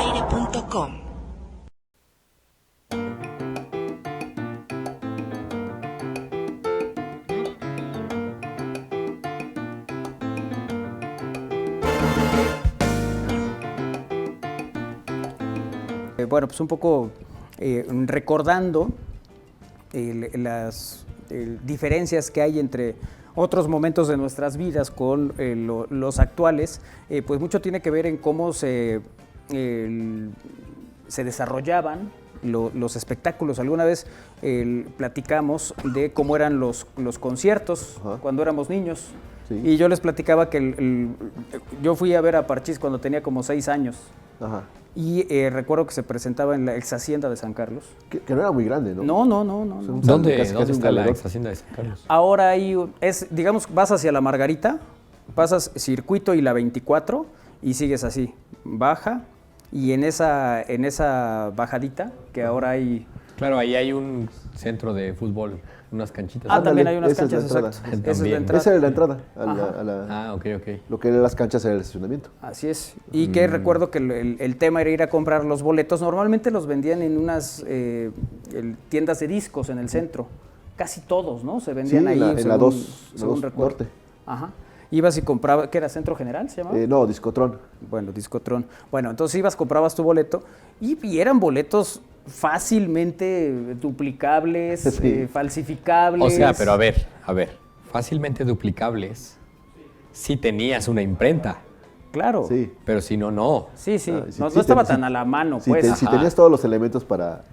radioalaire.com. Bueno, pues un poco recordando las diferencias que hay entre otros momentos de nuestras vidas con los actuales, pues mucho tiene que ver en cómo se desarrollaban los espectáculos. Alguna vez platicamos de cómo eran los conciertos cuando éramos niños. Sí. Y yo les platicaba que yo fui a ver a Parchís cuando tenía como 6 años. Ajá. Y recuerdo que se presentaba en la ex hacienda de San Carlos. Que no era muy grande, ¿no? No. ¿Dónde está la ex hacienda de San Carlos? Ahora digamos, vas hacia la Margarita, pasas Circuito y la 24 y sigues así, baja, y en esa bajadita que ahora hay... Claro, ahí hay un centro de fútbol, unas canchitas. También hay unas canchas, exacto. Esa era la entrada. Ok. Lo que eran las canchas era el estacionamiento. Así es. Y que recuerdo que el tema era ir a comprar los boletos. Normalmente los vendían en unas tiendas de discos en el centro. Casi todos, ¿no? Se vendían ahí. En la 2 Norte. Ajá. Ibas y comprabas, ¿qué era? ¿Centro General se llamaba? No, Discotrón. Bueno, Discotrón. Bueno, entonces ibas, comprabas tu boleto y eran boletos fácilmente duplicables, sí. Falsificables. O sea, pero a ver, fácilmente duplicables si tenías una imprenta. Claro. Sí. Pero si no, no. Sí. No estaba tan a la mano, pues. Si tenías todos los elementos para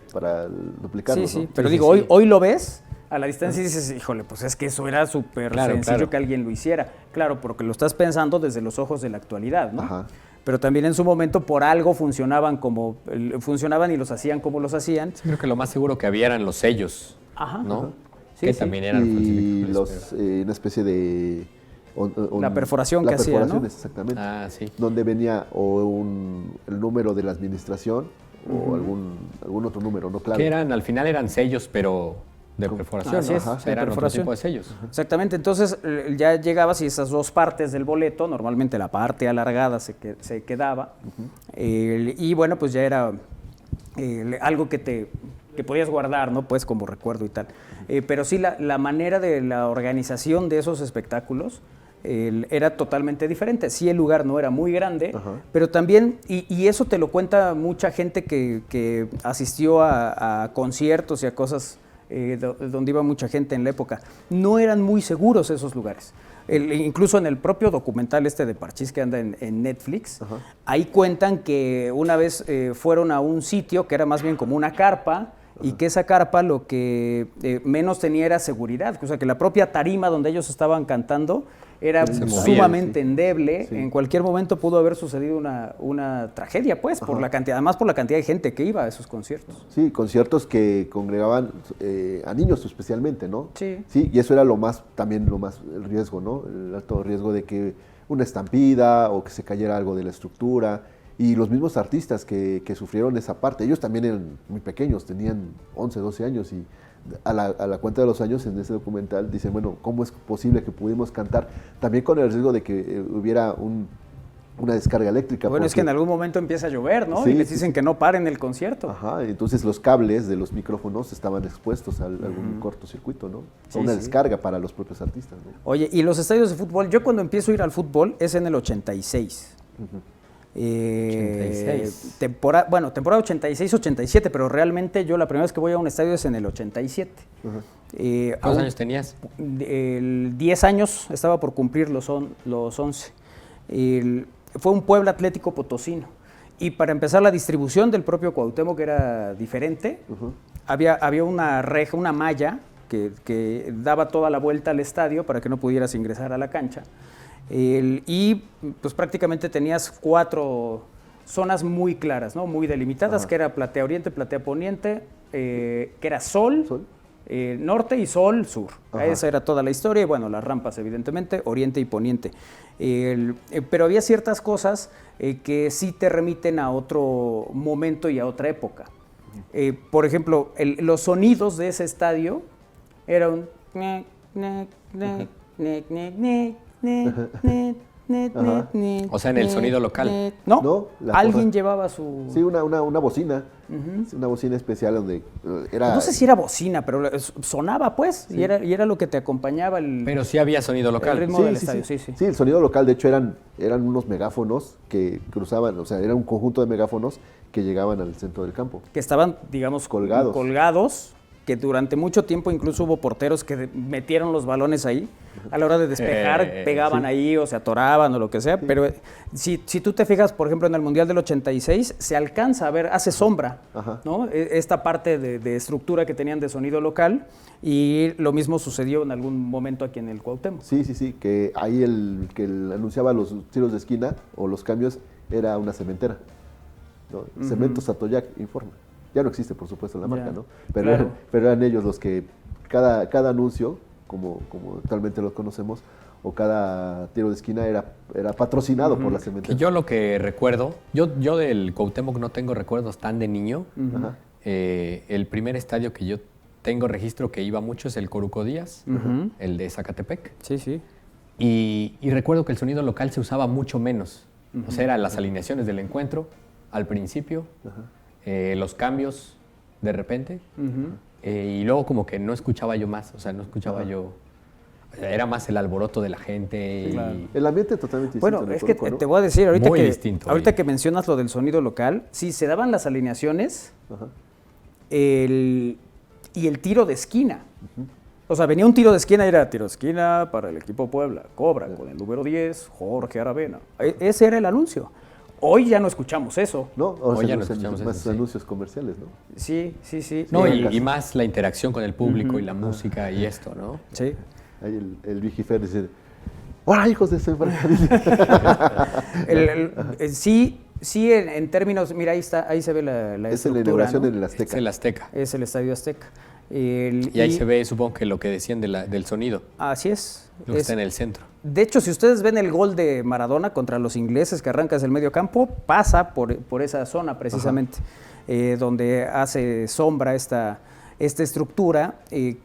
duplicarlo. Sí, ¿no? pero hoy lo ves a la distancia y dices, híjole, pues es que eso era súper sencillo que alguien lo hiciera. Claro, porque lo estás pensando desde los ojos de la actualidad, ¿no? Ajá. Pero también en su momento por algo funcionaban y los hacían como los hacían. Sí, creo que lo más seguro que había eran los sellos, ¿no? Sí, que también eran falsificables. Y una especie de... la perforación que hacía, ¿no? Exactamente. Sí. Donde venía el número de la administración o algún otro número, ¿no? Claro. Que al final eran sellos, pero de perforación, Así es, eran perforación. Otro tipo de sellos. Exactamente, entonces ya llegabas y esas dos partes del boleto, normalmente la parte alargada se quedaba, y bueno, pues ya era algo que podías guardar, ¿no? Pues como recuerdo y tal. Pero sí, la manera de la organización de esos espectáculos era totalmente diferente. Sí, el lugar no era muy grande, pero también, y eso te lo cuenta mucha gente que asistió a conciertos y a cosas donde iba mucha gente en la época, no eran muy seguros esos lugares. Incluso en el propio documental de Parchís que anda en Netflix, ahí cuentan que una vez fueron a un sitio que era más bien como una carpa, y que esa carpa lo que menos tenía era seguridad, o sea que la propia tarima donde ellos estaban cantando era sumamente endeble. Sí. En cualquier momento pudo haber sucedido una tragedia, pues, además por la cantidad de gente que iba a esos conciertos. Sí, conciertos que congregaban a niños especialmente, ¿no? Sí. Sí, y eso era el riesgo, ¿no? El alto riesgo de que una estampida o que se cayera algo de la estructura. Y los mismos artistas que sufrieron esa parte, ellos también eran muy pequeños, tenían 11, 12 años y a la cuenta de los años en ese documental dicen, bueno, ¿cómo es posible que pudimos cantar? También con el riesgo de que hubiera una descarga eléctrica. Bueno, es que en algún momento empieza a llover, ¿no? Sí, y les dicen que no paren el concierto. Entonces los cables de los micrófonos estaban expuestos a algún cortocircuito, ¿no? Una descarga para los propios artistas, ¿no? Oye, y los estadios de fútbol, yo cuando empiezo a ir al fútbol es en el 86. 86. Temporada 86-87, pero realmente yo la primera vez que voy a un estadio es en el 87. ¿Cuántos años tenías? 10 años, estaba por cumplir los 11. Fue un Puebla Atlético Potosino. Y para empezar, la distribución del propio Cuauhtémoc era diferente. Había una reja, una malla que daba toda la vuelta al estadio para que no pudieras ingresar a la cancha. Y pues prácticamente tenías 4 zonas muy claras, ¿no? Muy delimitadas, que era platea oriente, platea poniente, que era sol. Norte y sol, sur. Esa era toda la historia, y bueno, las rampas evidentemente, oriente y poniente. Pero había ciertas cosas que sí te remiten a otro momento y a otra época. Por ejemplo, los sonidos de ese estadio eran Ajá. O sea, en el sonido local. No, No, la alguien porra. llevaba su... Sí, una bocina. Sí, una bocina especial donde era... No sé si era bocina, pero sonaba pues, y era lo que te acompañaba Pero sí había sonido el local. ritmo del estadio, sí. Sí, el sonido local, de hecho, eran unos megáfonos que cruzaban, o sea, era un conjunto de megáfonos que llegaban al centro del campo. Que estaban, digamos, colgados, que durante mucho tiempo incluso hubo porteros que metieron los balones ahí. A la hora de despejar, pegaban ahí o se atoraban o lo que sea. Pero si tú te fijas, por ejemplo, en el Mundial del 86, se alcanza a ver, hace sombra, ¿no? Esta parte de estructura que tenían de sonido local, y lo mismo sucedió en algún momento aquí en el Cuauhtémoc. Sí, que ahí el que anunciaba los tiros de esquina o los cambios era una cementera, ¿no? Cementos Atoyac informa. Ya no existe, por supuesto, la marca, ¿no? Pero, claro. pero eran ellos los que cada anuncio, como actualmente los conocemos, o cada tiro de esquina era patrocinado por la cementera. Yo lo que recuerdo, yo del Cuauhtémoc no tengo recuerdos tan de niño. Ajá. El primer estadio que yo tengo registro que iba mucho es el Coruco Díaz, el de Zacatepec. Sí. Y recuerdo que el sonido local se usaba mucho menos. O sea, eran las alineaciones del encuentro al principio, los cambios de repente, y luego como que no escuchaba yo más, o sea, no escuchaba yo... O sea, era más el alboroto de la gente. Sí, claro. El ambiente totalmente distinto. Bueno, en el es que Coruco, ¿no? te voy a decir, ahorita, Muy distinto, ahorita oye. que mencionas lo del sonido local, sí, se daban las alineaciones Ajá. y el tiro de esquina. O sea, venía un tiro de esquina y era tiro de esquina para el equipo Puebla, Cobra, con el número 10, Jorge Aravena. Ese era el anuncio. Hoy ya no escuchamos eso. ¿No? Hoy ya no se escuchamos más eso, sí. anuncios comerciales, ¿no? Sí. No, Sí, y más la interacción con el público y la música y esto, ¿no? Sí. Ahí el Vigifer dice, ¡hola, hijos de su Sí, en términos, mira, ahí se ve la Es la estructura, inauguración ¿no? en el Azteca. Es el Azteca. Es el Estadio Azteca. Y ahí se ve, supongo que lo que decían del sonido, Así es. lo que está en el centro. De hecho, si ustedes ven el gol de Maradona contra los ingleses que arranca desde el medio campo, pasa por esa zona precisamente, donde hace sombra esta estructura,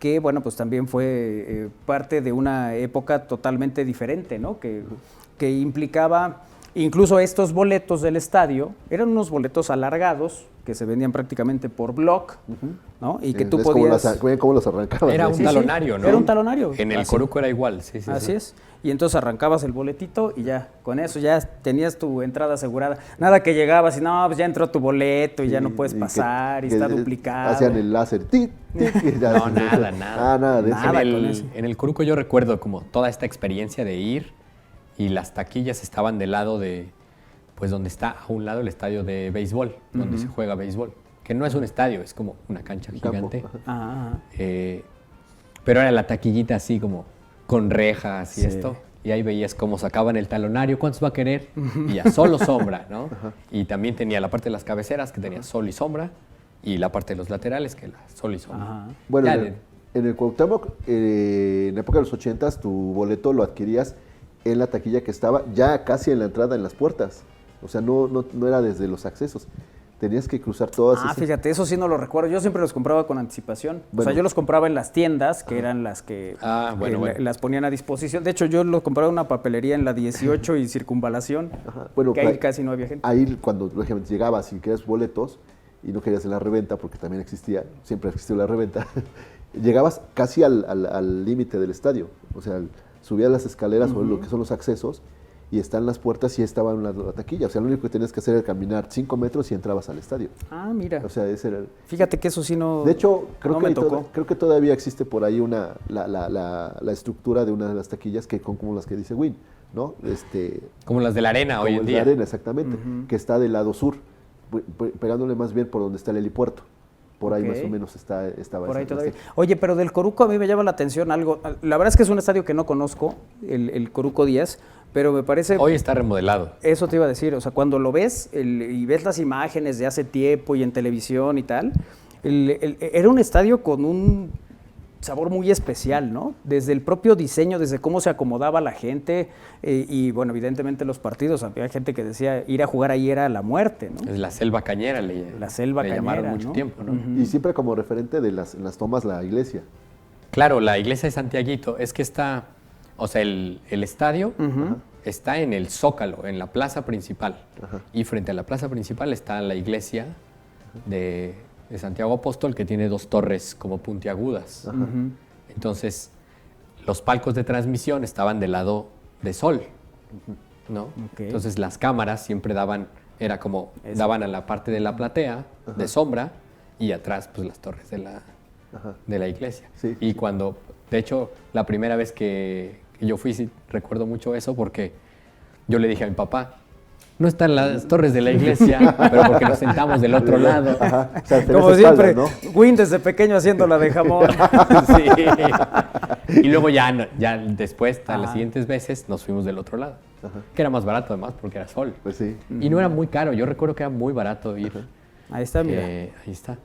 que bueno, pues también fue parte de una época totalmente diferente, ¿no? Que implicaba, incluso estos boletos del estadio, eran unos boletos alargados, que se vendían prácticamente por block, ¿no? Y que tú ¿Ves podías... cómo los arrancaban? Era ¿no? un Sí, talonario, ¿no? era un talonario. En el Así. Coruco era igual, sí. Así es. Y entonces arrancabas el boletito y ya, con eso ya tenías tu entrada asegurada. Nada que llegabas y no, pues ya entró tu boleto y ya no puedes pasar y está duplicado. Hacían el láser. ¡Tit! ¡Tit! Y ya. No, nada. Nada de eso. Nada. con En eso. en el Coruco yo recuerdo como toda esta experiencia de ir y las taquillas estaban del lado de, pues donde está a un lado el estadio de béisbol, donde se juega béisbol, que no es un estadio, es como una cancha Un campo, gigante. ajá. Ajá. Pero era la taquillita así como con rejas y Sí. esto. Y ahí veías cómo sacaban el talonario, ¿cuántos va a querer? Y ya solo sombra, ¿no? Y también tenía la parte de las cabeceras que tenía sol y sombra, y la parte de los laterales que era sol y sombra. Ajá. Bueno, Ya en el Cuauhtémoc, en la época de los 80s, tu boleto lo adquirías en la taquilla que estaba ya casi en la entrada, en las puertas. O sea, no era desde los accesos. Tenías que cruzar todas esas... Fíjate, eso sí no lo recuerdo. Yo siempre los compraba con anticipación. O Bueno. sea, yo los compraba en las tiendas, que eran las que Bueno. las ponían a disposición. De hecho, yo los compraba en una papelería en la 18 y Circunvalación, Ajá. Bueno, que ahí casi no había gente. Ahí cuando lógicamente llegabas y querías boletos y no querías en la reventa, porque también existía, siempre existió la reventa, llegabas casi al límite del estadio. O sea, subías las escaleras o lo que son los accesos y están las puertas y estaba la taquilla. O sea, lo único que tenías que hacer era caminar 5 metros y entrabas al estadio. Mira. O sea, ese era... Fíjate que eso sí no... De hecho, creo, no que, me ahí tocó. creo que todavía existe por ahí la estructura de una de las taquillas que como las que dice Win, ¿no? como las de la arena hoy como en la día. arena, exactamente, que está del lado sur, pegándole más bien por donde está el helipuerto. Por ahí Ok. más o menos estaba Por ahí esa- todavía. esa- Oye, pero del Coruco a mí me llama la atención algo. La verdad es que es un estadio que no conozco, el Coruco Díaz, pero me parece... Hoy está remodelado. Eso te iba a decir, o sea, cuando lo ves y ves las imágenes de hace tiempo y en televisión y tal, era un estadio con un sabor muy especial, ¿no? Desde el propio diseño, desde cómo se acomodaba la gente y, bueno, evidentemente los partidos, había gente que decía ir a jugar ahí era la muerte, ¿no? Es la selva cañera, La selva le cañera, llamaron mucho ¿no? tiempo, ¿no? Y siempre como referente de en las tomas la iglesia. Claro, la iglesia de Santiaguito es que está O sea, el estadio está en el Zócalo, en la plaza principal. Y frente a la plaza principal está la iglesia de Santiago Apóstol, que tiene 2 torres como puntiagudas. Entonces, los palcos de transmisión estaban del lado de sol, ¿no? Okay. Entonces, las cámaras siempre daban a la parte de la platea, de sombra, y atrás, pues, las torres de la iglesia. Sí. Y cuando, de hecho, la primera vez que yo fui, sí, recuerdo mucho eso, porque yo le dije a mi papá, no están las torres de la iglesia, pero porque nos sentamos del otro lado. O sea, tenés Como espaldas, siempre, ¿no? Win desde pequeño haciéndola de jamón. Sí. Y luego ya después, a las siguientes veces, nos fuimos del otro lado. Que era más barato además, porque era sol. Pues sí. Y no era muy caro, yo recuerdo que era muy barato ir. Ahí está, mira. Ahí está,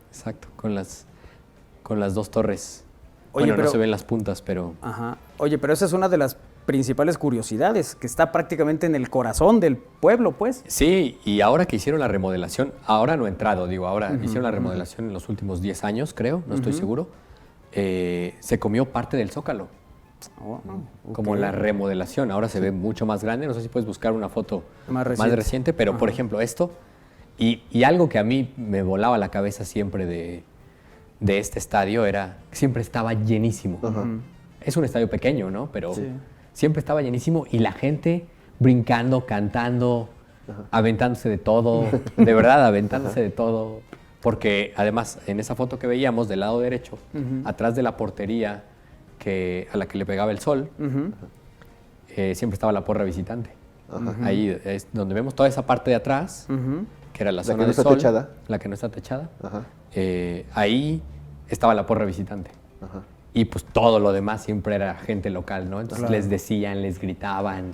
exacto, con las 2 torres. Oye, Bueno, pero- no se ven las puntas, pero... Ajá. Oye, pero esa es una de las principales curiosidades, que está prácticamente en el corazón del pueblo, pues. Sí, y ahora que hicieron la remodelación, ahora no he entrado, ahora hicieron la remodelación en los últimos 10 años, creo, no estoy seguro, se comió parte del Zócalo, Oh, como ok. la remodelación, ahora se ve mucho más grande, no sé si puedes buscar una foto Más más reciente. reciente, pero por ejemplo esto, y algo que a mí me volaba la cabeza siempre de este estadio era que siempre estaba llenísimo. Es un estadio pequeño, ¿no? Pero Sí. siempre estaba llenísimo y la gente brincando, cantando, aventándose de todo, de verdad, aventándose de todo. Porque además, en esa foto que veíamos del lado derecho, atrás de la portería a la que le pegaba el sol, siempre estaba la porra visitante. Ahí es donde vemos toda esa parte de atrás, que era la zona que no de está sol, techada. la que no está techada. Ajá. Ahí estaba la porra visitante. Ajá. Y pues todo lo demás siempre era gente local, ¿no? Entonces Claro. les decían, les gritaban.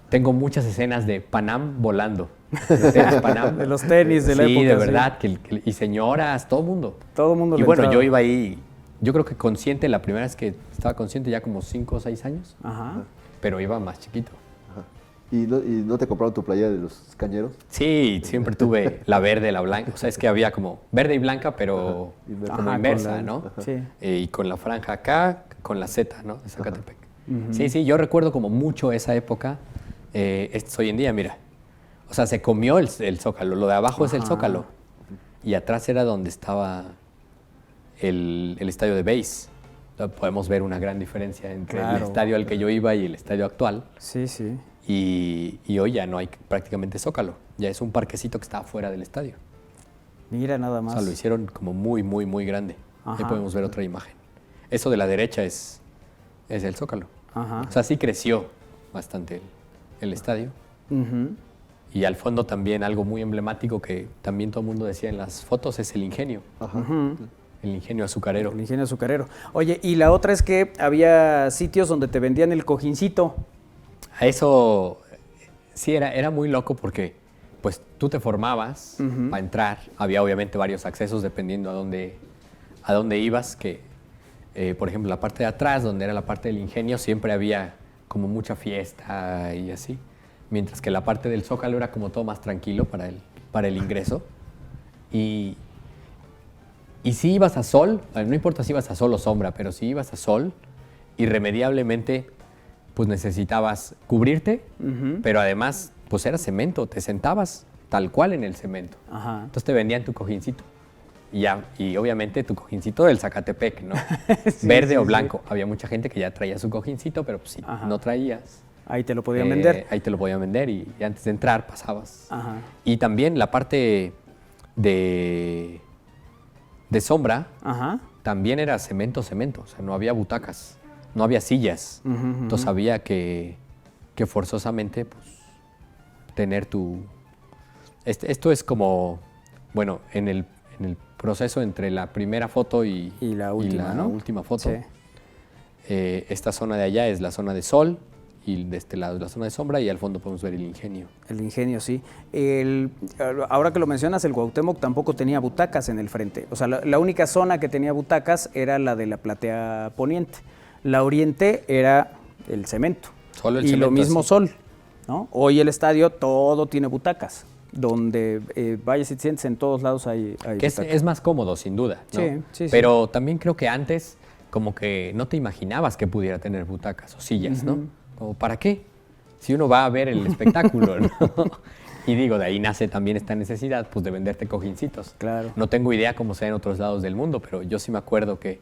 Tengo muchas escenas de Panam volando. De tenis Panam. De los tenis de la Sí, época, de sí. verdad. Y señoras, todo el mundo. Todo el mundo Y le bueno, entraba. yo iba ahí, yo creo que consciente, la primera vez que estaba consciente ya como 5 o 6 años, Ajá. pero iba más chiquito. Ajá. ¿Y no te compraron tu playera de los cañeros? Sí, siempre tuve la verde, la blanca. O sea, es que había como verde y blanca, pero Inversa. como Ajá, inversa, con la- ¿no? Sí. Y con la franja acá, con la Z, ¿no? De Zacatepec. Sí, yo recuerdo como mucho esa época. Esto es hoy en día, mira. O sea, se comió el Zócalo. Lo de abajo es el Zócalo. Y atrás era donde estaba el estadio de base. Entonces, podemos ver una gran diferencia entre el Claro. estadio al que yo iba y el estadio actual. Sí, sí. Y hoy ya no hay prácticamente Zócalo. Ya es un parquecito que está afuera del estadio. Mira nada O más. sea, lo hicieron como muy, muy, muy grande. Ahí Ajá. podemos ver otra imagen. Eso de la derecha es el Zócalo. Ajá. O sea, sí creció bastante el estadio. Ujú. Y al fondo también algo muy emblemático que también todo el mundo decía en las fotos es el ingenio. Ujú. El ingenio azucarero. El ingenio azucarero. Oye, y la otra es que había sitios donde te vendían el cojincito. A eso sí era muy loco porque pues tú te formabas para entrar. Había obviamente varios accesos dependiendo a dónde ibas. Que, por ejemplo, la parte de atrás, donde era la parte del ingenio, siempre había como mucha fiesta y así. Mientras que la parte del Zócalo era como todo más tranquilo para el ingreso. Y si ibas a sol, no importa si ibas a sol o sombra, pero si ibas a sol, irremediablemente pues necesitabas cubrirte, pero además pues era cemento, te sentabas tal cual en el cemento. Ajá. Entonces te vendían tu cojincito. Y obviamente tu cojincito del Zacatepec, ¿no? Sí, Verde sí, o sí. blanco. Había mucha gente que ya traía su cojincito, pero pues, si Ajá. no traías, Ahí te lo podían vender. ahí te lo podían vender y antes de entrar pasabas. Ajá. Y también la parte de sombra Ajá. también era cemento, o sea, no había butacas, no había sillas. Entonces había que forzosamente pues, tener tu... Esto es como, bueno, en el proceso entre la primera foto y la última, la ¿no? última foto. Sí. Esta zona de allá es la zona de sol y de este lado es la zona de sombra y al fondo podemos ver el ingenio. El ingenio, sí. Ahora que lo mencionas, el Cuauhtémoc tampoco tenía butacas en el frente. O sea, la única zona que tenía butacas era la de la platea poniente. La oriente era el cemento. Solo el y cemento, lo mismo así. sol, ¿no? Hoy el estadio todo tiene butacas. Donde vayas y te sientes, en todos lados hay Que butacas. es más cómodo, sin duda, ¿no? Sí, sí, sí. Pero también creo que antes como que no te imaginabas que pudiera tener butacas o sillas, ¿no? Como, ¿para qué? Si uno va a ver el espectáculo, ¿no? Y digo, de ahí nace también esta necesidad, pues, de venderte cojincitos. Claro. No tengo idea cómo sea en otros lados del mundo, pero yo sí me acuerdo que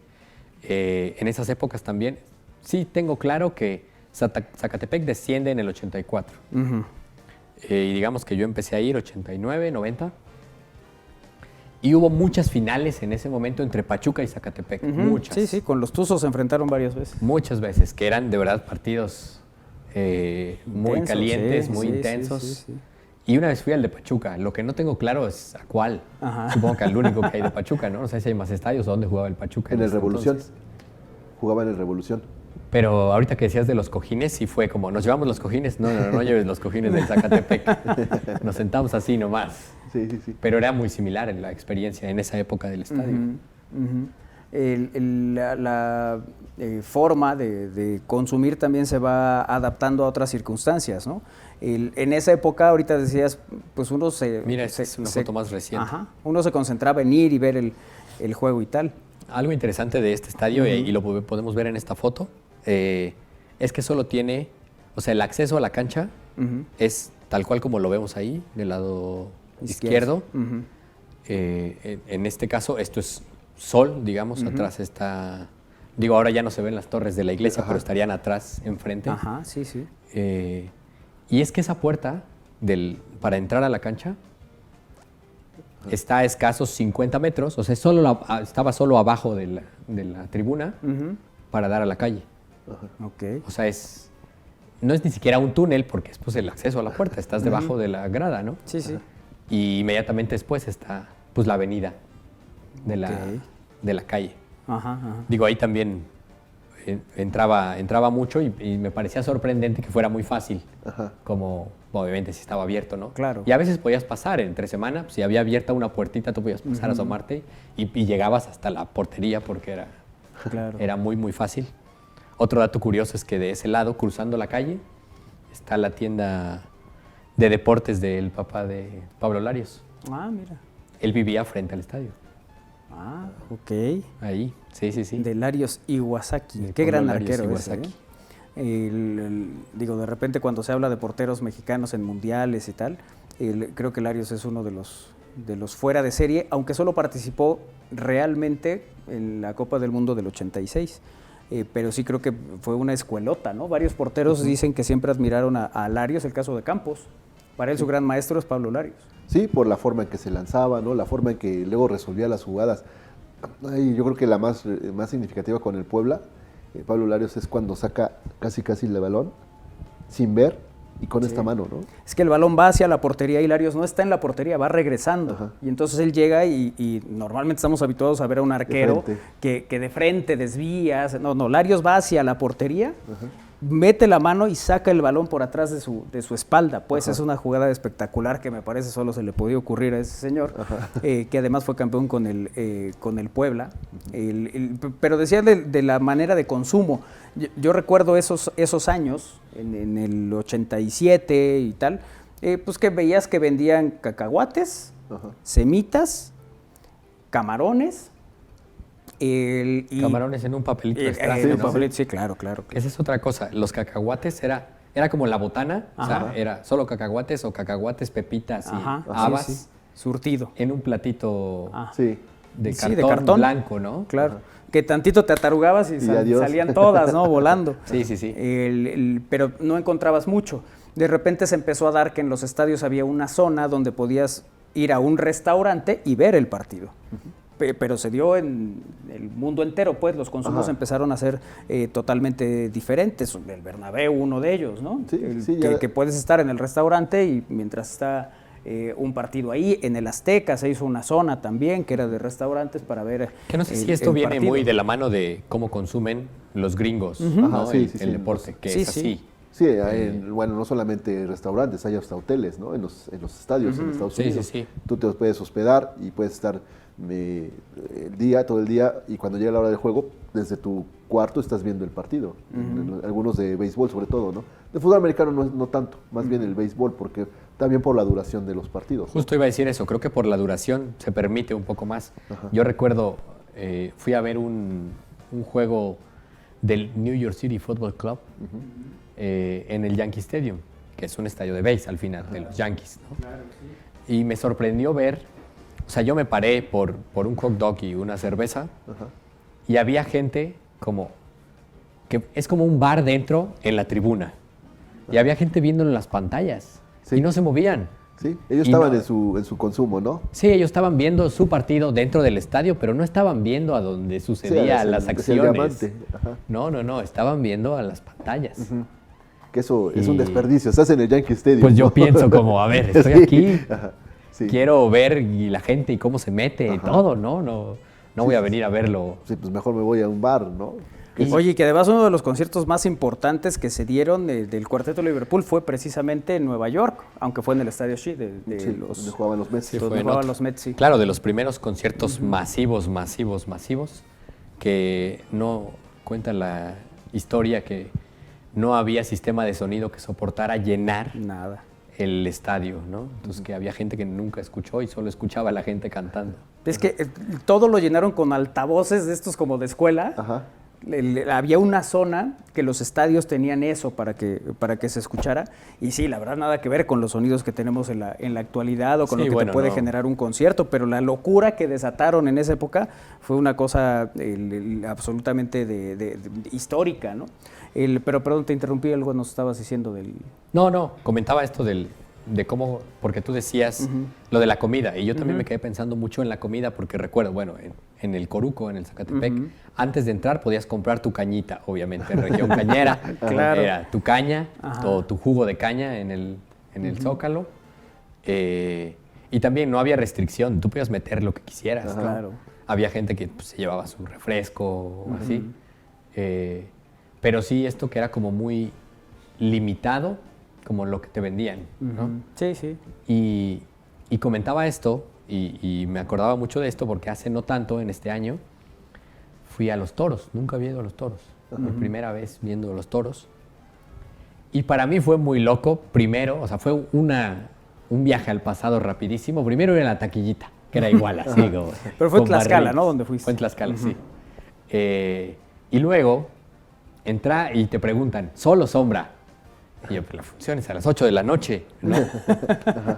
en esas épocas también, sí tengo claro que Zacatepec desciende en el 84. Y digamos que yo empecé a ir 89, 90. Y hubo muchas finales en ese momento entre Pachuca y Zacatepec. Muchas. Sí, sí, con los Tuzos se enfrentaron varias veces. Muchas veces, que eran de verdad partidos muy Intensos, calientes, sí, muy sí, intensos. sí, sí, sí. Y una vez fui al de Pachuca. Lo que no tengo claro es a cuál. Ajá. Supongo que al único que hay de Pachuca, ¿no? No sé si hay más estadios o dónde jugaba el Pachuca. En el ese Revolución. entonces. Jugaba en el Revolución. Pero ahorita que decías de los cojines, sí fue como, ¿nos llevamos los cojines? No lleves los cojines del Zacatepec. Nos sentamos así nomás. Sí, sí, sí. Pero era muy similar en la experiencia en esa época del estadio. La forma de consumir también se va adaptando a otras circunstancias, ¿no? En esa época, ahorita decías, pues uno se... Mira, esta es una foto más reciente. Ajá, uno se concentraba en ir y ver el juego y tal. Algo interesante de este estadio, y lo podemos ver en esta foto, es que solo tiene, o sea, el acceso a la cancha es tal cual como lo vemos ahí, del lado izquierdo. En este caso, esto es sol, digamos, atrás está... Digo, ahora ya no se ven las torres de la iglesia, pero estarían atrás, enfrente. Ajá, sí, sí. Y es que esa puerta para entrar a la cancha está a escasos 50 metros, o sea, estaba solo abajo de la tribuna para dar a la calle. Ok. O sea, no es ni siquiera un túnel porque es pues, el acceso a la puerta, estás debajo de la grada, ¿no? Sí, sí. Y inmediatamente después está pues, la avenida de la calle. Ajá. Digo, ahí también entraba mucho y me parecía sorprendente que fuera muy fácil, como obviamente si estaba abierto, ¿no? Claro. Y a veces podías pasar entre semana, si había abierta una puertita, tú podías pasar a asomarte y llegabas hasta la portería porque era muy, muy fácil. Otro dato curioso es que de ese lado, cruzando la calle, está la tienda de deportes del papá de Pablo Larios. Ah, mira. Él vivía frente al estadio. Ah, ok. Ahí, sí. De Larios Iwasaki. De Qué Pablo gran Larios arquero Iwasaki. ese. Digo, de repente cuando se habla de porteros mexicanos en mundiales y tal, creo que Larios es uno de los fuera de serie, aunque solo participó realmente en la Copa del Mundo del 86. Pero sí creo que fue una escuelota, ¿no? Varios porteros dicen que siempre admiraron a Larios, el caso de Campos. Para él su gran maestro es Pablo Larios. Sí, por la forma en que se lanzaba, ¿no? La forma en que luego resolvía las jugadas. Yo creo que la más significativa con el Puebla, Pablo Larios, es cuando saca casi el balón sin ver y con esta mano, ¿no? Es que el balón va hacia la portería y Larios no está en la portería, va regresando. Ajá. Y entonces él llega y normalmente estamos habituados a ver a un arquero que de frente desvía. No, Larios va hacia la portería, mete la mano y saca el balón por atrás de su espalda. Pues es una jugada espectacular que me parece solo se le podía ocurrir a ese señor, que además fue campeón con el Puebla. Pero decía de la manera de consumo. Yo recuerdo esos años, en el 87 y tal, pues que veías que vendían cacahuates, semitas, camarones. Camarones en un papelito extra. En un papelito, sí, claro. Esa es otra cosa. Los cacahuates era como la botana, o sea, era solo cacahuates o cacahuates, pepitas y habas. Sí. Surtido. En un platito de cartón blanco, ¿no? Claro. Que tantito te atarugabas y salían todas, ¿no? Volando. Sí. Pero no encontrabas mucho. De repente se empezó a dar que en los estadios había una zona donde podías ir a un restaurante y ver el partido. Pero se dio en el mundo entero, pues los consumos empezaron a ser totalmente diferentes. El Bernabéu, uno de ellos, ¿no? Que puedes estar en el restaurante y mientras está un partido ahí, en el Azteca se hizo una zona también que era de restaurantes para ver. Que no sé si esto viene partido. Muy de la mano de cómo consumen los gringos, ¿no? el deporte, que es así. Sí, bueno, no solamente restaurantes, hay hasta hoteles, ¿no? En los estadios en Estados Unidos. Sí. Tú te puedes hospedar y puedes estar todo el día, y cuando llega la hora del juego, desde tu cuarto estás viendo el partido. Algunos de béisbol sobre todo, ¿no? De fútbol americano no tanto, más bien el béisbol, porque también por la duración de los partidos. Justo iba a decir eso, creo que por la duración se permite un poco más. Yo recuerdo, fui a ver un un juego del New York City Football Club en el Yankee Stadium, que es un estadio de base al final, de los Yankees, ¿no? Claro, sí. Y me sorprendió ver, o sea, yo me paré por un hot dog y una cerveza, y había gente que es como un bar dentro en la tribuna. Y había gente viéndolo en las pantallas. Sí. Y no se movían. Sí, ellos Y estaban no- en su consumo, ¿no? Sí, ellos estaban viendo su partido dentro del estadio, pero no estaban viendo a donde sucedía las es el acciones. diamante. Ajá. No, estaban viendo a las pantallas. Que eso es un Y- desperdicio. Estás en el Yankee Stadium. Pues yo ¿no? pienso como, a ver, estoy Sí. aquí, Ajá. Sí. quiero ver y la gente y cómo se mete y todo, no voy a venir a verlo. Sí, pues mejor me voy a un bar, ¿no? Oye, que además uno de los conciertos más importantes que se dieron del Cuarteto Liverpool fue precisamente en Nueva York, aunque fue en el Estadio Shea de Sí, los donde jugaban los Mets. Sí, donde fue en jugaban otro. los Mets, sí. Claro, de los primeros conciertos masivos, que no cuenta la historia que no había sistema de sonido que soportara llenar Nada. el estadio, ¿no? Entonces que había gente que nunca escuchó y solo escuchaba a la gente cantando. Es que todo lo llenaron con altavoces de estos como de escuela. Ajá. Había una zona que los estadios tenían eso para que se escuchara. Y sí, la verdad, nada que ver con los sonidos que tenemos en la actualidad o con Sí, lo que bueno, te puede no. generar un concierto. Pero la locura que desataron en esa época fue una cosa absolutamente histórica, ¿no? Pero perdón, te interrumpí, algo nos estabas diciendo del... No, comentaba esto de cómo, porque tú decías lo de la comida, y yo también me quedé pensando mucho en la comida, porque recuerdo, bueno, en el Coruco, en el Zacatepec, antes de entrar podías comprar tu cañita, obviamente, en región cañera. Claro. Era tu caña, Ajá. o tu jugo de caña en el Zócalo. Y también no había restricción, tú podías meter lo que quisieras. Ajá. ¿no? Claro. Había gente que pues, se llevaba su refresco o así. Pero sí, esto que era como muy limitado, como lo que te vendían, ¿no? Sí, sí. Y comentaba esto, y me acordaba mucho de esto porque hace no tanto, en este año, fui a los toros. Nunca había ido a los toros. Mi primera vez viendo los toros. Y para mí fue muy loco. Primero, o sea, fue un viaje al pasado rapidísimo. Primero era la taquillita, que era igual, así como... Pero fue en con Tlaxcala, barriles. ¿no? Donde fuiste. Fue en Tlaxcala, sí. Y luego, entra y te preguntan, ¿sol o sombra? Y yo, pues la función es a las 8 de la noche, ¿no?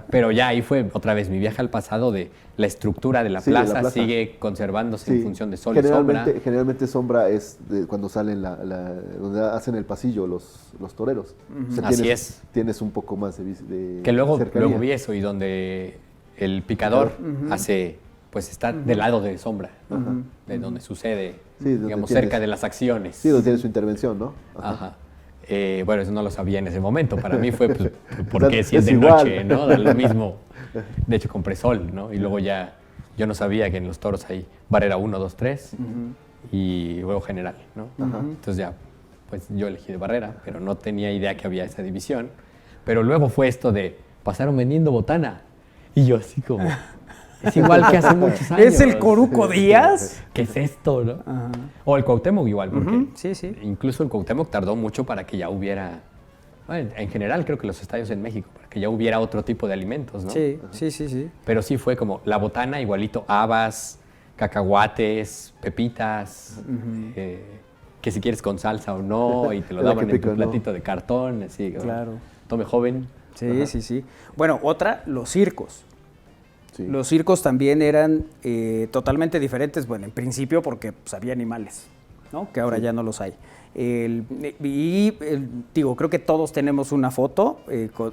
Pero ya ahí fue otra vez mi viaje al pasado de la estructura de la, Sí, de la plaza, plaza. sigue conservándose en Sí. función de sol y sombra. Generalmente sombra es cuando salen donde hacen el pasillo los toreros. O sea, Así tienes, es. Tienes un poco más de Que luego cercanía. vi eso y donde el picador hace, pues está del lado de sombra, ¿no? De donde sucede, Sí, donde digamos, tienes- cerca de las acciones. Sí, donde tiene su intervención, ¿no? Ajá. Bueno, eso no lo sabía en ese momento. Para mí fue, pues, ¿por qué si Es es de igual. noche, no? Da lo mismo. De hecho, compré sol, ¿no? Y luego ya, yo no sabía que en los toros hay barrera 1, 2, 3 y luego general, ¿no? Entonces ya, pues yo elegí de barrera, pero no tenía idea que había esa división. Pero luego fue esto de, pasaron vendiendo botana. Y yo así como, es igual que hace muchos años. ¿Es el Coruco Díaz? ¿Qué es esto, no? O el Cuauhtémoc igual, porque Sí, sí. incluso el Cuauhtémoc tardó mucho para que ya hubiera, bueno, en general creo que los estadios en México, para que ya hubiera otro tipo de alimentos, ¿no? Sí, sí, sí, sí. Pero sí fue como la botana, igualito habas, cacahuates, pepitas, que si quieres con salsa o no, y te lo La daban que en pica, tu ¿no? platito de cartón, así. como, Claro. Tome joven. Sí, sí, sí. Bueno, otra, los circos. Sí. Los circos también eran totalmente diferentes, bueno, en principio porque pues, había animales, ¿no? Que ahora ya no los hay. Digo, creo que todos tenemos una foto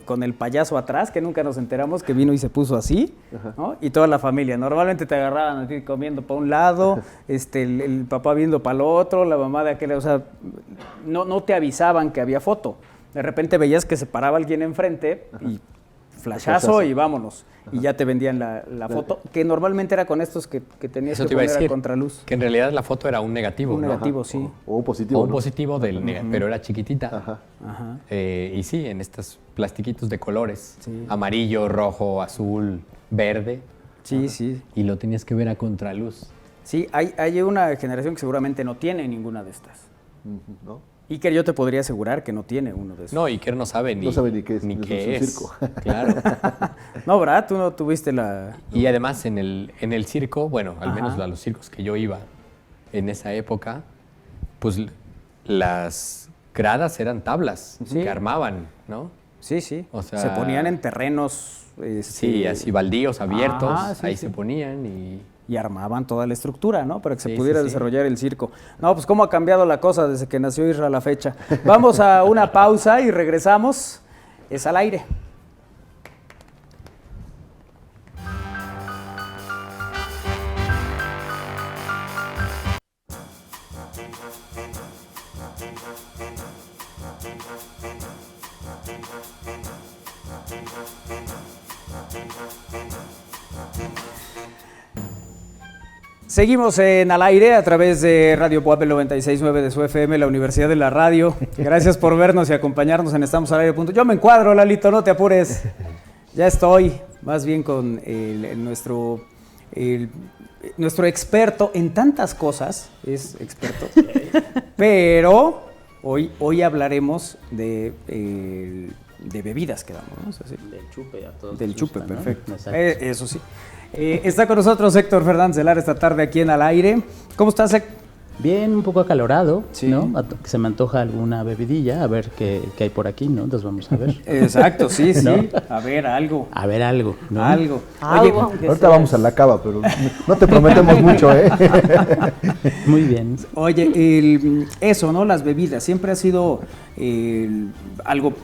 con el payaso atrás, que nunca nos enteramos que vino y se puso así, ¿no? Y toda la familia. Normalmente te agarraban a ti comiendo para un lado, el papá viendo para el otro, la mamá de aquel, o sea, no te avisaban que había foto. De repente veías que se paraba alguien enfrente y flashazo y vámonos. Y ya te vendían la foto, que normalmente era con estos que tenías Eso que te iba a poner a decir. contraluz. Que en realidad la foto era un negativo, Un ¿no? negativo, sí. O un positivo. O un ¿no? positivo pero era chiquitita. Ajá. Ajá. Y sí, en estos plastiquitos de colores. Sí. Amarillo, rojo, azul, verde. Sí, sí. Y lo tenías que ver a contraluz. Sí, hay una generación que seguramente no tiene ninguna de estas. ¿No? Y que yo te podría asegurar que no tiene uno de esos. No, Iker no sabe ni, No sabe ni qué es, ni ni qué es un es. circo. Claro. No, ¿verdad? Tú no tuviste la... Y además en el circo, bueno, al menos Ajá. a los circos que yo iba en esa época, pues las gradas eran tablas Sí. que armaban, ¿no? Sí, sí. O sea, se ponían en terrenos. Sí, así baldíos abiertos, Ajá, sí, ahí sí. se ponían y armaban toda la estructura, ¿no? Para que se Sí, pudiera sí, sí. desarrollar el circo. No, pues cómo ha cambiado la cosa desde que nació Isra a la fecha. Vamos a una pausa y regresamos. Es al aire. Seguimos en Al Aire a través de Radio Puebla 96.9 de su FM, la Universidad de la Radio. Gracias por vernos y acompañarnos en Estamos al Aire. Yo me encuadro, Lalito, no te apures. Ya estoy más bien con nuestro experto en tantas cosas, es experto, pero hoy hablaremos de bebidas, quedamos, ¿no? Así. Del chupe, a todos. Del les chupe, gusta, ¿no? perfecto. Exacto. Eso sí. Está con nosotros Héctor Fernández de Lara esta tarde aquí en Al Aire. ¿Cómo estás, Héctor? Bien, un poco acalorado, Sí. ¿no? Que se me antoja alguna bebidilla, a ver qué hay por aquí, ¿no? Entonces vamos a ver. Exacto, sí, sí. ¿No? A ver, algo. A ver algo, ¿no? Algo. Algo, aunque Ahorita sea. vamos a la cava, pero no te prometemos mucho, ¿eh? Muy bien. Oye, eso, ¿no? Las bebidas. Siempre ha sido algo,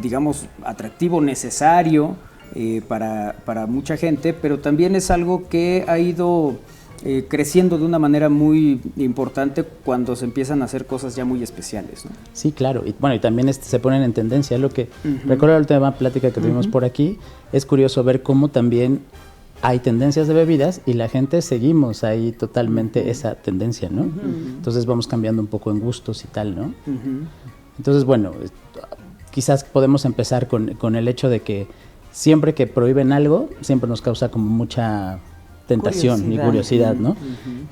digamos, atractivo, necesario para mucha gente, pero también es algo que ha ido creciendo de una manera muy importante cuando se empiezan a hacer cosas ya muy especiales, ¿no? Sí, claro. Y bueno, y también se ponen en tendencia. Lo que recuerdo la última plática que tuvimos por aquí, es curioso ver cómo también hay tendencias de bebidas y la gente seguimos ahí totalmente esa tendencia, ¿no? Entonces vamos cambiando un poco en gustos y tal, ¿no? Entonces, bueno, quizás podemos empezar con el hecho de que siempre que prohíben algo, siempre nos causa como mucha tentación y curiosidad, ¿no?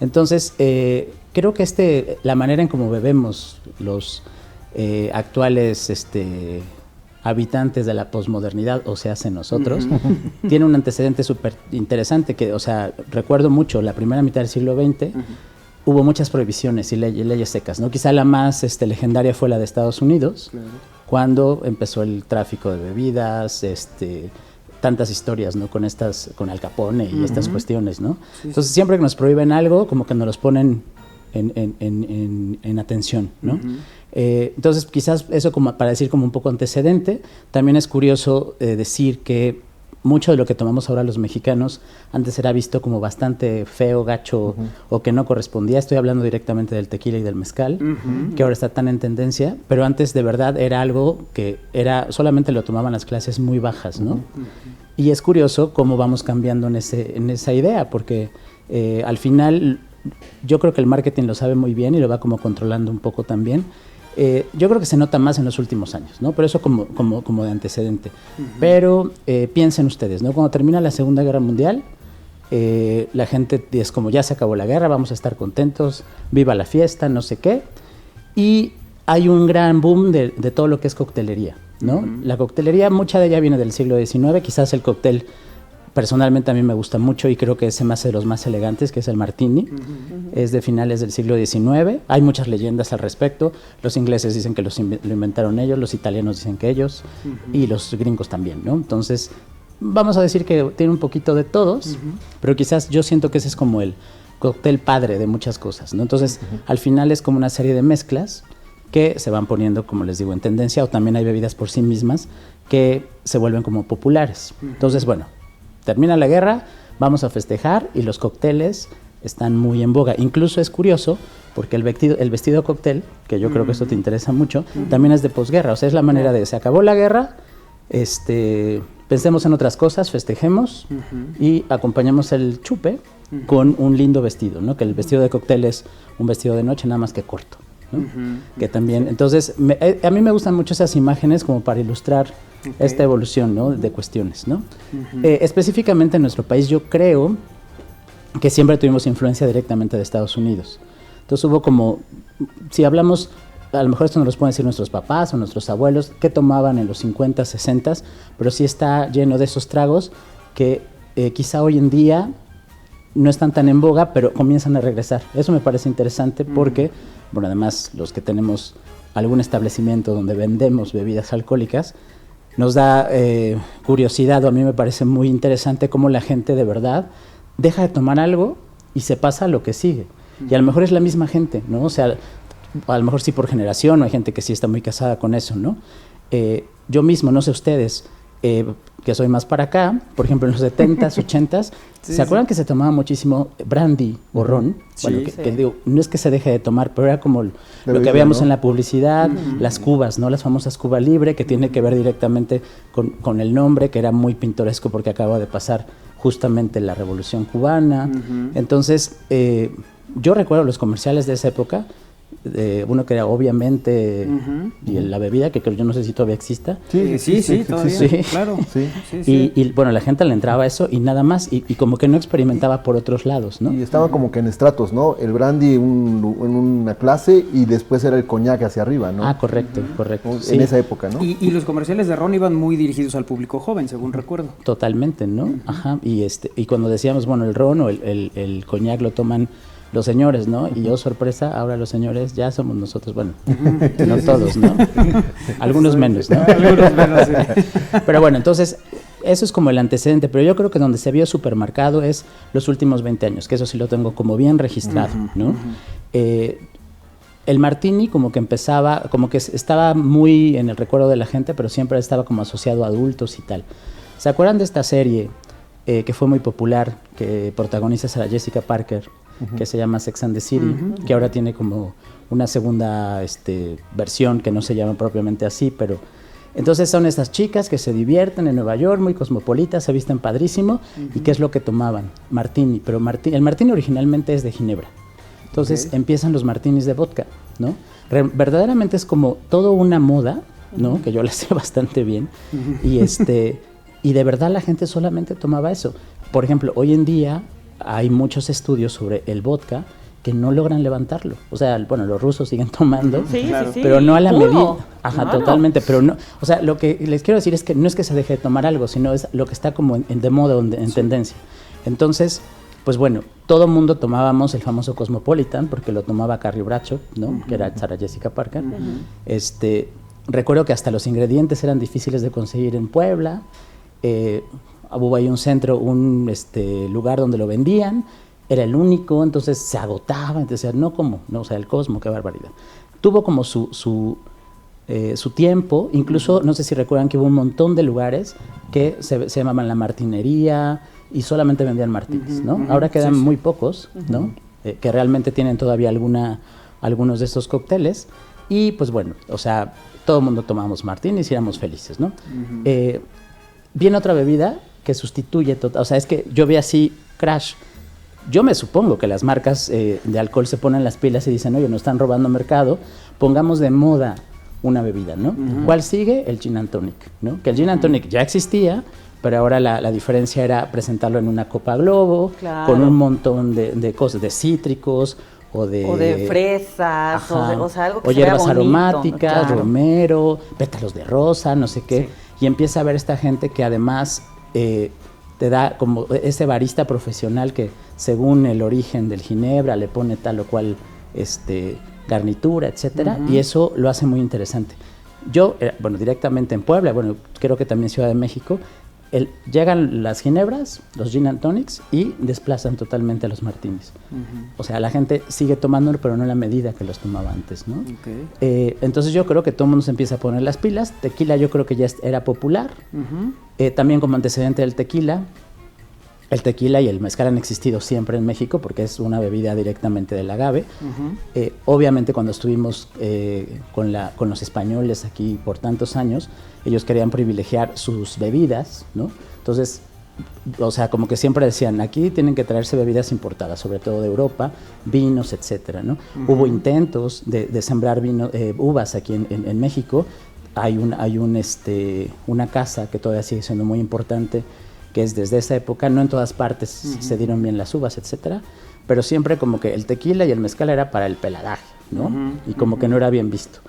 Entonces, creo que la manera en cómo bebemos los actuales habitantes de la posmodernidad, o sea, nosotros, tiene un antecedente súper interesante que, o sea, recuerdo mucho, la primera mitad del siglo XX, hubo muchas prohibiciones y leyes secas, ¿no? Quizá la más legendaria fue la de Estados Unidos, cuando empezó el tráfico de bebidas, tantas historias, ¿no? Con Al Capone y estas cuestiones, ¿no? Entonces, siempre que nos prohíben algo, como que nos los ponen en atención, ¿no? Entonces, quizás eso como para decir como un poco antecedente. También es curioso decir que mucho de lo que tomamos ahora los mexicanos antes era visto como bastante feo, gacho o que no correspondía. Estoy hablando directamente del tequila y del mezcal, que ahora está tan en tendencia, pero antes de verdad era algo que solamente lo tomaban las clases muy bajas, ¿no? Y es curioso cómo vamos cambiando en esa idea, porque al final yo creo que el marketing lo sabe muy bien y lo va como controlando un poco también. Yo creo que se nota más en los últimos años, ¿no? Pero eso como de antecedente. Pero piensen ustedes, ¿no? Cuando termina la Segunda Guerra Mundial, la gente es como ya se acabó la guerra, vamos a estar contentos, viva la fiesta, no sé qué. Y hay un gran boom de todo lo que es coctelería, ¿no? La coctelería, mucha de ella viene del siglo XIX, quizás el cóctel personalmente a mí me gusta mucho y creo que ese más de los más elegantes, que es el martini, es de finales del siglo XIX. Hay muchas leyendas al respecto. Los ingleses dicen que lo inventaron ellos, los italianos dicen que ellos, y los gringos también, ¿no? Entonces, vamos a decir que tiene un poquito de todos, pero quizás yo siento que ese es como el cóctel padre de muchas cosas, ¿no? Entonces, al final es como una serie de mezclas que se van poniendo, como les digo, en tendencia, o también hay bebidas por sí mismas que se vuelven como populares. Entonces, bueno, termina la guerra, vamos a festejar y los cócteles están muy en boga. Incluso es curioso porque el vestido cóctel, que yo creo que esto te interesa mucho, también es de posguerra. O sea, es la manera de se acabó la guerra, pensemos en otras cosas, festejemos y acompañamos el chupe con un lindo vestido, ¿no? Que el vestido de cóctel es un vestido de noche, nada más que corto, ¿no? Que también, entonces, a mí me gustan mucho esas imágenes como para ilustrar esta evolución, ¿no? De cuestiones, ¿no? Específicamente en nuestro país yo creo que siempre tuvimos influencia directamente de Estados Unidos. Entonces hubo como, si hablamos, a lo mejor esto nos lo pueden decir nuestros papás o nuestros abuelos, que tomaban en los 50, 60, pero sí está lleno de esos tragos que quizá hoy en día no están tan en boga, pero comienzan a regresar. Eso me parece interesante porque, bueno, además los que tenemos algún establecimiento donde vendemos bebidas alcohólicas, nos da curiosidad, o a mí me parece muy interesante cómo la gente de verdad deja de tomar algo y se pasa a lo que sigue. Y a lo mejor es la misma gente, ¿no? O sea, a lo mejor sí por generación, o hay gente que sí está muy casada con eso, ¿no? Yo mismo, no sé ustedes, que soy más para acá, por ejemplo en los 70s, 80s, ¿se acuerdan que se tomaba muchísimo brandy o ron? Sí, bueno, que digo, no es que se deje de tomar, pero era como lo que veíamos, ¿no?, en la publicidad, las cubas, ¿no? Las famosas Cuba Libre, que tiene que ver directamente con el nombre, que era muy pintoresco porque acaba de pasar justamente la Revolución Cubana. Entonces, yo recuerdo los comerciales de esa época, uno que era obviamente y la bebida, que yo no sé si todavía exista. Sí, todavía, sí. Claro. Sí. Y bueno, la gente le entraba a eso y nada más, y como que no experimentaba por otros lados, ¿no? Y estaban como que en estratos, ¿no? El brandy en una clase y después era el coñac hacia arriba, ¿no? Ah, correcto. Sí. En esa época, ¿no? Y los comerciales de ron iban muy dirigidos al público joven, según recuerdo. Totalmente, ¿no? Ajá. Y cuando decíamos, bueno, el ron o el coñac lo toman los señores, ¿no? Y yo, sorpresa, ahora los señores ya somos nosotros, bueno, no todos, ¿no? Algunos menos, ¿no? Algunos menos, sí. Pero bueno, entonces, eso es como el antecedente, pero yo creo que donde se vio supermarcado es los últimos 20 años, que eso sí lo tengo como bien registrado, ¿no? El martini como que empezaba, como que estaba muy en el recuerdo de la gente, pero siempre estaba como asociado a adultos y tal. ¿Se acuerdan de esta serie que fue muy popular, que protagoniza Sarah Jessica Parker, que se llama Sex and the City, que ahora tiene como una segunda versión que no se llama propiamente así, pero entonces son estas chicas que se divierten en Nueva York, muy cosmopolitas, se visten padrísimo, y ¿qué es lo que tomaban? Martini, pero el martini originalmente es de ginebra. Entonces empiezan los martinis de vodka, ¿no? Verdaderamente es como toda una moda, ¿no? Que yo la sé bastante bien, y de verdad la gente solamente tomaba eso. Por ejemplo, hoy en día hay muchos estudios sobre el vodka que no logran levantarlo. O sea, bueno, los rusos siguen tomando, pero no a la medida. Ajá, claro. Totalmente, pero no. O sea, lo que les quiero decir es que no es que se deje de tomar algo, sino es lo que está como de moda, en tendencia. Entonces, pues bueno, todo mundo tomábamos el famoso Cosmopolitan, porque lo tomaba Carrie Bradshaw, ¿no? Que era Sarah Jessica Parker. Recuerdo que hasta los ingredientes eran difíciles de conseguir en Puebla. Hubo ahí un centro, un lugar donde lo vendían, era el único, entonces se agotaba, entonces no, ¿cómo? No, o sea, el Cosmo, qué barbaridad. Tuvo como su tiempo, incluso no sé si recuerdan que hubo un montón de lugares que se llamaban la martinería y solamente vendían martinis, ¿no? Ahora quedan muy pocos, ¿no? Que realmente tienen todavía algunos de estos cócteles y pues bueno, o sea, todo el mundo tomábamos martinis y éramos felices, ¿no? Viene otra bebida que sustituye, o sea, es que yo vi así Crash. Yo me supongo que las marcas de alcohol se ponen las pilas y dicen, oye, nos están robando mercado, pongamos de moda una bebida, ¿no? ¿Cuál sigue? El Gin and Tonic, ¿no? Que el Gin and Tonic ya existía, pero ahora la diferencia era presentarlo en una copa globo, con un montón de cosas, de cítricos, o de fresas, o sea, algo que o se vea hierbas bonito, aromáticas, claro. romero, pétalos de rosa, no sé qué, y empieza a ver esta gente que además te da como ese barista profesional que según el origen del ginebra le pone tal o cual garnitura, etcétera, y eso lo hace muy interesante. Yo, bueno, directamente en Puebla, bueno, creo que también Ciudad de México, llegan las ginebras, los gin and tonics, y desplazan totalmente a los martinis. O sea, la gente sigue tomándolo, pero no en la medida que los tomaba antes, ¿no? Entonces yo creo que todo el mundo se empieza a poner las pilas. Tequila yo creo que ya era popular. También como antecedente del tequila, el tequila y el mezcal han existido siempre en México porque es una bebida directamente del agave. Obviamente cuando estuvimos con los españoles aquí por tantos años, ellos querían privilegiar sus bebidas, ¿no? Entonces, o sea, como que siempre decían, aquí tienen que traerse bebidas importadas, sobre todo de Europa, vinos, etcétera, ¿no? Hubo intentos de sembrar uvas aquí en México. Hay una casa que todavía sigue siendo muy importante, que es desde esa época, no en todas partes se dieron bien las uvas, etcétera, pero siempre como que el tequila y el mezcal era para el peladaje, ¿no? Y como que no era bien visto.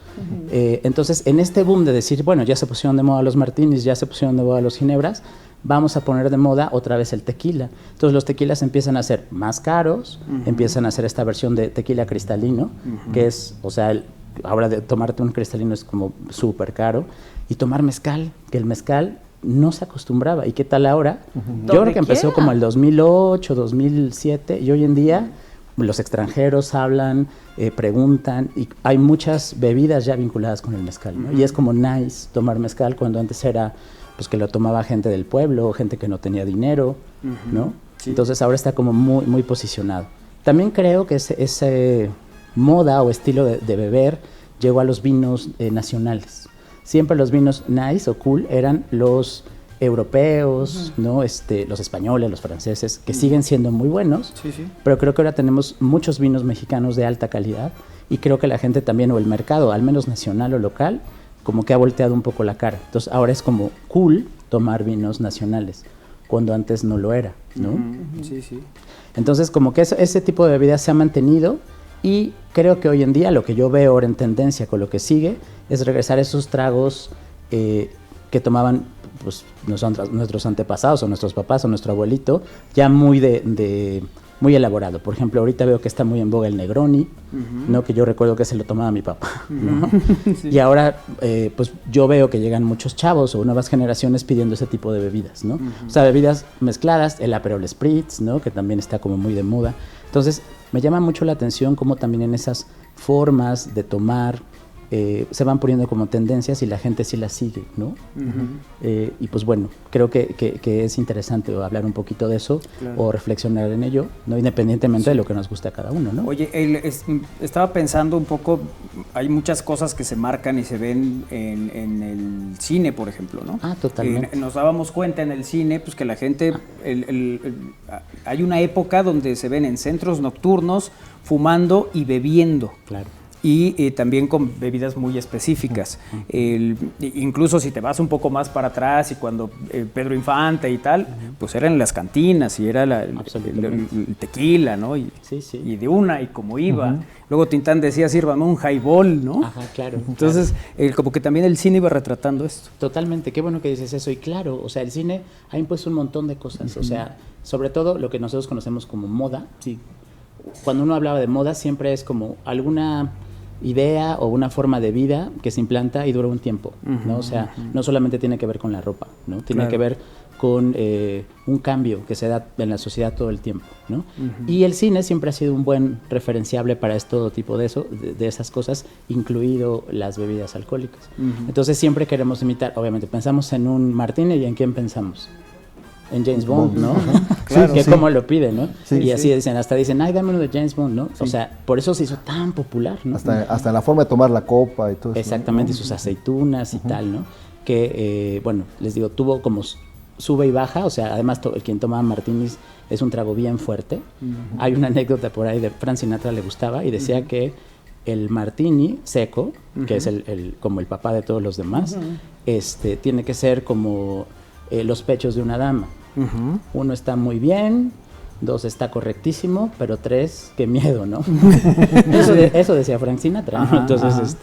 Entonces, en este boom de decir, bueno, ya se pusieron de moda los martinis, ya se pusieron de moda los ginebras, vamos a poner de moda otra vez el tequila. Entonces los tequilas empiezan a ser más caros, empiezan a hacer esta versión de tequila cristalino, que es, o sea, ahora de tomarte un cristalino es como súper caro, y tomar mezcal, que el mezcal no se acostumbraba. ¿Y qué tal ahora? Yo creo que empezó como el 2008, 2007, y hoy en día los extranjeros hablan, preguntan, y hay muchas bebidas ya vinculadas con el mezcal, ¿no? Y es como nice tomar mezcal cuando antes era pues que lo tomaba gente del pueblo, gente que no tenía dinero, ¿no? Sí. Entonces ahora está como muy, muy posicionado. También creo que ese moda o estilo de beber llegó a los vinos nacionales. Siempre los vinos nice o cool eran los europeos, ¿no? Los españoles, los franceses, que siguen siendo muy buenos, pero creo que ahora tenemos muchos vinos mexicanos de alta calidad y creo que la gente también, o el mercado, al menos nacional o local, como que ha volteado un poco la cara. Entonces ahora es como cool tomar vinos nacionales, cuando antes no lo era, ¿no? Sí, sí. Entonces como que ese tipo de bebidas se ha mantenido y creo que hoy en día lo que yo veo ahora en tendencia con lo que sigue es regresar a esos tragos que tomaban pues, nuestros antepasados o nuestros papás o nuestro abuelito, ya muy muy elaborado. Por ejemplo, ahorita veo que está muy en boga el Negroni, ¿no? Que yo recuerdo que se lo tomaba mi papá, ¿no? Sí. Y ahora, pues yo veo que llegan muchos chavos o nuevas generaciones pidiendo ese tipo de bebidas, ¿no? O sea, bebidas mezcladas, el Aperol Spritz, ¿no? Que también está como muy de moda. Entonces, me llama mucho la atención cómo también en esas formas de tomar se van poniendo como tendencias y la gente sí las sigue, ¿no? Y pues bueno, creo que es interesante hablar un poquito de eso, claro, o reflexionar en ello, ¿no? Independientemente de lo que nos guste a cada uno, ¿no? Oye, estaba pensando un poco, hay muchas cosas que se marcan y se ven en el cine, por ejemplo, ¿no? Ah, totalmente. Nos dábamos cuenta en el cine, pues que la gente, hay una época donde se ven en centros nocturnos fumando y bebiendo. Claro. Y también con bebidas muy específicas. Incluso si te vas un poco más para atrás y cuando Pedro Infante y tal, pues eran las cantinas y era el tequila, ¿no? Y, sí. Y de una, y como iba. Luego Tintán decía, sírvame un highball, ¿no? Ajá, claro. Entonces, como que también el cine iba retratando esto. Totalmente, qué bueno que dices eso. Y claro, o sea, el cine ha impuesto un montón de cosas. O sea, sobre todo lo que nosotros conocemos como moda. Sí. Cuando uno hablaba de moda, siempre es como alguna idea o una forma de vida que se implanta y dura un tiempo, ¿no? O sea, no solamente tiene que ver con la ropa, ¿no? Tiene que ver con un cambio que se da en la sociedad todo el tiempo, ¿no? Y el cine siempre ha sido un buen referenciable para todo tipo de esas cosas, incluido las bebidas alcohólicas. Entonces siempre queremos imitar, obviamente pensamos en un Martini y ¿en quién pensamos? En James Bond, ¿no? Claro, que como lo pide, ¿no? Sí, y así dicen, hasta dicen, ay, dame uno de James Bond, ¿no? Sí. O sea, por eso se hizo tan popular, ¿no? Hasta la forma de tomar la copa y todo eso. Exactamente, ¿no? Y sus aceitunas y tal, ¿no? Que, bueno, les digo, tuvo como sube y baja, o sea, además quien toma martinis es un trago bien fuerte. Hay una anécdota por ahí de Frank Sinatra, le gustaba, y decía que el martini seco, que es como el papá de todos los demás, tiene que ser como los pechos de una dama. 1 está muy bien, 2 está correctísimo, pero 3, qué miedo, ¿no? Eso decía Frank Sinatra, ¿no? Entonces,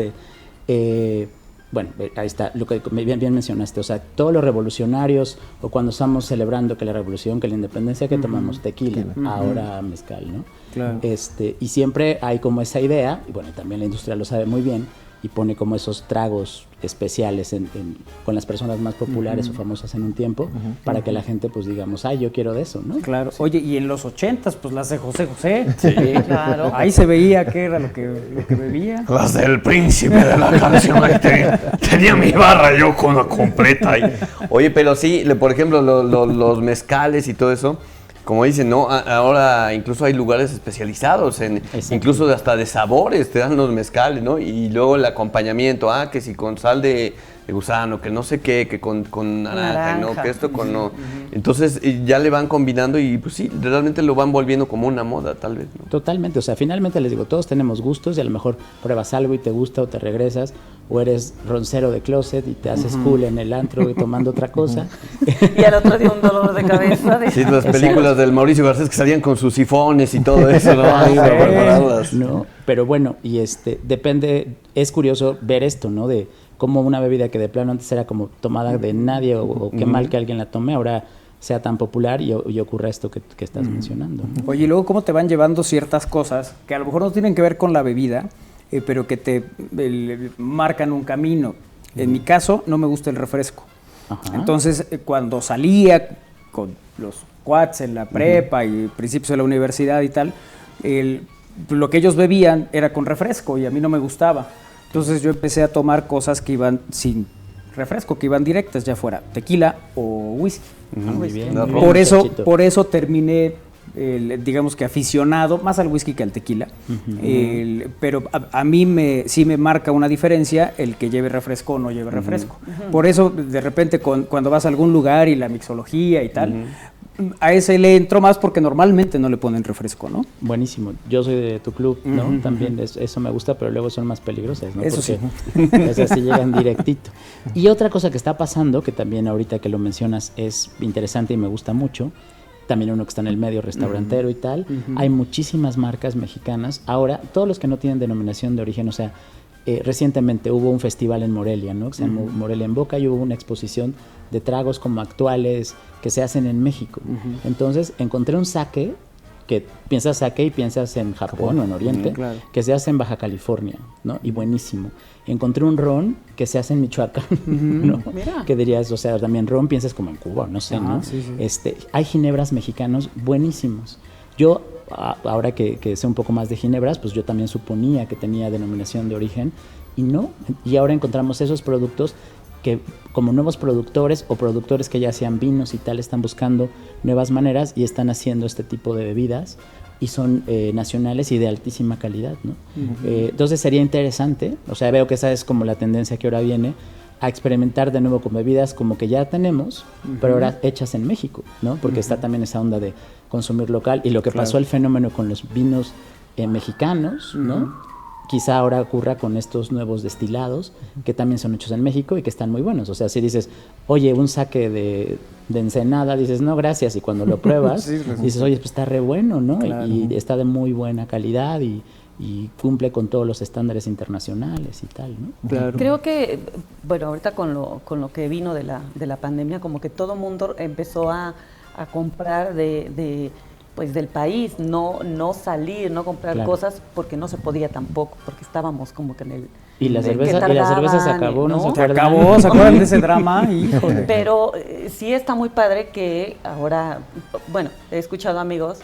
bueno, ahí está, lo que bien mencionaste, o sea, todos los revolucionarios, o cuando estamos celebrando que la revolución, que la independencia, que tomamos tequila, ahora mezcal, ¿no? Claro. Y siempre hay como esa idea, y bueno, también la industria lo sabe muy bien, y pone como esos tragos especiales con las personas más populares o famosas en un tiempo, para que la gente pues digamos, ay, yo quiero de eso, ¿no? Claro. Sí. Oye, y en los 80s, pues las de José José. Sí, claro. Ahí se veía qué era lo que bebía. Las del príncipe de la canción. Tenía mi barra yo con la completa ahí. Oye, pero sí, por ejemplo, los mezcales y todo eso, como dicen, ¿no? Ahora incluso hay lugares especializados, incluso hasta de sabores te dan los mezcales, ¿no? Y luego el acompañamiento, que si con sal de gusano, que no sé qué, que con naranja, ¿no? Que esto con no. Entonces ya le van combinando y pues sí, realmente lo van volviendo como una moda, tal vez, ¿no? Totalmente, o sea, finalmente les digo, todos tenemos gustos y a lo mejor pruebas algo y te gusta o te regresas, o eres roncero de closet y te haces cool en el antro y tomando otra cosa. Y al otro día un dolor de cabeza. Sí, las películas del Mauricio Garcés que salían con sus sifones y todo eso, ¿no? No, pero bueno, y depende, es curioso ver esto, ¿no? De como una bebida que de plano antes era como tomada de nadie o qué mal que alguien la tome, ahora sea tan popular y ocurra esto que estás mencionando, ¿no? Oye, y luego cómo te van llevando ciertas cosas que a lo mejor no tienen que ver con la bebida, pero que te marcan un camino. En mi caso, no me gusta el refresco. Ajá. Entonces, cuando salía con los cuates en la prepa y principios de la universidad y tal, lo que ellos bebían era con refresco y a mí no me gustaba. Entonces yo empecé a tomar cosas que iban sin refresco, que iban directas, ya fuera tequila o whisky. Muy bien. No, muy bien, muchachito. Por eso terminé, digamos que aficionado, más al whisky que al tequila. Pero a mí sí me marca una diferencia el que lleve refresco o no lleve refresco. Por eso, de repente, cuando vas a algún lugar y la mixología y tal, a ese le entro más porque normalmente no le ponen refresco, ¿no? Buenísimo. Yo soy de tu club, ¿no? También eso me gusta, pero luego son más peligrosas, ¿no? Eso porque esas sí llegan directito. Y otra cosa que está pasando, que también ahorita que lo mencionas es interesante y me gusta mucho, también uno que está en el medio restaurantero y tal, hay muchísimas marcas mexicanas. Ahora, todos los que no tienen denominación de origen, o sea, recientemente hubo un festival en Morelia, ¿no? Que se llama Morelia en Boca, y hubo una exposición de tragos como actuales que se hacen en México. Entonces encontré un sake, que piensas sake y piensas en Japón o en Oriente, claro. que se hace en Baja California, ¿no? Y buenísimo. Encontré un ron que se hace en Michoacán, ¿no? Mira. Que dirías, o sea, también ron piensas como en Cuba, no sé, Ajá, ¿no? sí, sí. Hay ginebras mexicanos buenísimos. Yo, ahora que sé un poco más de ginebras, pues yo también suponía que tenía denominación de origen y no. Y ahora encontramos esos productos que como nuevos productores o productores que ya hacían vinos y tal están buscando nuevas maneras y están haciendo este tipo de bebidas y son nacionales y de altísima calidad, ¿no? Entonces sería interesante, o sea, veo que esa es como la tendencia que ahora viene, a experimentar de nuevo con bebidas como que ya tenemos, pero ahora hechas en México, ¿no? Porque está también esa onda de consumir local y lo que pasó el fenómeno con los vinos mexicanos, ¿no? Quizá ahora ocurra con estos nuevos destilados que también son hechos en México y que están muy buenos. O sea, si dices, oye, un sake de Ensenada, dices, no, gracias. Y cuando lo pruebas, dices, oye, pues está re bueno, ¿no? Claro. Y está de muy buena calidad y cumple con todos los estándares internacionales y tal, ¿no? Claro. Creo que, bueno, ahorita con lo que vino de la pandemia, como que todo mundo empezó a comprar pues del país, no salir, no comprar Claro. cosas porque no se podía tampoco, porque estábamos como que en el... Y la en el que cerveza se tardaban, acabó, ¿no? ¿Se Se acuerdan? acabó, ¿se acuerdan de ese drama? Híjole. Pero sí está muy padre que ahora, bueno, he escuchado amigos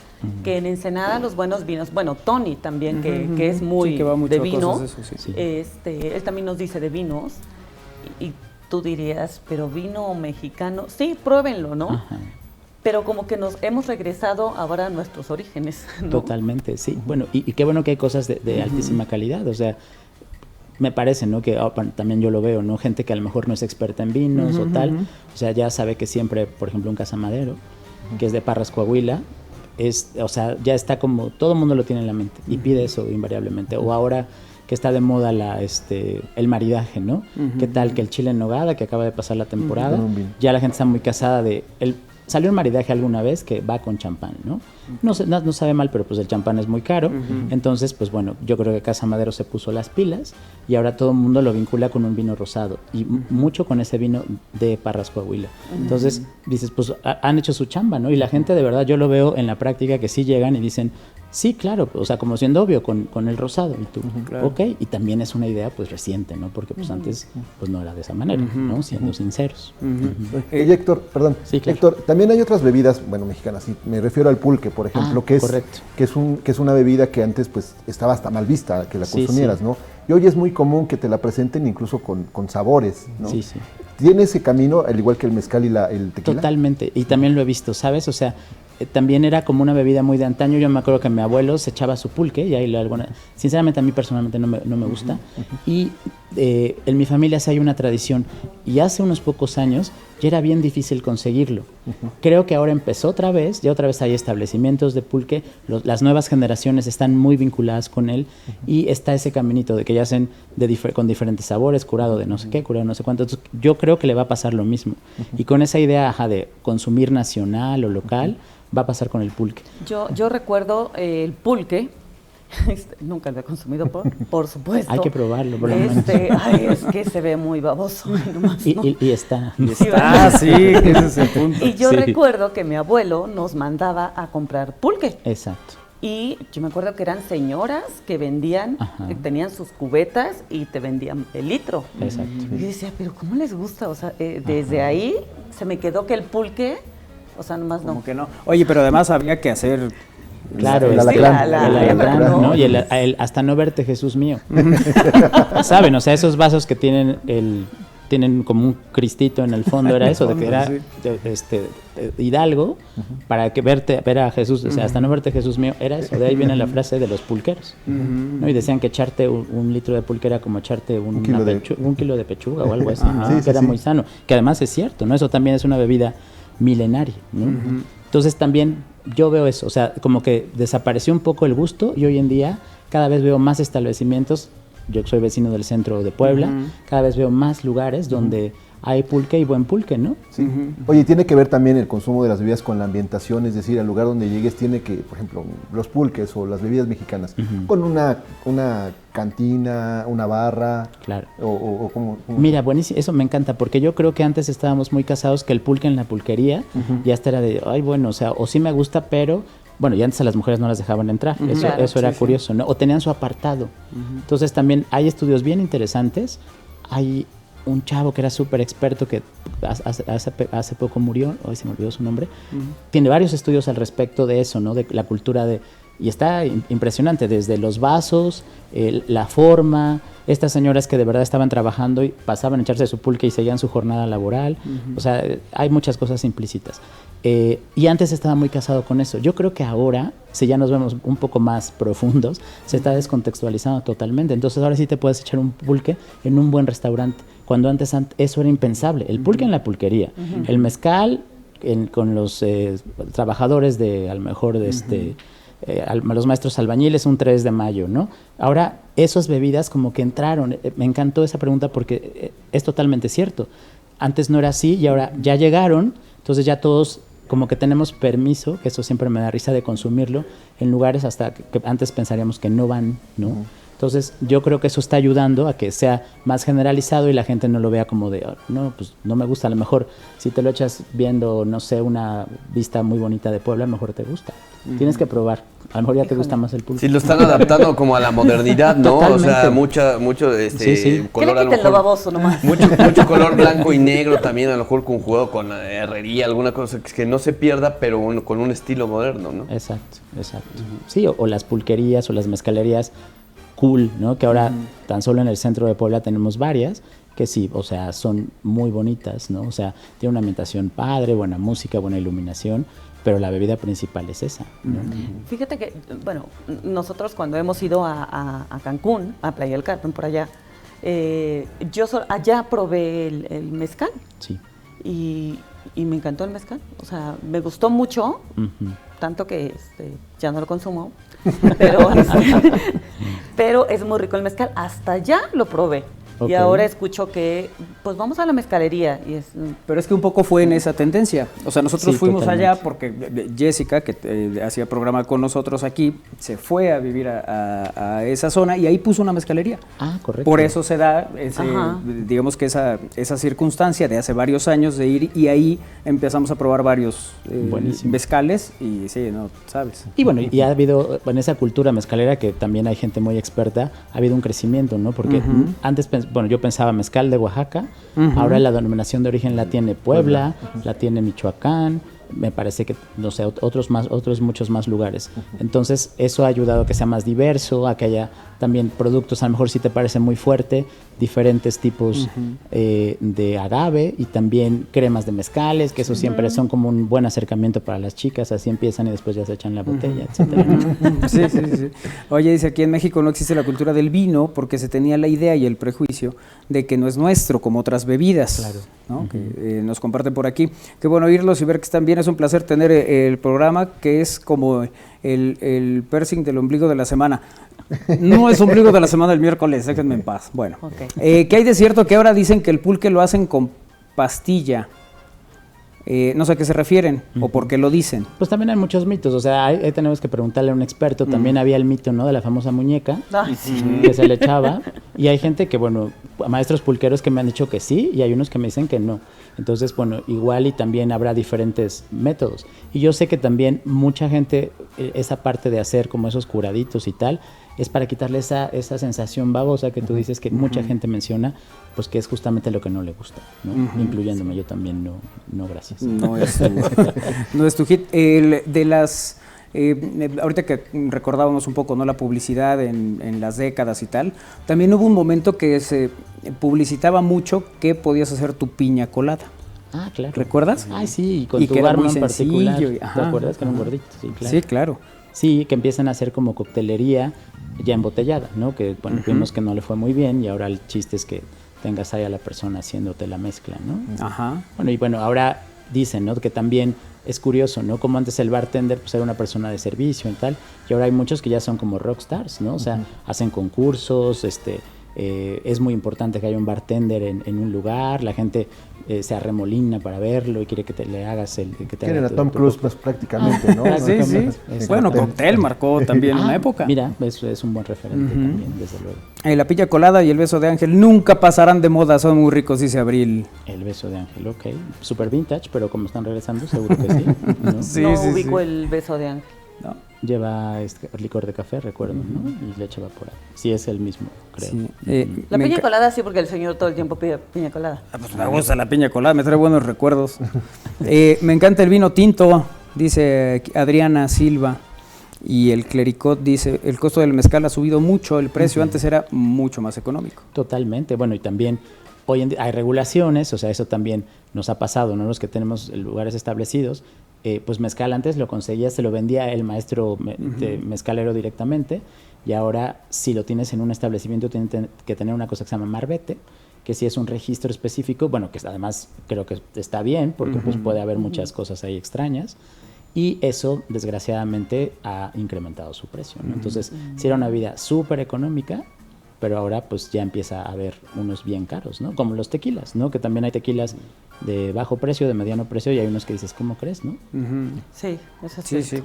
que en Ensenada los buenos vinos, bueno, Tony también, que es muy Sí, que va mucho de a vino, cosas de eso, sí. Sí. él también nos dice de vinos y tú dirías, pero vino mexicano, sí, pruébenlo, ¿no? Ajá. Pero como que nos hemos regresado ahora a nuestros orígenes, ¿no? Totalmente, sí. Bueno, y qué bueno que hay cosas de altísima calidad, o sea, me parece, ¿no? Que también yo lo veo, ¿no? Gente que a lo mejor no es experta en vinos o tal, o sea, ya sabe que siempre, por ejemplo, un Casamadero, que es de Parras, Coahuila, o sea, ya está como, todo el mundo lo tiene en la mente y pide eso invariablemente. O ahora que está de moda el maridaje, ¿no? ¿Qué tal que el chile en nogada, que acaba de pasar la temporada, ya la gente está muy casada de... Salió un maridaje alguna vez que va con champán, ¿no? No sabe mal, pero pues el champán es muy caro. Entonces, pues bueno, yo creo que Casa Madero se puso las pilas y ahora todo el mundo lo vincula con un vino rosado y mucho con ese vino de Parras, Coahuila. Entonces, dices, pues han hecho su chamba, ¿no? Y la gente de verdad, yo lo veo en la práctica que sí llegan y dicen, sí, claro, o sea, como siendo obvio con el rosado. Y tú, Claro. ok, y también es una idea pues reciente, ¿no? Porque pues antes pues no era de esa manera, ¿no? Siendo sinceros. Oye, Héctor, perdón. Sí, claro. Héctor, también hay otras bebidas, bueno, mexicanas, y me refiero al pulque, por ejemplo, que correcto. es una bebida que antes pues estaba hasta mal vista que la Sí, consumieras, sí. ¿no? Y hoy es muy común que te la presenten incluso con sabores, ¿no? Sí, sí. ¿Tiene ese camino, al igual que el mezcal y el tequila? Totalmente, y también lo he visto, ¿sabes? O sea, también era como una bebida muy de antaño. Yo me acuerdo que mi abuelo se echaba su pulque y ahí sinceramente a mí personalmente no me gusta. Y en mi familia sí hay una tradición y hace unos pocos años ya era bien difícil conseguirlo. Creo que ahora empezó otra vez, ya otra vez hay establecimientos de pulque, las nuevas generaciones están muy vinculadas con él y está ese caminito de que ya hacen con diferentes sabores, curado de no sé qué, curado de no sé cuánto. Entonces, yo creo que le va a pasar lo mismo. Y con esa idea de consumir nacional o local, va a pasar con el pulque. Yo recuerdo el pulque Nunca lo he consumido, por supuesto. Hay que probarlo, por lo menos. Ay, es que se ve muy baboso. Nomás, ¿no? Y está. Sí, ese es el punto. Y yo Sí. recuerdo que mi abuelo nos mandaba a comprar pulque. Exacto. Y yo me acuerdo que eran señoras que vendían, Ajá. que tenían sus cubetas y te vendían el litro. Exacto. Y yo decía, pero ¿cómo les gusta? O sea, desde ahí se me quedó que el pulque, o sea, nomás no. Como que no. Oye, pero además había que hacer... Claro, El el alacrán. alacrán, ¿no? ¿no? Y el hasta no verte, Jesús mío. ¿Saben? O sea, esos vasos que tienen como un cristito en el fondo, era eso, de que era Hidalgo, para que ver a Jesús, o sea, hasta no verte, Jesús mío, era eso. De ahí viene la frase de los pulqueros, ¿no? Y decían que echarte un litro de pulque era como echarte un kilo de pechuga o algo así, ¿no? Sí, Que sí, era sí. muy sano, que además es cierto, ¿no? Eso también es una bebida milenaria, ¿no? Entonces también yo veo eso, o sea, como que desapareció un poco el gusto y hoy en día cada vez veo más establecimientos. Yo soy vecino del centro de Puebla, cada vez veo más lugares donde hay pulque y buen pulque, ¿no? Sí. Oye, tiene que ver también el consumo de las bebidas con la ambientación, es decir, al lugar donde llegues tiene que, por ejemplo, los pulques o las bebidas mexicanas, con una cantina, una barra, Claro. o ¿cómo? Mira, buenísimo, eso me encanta, porque yo creo que antes estábamos muy casados que el pulque en la pulquería, y hasta era de, ay, bueno, o sea, o sí me gusta, pero, bueno, y antes a las mujeres no las dejaban entrar, eso era curioso, ¿no? O tenían su apartado. Entonces también hay estudios bien interesantes, hay un chavo que era súper experto que hace poco murió, hoy se me olvidó su nombre, tiene varios estudios al respecto de eso, ¿no? De la cultura y está impresionante, desde los vasos, la forma, estas señoras que de verdad estaban trabajando y pasaban a echarse su pulque y seguían su jornada laboral, o sea, hay muchas cosas implícitas. Y antes estaba muy casado con eso. Yo creo que ahora, si ya nos vemos un poco más profundos, se está descontextualizando totalmente. Entonces ahora sí te puedes echar un pulque en un buen restaurante, cuando antes eso era impensable. El pulque en la pulquería, el mezcal con los trabajadores a lo mejor los maestros albañiles un 3 de mayo, ¿no? Ahora, esas bebidas como que entraron. Me encantó esa pregunta porque es totalmente cierto. Antes no era así y ahora ya llegaron, entonces ya todos como que tenemos permiso, que eso siempre me da risa de consumirlo, en lugares hasta que antes pensaríamos que no van, ¿no? Entonces yo creo que eso está ayudando a que sea más generalizado y la gente no lo vea como de, no, pues no me gusta. A lo mejor si te lo echas viendo, no sé, una vista muy bonita de Puebla, a lo mejor te gusta. Tienes que probar. A lo mejor ya te gusta más el pulque. Sí, lo están adaptando como a la modernidad, ¿no? Totalmente. O sea, mucho Sí. color Que le a lo quiten lo mejor. baboso nomás. Mucho color blanco y negro también, a lo mejor conjugado con herrería, alguna cosa que no se pierda, pero con un estilo moderno, ¿no? Exacto. Sí, o las pulquerías o las mezcalerías cool, ¿no? Que ahora tan solo en el centro de Puebla tenemos varias que sí, o sea, son muy bonitas, ¿no? O sea, tiene una ambientación padre, buena música, buena iluminación, pero la bebida principal es esa, ¿no? Fíjate que, bueno, nosotros cuando hemos ido a Cancún, a Playa del Carmen, por allá, allá probé el mezcal. Sí. Y me encantó el mezcal. O sea, me gustó mucho, tanto que ya no lo consumo, pero es muy rico el mezcal. Hasta allá lo probé. Ok. Y ahora escucho que, pues vamos a la mezcalería. Pero es que un poco fue en esa tendencia. O sea, nosotros Sí, fuimos totalmente. allá porque Jessica, que hacía programa con nosotros aquí, se fue a vivir a esa zona y ahí puso una mezcalería. Ah, correcto. Por eso se da, Ajá. digamos que esa circunstancia de hace varios años de ir y ahí empezamos a probar varios Buenísimo. mezcales y sí, no, sabes. Y bueno, y ha habido, en esa cultura mezcalera que también hay gente muy experta, ha habido un crecimiento, ¿no? Porque antes, yo pensaba mezcal de Oaxaca, ahora la denominación de origen la tiene Puebla, la tiene Michoacán, me parece que, no sé, otros muchos más lugares. Entonces, eso ha ayudado a que sea más diverso, a que haya también productos, a lo mejor si te parece muy fuerte, diferentes tipos de agave y también cremas de mezcales, que eso siempre son como un buen acercamiento para las chicas, así empiezan y después ya se echan la botella, etcétera. Sí. Oye, dice, aquí en México no existe la cultura del vino porque se tenía la idea y el prejuicio de que no es nuestro como otras bebidas, Claro. ¿no? Que nos comparten por aquí. Qué bueno oírlos y ver que están bien. Es un placer tener el programa que es como el piercing del ombligo de la semana. No es ombligo de la semana el miércoles, déjenme en paz. Bueno, Ok. ¿qué hay de cierto que ahora dicen que el pulque lo hacen con pastilla? no sé a qué se refieren o por qué lo dicen. Pues también hay muchos mitos, o sea, ahí tenemos que preguntarle a un experto. También había el mito, ¿no?, de la famosa muñeca Ay, sí. que se le echaba, y hay gente que, bueno, maestros pulqueros que me han dicho que sí, y hay unos que me dicen que no. Entonces, bueno, igual y también habrá diferentes métodos. Y yo sé que también mucha gente, esa parte de hacer como esos curaditos y tal, es para quitarle esa sensación babosa que tú dices que mucha gente menciona, pues que es justamente lo que no le gusta, ¿no? Incluyéndome, yo también no, gracias. No es tu, no es tu hit. De las... ahorita que recordábamos un poco, ¿no?, la publicidad en las décadas y tal, también hubo un momento que se publicitaba mucho que podías hacer tu piña colada. Ah, claro. ¿Recuerdas? Ay, sí, y con Y tu que era barman muy en particular. sencillo y- ¿Te ajá, acuerdas que era un ajá. gordito? Sí, claro. Sí, claro. Sí, que empiezan a hacer como coctelería ya embotellada, ¿no? Que bueno, vimos que no le fue muy bien y ahora el chiste es que tengas ahí a la persona haciéndote la mezcla, ¿no? Ajá. Bueno, y bueno, ahora dicen, ¿no?, que también es curioso, ¿no? Como antes el bartender pues era una persona de servicio y tal, y ahora hay muchos que ya son como rockstars, ¿no? O sea, hacen concursos, es muy importante que haya un bartender en un lugar, la gente se arremolina para verlo y quiere que le hagas que te Quieren haga a tu- Tom tu- Cruise pues, prácticamente, ¿no? Ah, Sí, sí. Es Bueno, cóctel. Cóctel marcó también una época. Mira, es un buen referente también, desde luego. La piña colada y el beso de ángel nunca pasarán de moda, son muy ricos, dice Abril. El beso de Ángel, ok. Super vintage, pero como están regresando, seguro que sí, ¿no? Sí, no sí, ubico sí. el beso de ángel. ¿No? Lleva licor de café, recuerdo, ¿no? Y leche evaporada. Sí, es el mismo, creo. Sí. La Me piña enca- colada sí, porque el señor todo el tiempo pide piña colada. Ah, pues me gusta la piña colada, me trae buenos recuerdos. Me encanta el vino tinto, dice Adriana Silva. Y el clericot dice, el costo del mezcal ha subido mucho, el precio antes era mucho más económico. Totalmente. Bueno, y también hoy en día hay regulaciones, o sea, eso también nos ha pasado, ¿no? Los que tenemos lugares establecidos, pues mezcal antes lo conseguías, se lo vendía el maestro mezcalero directamente, y ahora si lo tienes en un establecimiento tienes que tener una cosa que se llama marbete, que sí es un registro específico, bueno, que además creo que está bien, porque pues puede haber muchas cosas ahí extrañas, y eso desgraciadamente ha incrementado su precio, ¿no? Entonces, sí era una vida súper económica, pero ahora pues ya empieza a haber unos bien caros, ¿no? Como los tequilas, ¿no? Que también hay tequilas de bajo precio, de mediano precio, y hay unos que dices, ¿cómo crees, no? Sí, eso Sí, sí.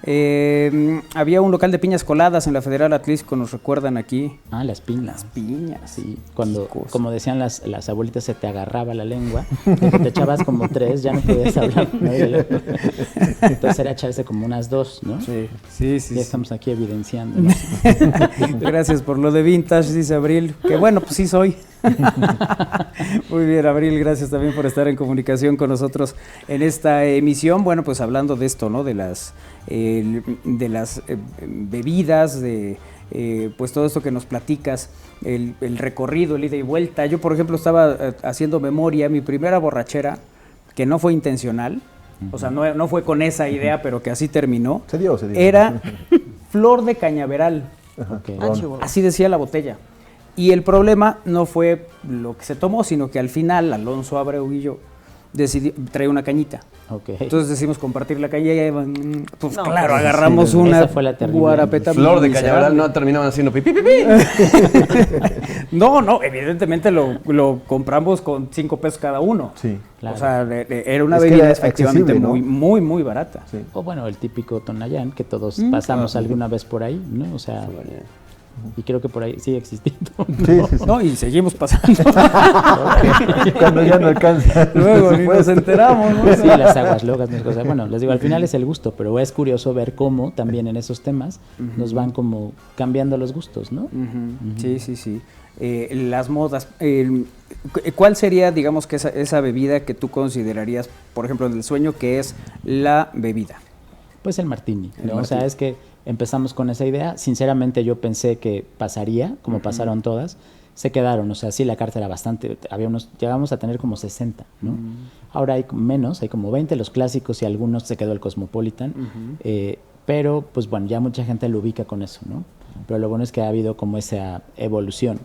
sí. Había un local de piñas coladas en la Federal Atlisco, nos recuerdan aquí. Ah, las piñas. Piñas. Sí, cuando, Qué cosa. como decían las abuelitas, se te agarraba la lengua, de que te echabas como 3, ya no podías hablar, ¿no? Entonces era echarse como unas 2, ¿no? Sí, sí, sí. Ya estamos aquí evidenciando, ¿no? Gracias por lo de vintage, dice Abril. Que bueno, pues sí soy. Muy bien, Abril, gracias también por estar en comunicación con nosotros en esta emisión. Bueno, pues hablando de esto, ¿no? De las bebidas, de pues todo esto que nos platicas, el recorrido, el ida y vuelta. Yo, por ejemplo, estaba haciendo memoria, mi primera borrachera, que no fue intencional, o sea, no fue con esa idea, pero que así terminó. Se dio. Era flor de cañaveral. Ok. Ah, chihuahua. Así decía la botella. Y el problema no fue lo que se tomó, sino que al final Alonso Abreu y yo traía una cañita. Ok. Entonces decidimos compartir la caña y pues No, claro, pues, agarramos sí, una esa fue la terrible. guarapeta Flor de miserable. cañaveral no terminaban haciendo pipí, pipí. No, evidentemente lo compramos con 5 pesos cada uno. Sí. Claro. O sea, era una Es que bebida era efectivamente accesible, ¿no? muy, muy, muy barata. Sí. O bueno, el típico Tonayán, que todos pasamos alguna vez por ahí, ¿no? O sea, y creo que por ahí sigue existiendo. Sí, sí, sí. No, y seguimos pasando. Cuando ya no alcanza. Luego el ni nos presupuesto. enteramos, ¿no? Sí, las aguas locas, no es cosa. Bueno, les digo, al final es el gusto, pero es curioso ver cómo también en esos temas nos van como cambiando los gustos, ¿no? Sí, sí, sí. Las modas. ¿Cuál sería, digamos, que esa bebida que tú considerarías, por ejemplo, del sueño, que es la bebida? Pues el martini, El ¿no? O sea, martini. es que empezamos con esa idea. Sinceramente yo pensé que pasaría, como pasaron todas. Se quedaron, o sea, sí, la carta era bastante, llegamos a tener como 60, ¿no? Ahora hay menos, hay como 20, los clásicos y algunos se quedó el Cosmopolitan, pero pues bueno, ya mucha gente lo ubica con eso, ¿no? Pero lo bueno es que ha habido como esa evolución,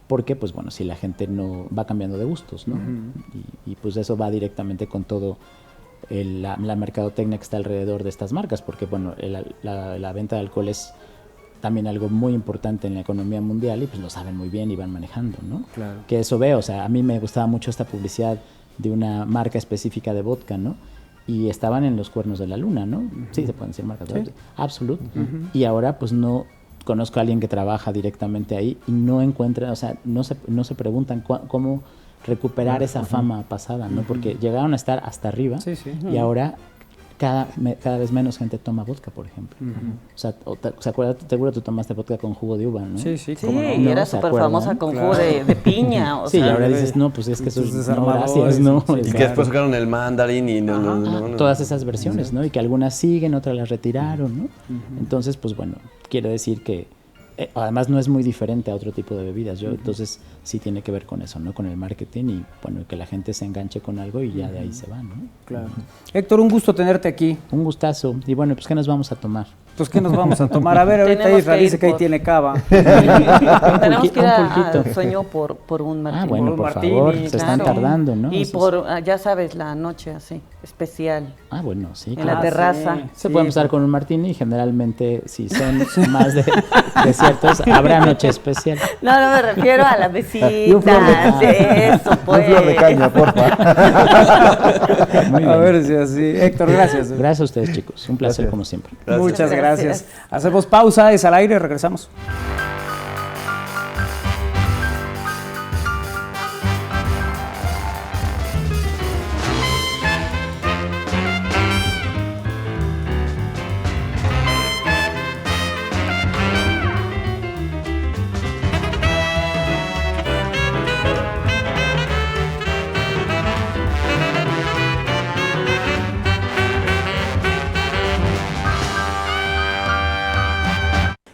porque pues bueno, si la gente no va cambiando de gustos, ¿no? Y pues eso va directamente con todo la mercadotecnia que está alrededor de estas marcas, porque bueno, la venta de alcohol es también algo muy importante en la economía mundial y pues lo saben muy bien y van manejando, ¿no? Claro. Que eso veo, o sea, a mí me gustaba mucho esta publicidad de una marca específica de vodka, ¿no? Y estaban en los cuernos de la luna, ¿no? Sí, se pueden decir marcas. Sí. Absolut. Y ahora pues no conozco a alguien que trabaja directamente ahí y no encuentra, o sea, no se preguntan cómo recuperar esa fama pasada, ¿no? Porque llegaron a estar hasta arriba y ahora cada vez menos gente toma vodka, por ejemplo. O sea, seguro tú tomaste vodka con jugo de uva, ¿no? Sí, Sí, cómo no. y era ¿Se súper acuerdan? famosa con jugo de piña. O Sí, y sea, ahora dices, no, pues es que eso es Entonces, no, armadores, gracias, no. sí, Y que después sacaron el mandarín y no. Todas esas versiones, ¿no? Y que algunas siguen, otras las retiraron, ¿no? Entonces, pues bueno, quiero decir que además no es muy diferente a otro tipo de bebidas. Entonces sí tiene que ver con eso, ¿no? Con el marketing y bueno, que la gente se enganche con algo y ya de ahí se va, ¿no? Claro. Héctor, un gusto tenerte aquí. Un gustazo. Y bueno, pues ¿qué nos vamos a tomar? Pues, ¿qué nos vamos a tomar? A ver, ahorita Tenemos Isra que ir dice que ahí por- tiene cava. tenemos que ir un a pulquito. Sueño por un martini. Ah, bueno, un por martini, favor, se están Claro. tardando, ¿no? Y Eso es- por, ya sabes, la noche así, especial. Ah, bueno, sí. En claro. la terraza. Se puede empezar con un martini y generalmente si son más de ciertos, habrá noche especial. No, me refiero a las visitas. Y un flor de- Eso, pues. Un flor de caña, porfa. Muy A bien. ver si así. Héctor, gracias. Gracias a ustedes, chicos. Un placer Gracias. como siempre. Muchas gracias. Gracias. Hacemos pausa, es al aire, regresamos.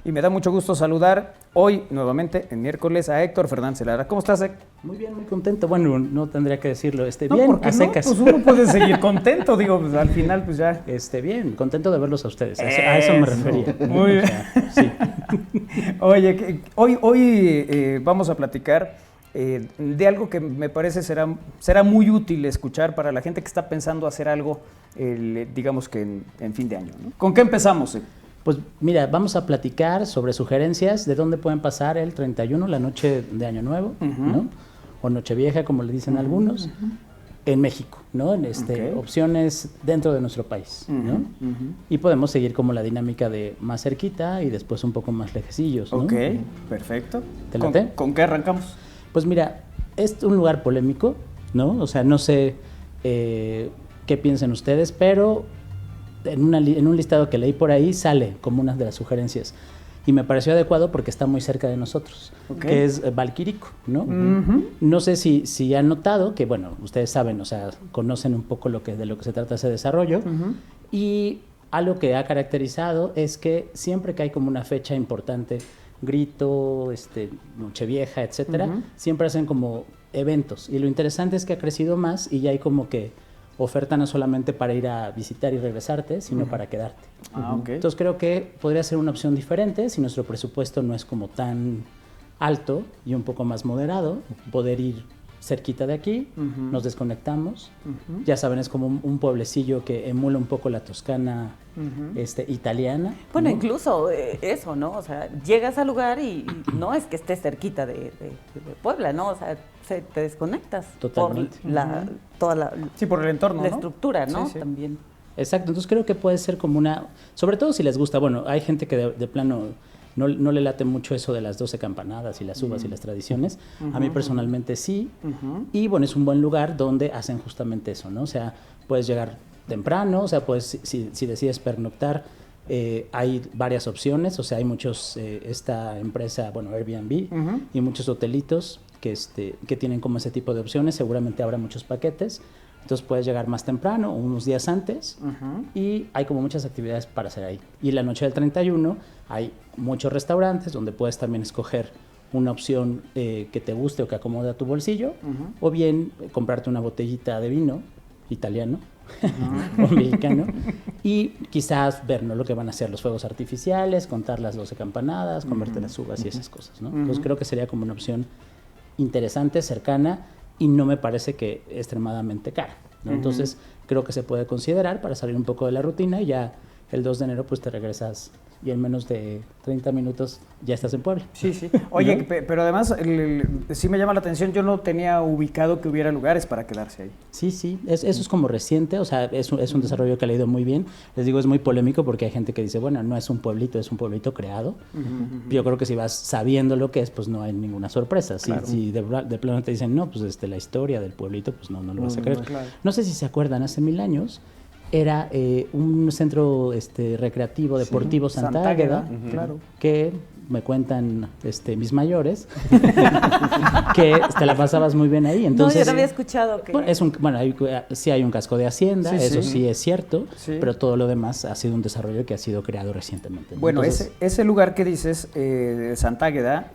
Y me da mucho gusto saludar hoy, nuevamente, en miércoles, a Héctor Fernández Lara. ¿Cómo estás, Héctor? Muy bien, muy contento. Bueno, no tendría que decirlo. No, Bien, ¿por qué a no? secas. Pues uno puede seguir contento, digo, pues al final, pues ya. Bien, contento de verlos a ustedes. A eso me refería. Muy bien. Sí. Oye, hoy vamos a platicar de algo que me parece será muy útil escuchar para la gente que está pensando hacer algo, digamos que en fin de año, ¿no? ¿Con qué empezamos? Pues mira, vamos a platicar sobre sugerencias de dónde pueden pasar el 31, la noche de Año Nuevo, ¿no? O Nochevieja, como le dicen algunos, en México, ¿no? En Ok. opciones dentro de nuestro país, ¿no? Y podemos seguir como la dinámica de más cerquita y después un poco más lejecillos, ¿no? Ok, perfecto. ¿Te late? ¿Con qué arrancamos? Pues mira, es un lugar polémico, ¿no? O sea, no sé qué piensen ustedes, pero en un listado que leí por ahí sale como una de las sugerencias. Y me pareció adecuado porque está muy cerca de nosotros, Ok. que es Valquírico, ¿no? No sé si han notado que, bueno, ustedes saben, o sea, conocen un poco de lo que se trata ese desarrollo. Y algo que ha caracterizado es que siempre que hay como una fecha importante, Grito, Nochevieja, etcétera, siempre hacen como eventos. Y lo interesante es que ha crecido más y ya hay como que oferta no solamente para ir a visitar y regresarte, sino para quedarte. Ah, ok. Entonces creo que podría ser una opción diferente si nuestro presupuesto no es como tan alto y un poco más moderado, poder ir cerquita de aquí, nos desconectamos. Ya saben, es como un pueblecillo que emula un poco la Toscana italiana. Bueno, ¿no? incluso eso, ¿no? O sea, llegas al lugar y no es que estés cerquita de Puebla, ¿no? O sea, te desconectas. Totalmente. Por toda la Sí, por el entorno, la ¿no? estructura, ¿no? Sí, sí. También. Exacto, entonces creo que puede ser como sobre todo si les gusta, bueno, hay gente que de plano no le late mucho eso de las 12 campanadas y las uvas y las tradiciones, a mí personalmente sí, y bueno, es un buen lugar donde hacen justamente eso, ¿no? O sea, puedes llegar temprano, o sea, pues si decides pernoctar, hay varias opciones, o sea, hay muchos, esta empresa, bueno, Airbnb, y muchos hotelitos que tienen como ese tipo de opciones, seguramente habrá muchos paquetes. Entonces puedes llegar más temprano, unos días antes, y hay como muchas actividades para hacer ahí. Y la noche del 31 hay muchos restaurantes donde puedes también escoger una opción que te guste o que acomode a tu bolsillo, o bien comprarte una botellita de vino italiano o mexicano, y quizás ver, ¿no?, lo que van a hacer los fuegos artificiales, contar las 12 campanadas, comerte las uvas y esas cosas, ¿no? Entonces creo que sería como una opción interesante, cercana, y no me parece que extremadamente cara, ¿no? Entonces creo que se puede considerar para salir un poco de la rutina y ya el 2 de enero pues te regresas y en menos de 30 minutos ya estás en Puebla. Sí, sí. Oye, pero además sí me llama la atención, yo no tenía ubicado que hubiera lugares para quedarse ahí. Sí, sí, eso es como reciente, o sea, es un desarrollo que ha ido muy bien. Les digo, es muy polémico porque hay gente que dice, bueno, no es un pueblito creado. Yo creo que si vas sabiendo lo que es, pues no hay ninguna sorpresa. Si de plano te dicen, no, pues la historia del pueblito, pues no lo vas a creer. Claro. No sé si se acuerdan, hace 1000 años era un centro recreativo, deportivo Santa Águeda, claro. que me cuentan mis mayores, que te la pasabas muy bien ahí. Entonces, no, yo no había escuchado que... sí hay un casco de hacienda, eso sí es cierto, Sí. pero todo lo demás ha sido un desarrollo que ha sido creado recientemente, ¿no? Bueno, Entonces, ese lugar que dices, Santa Águeda,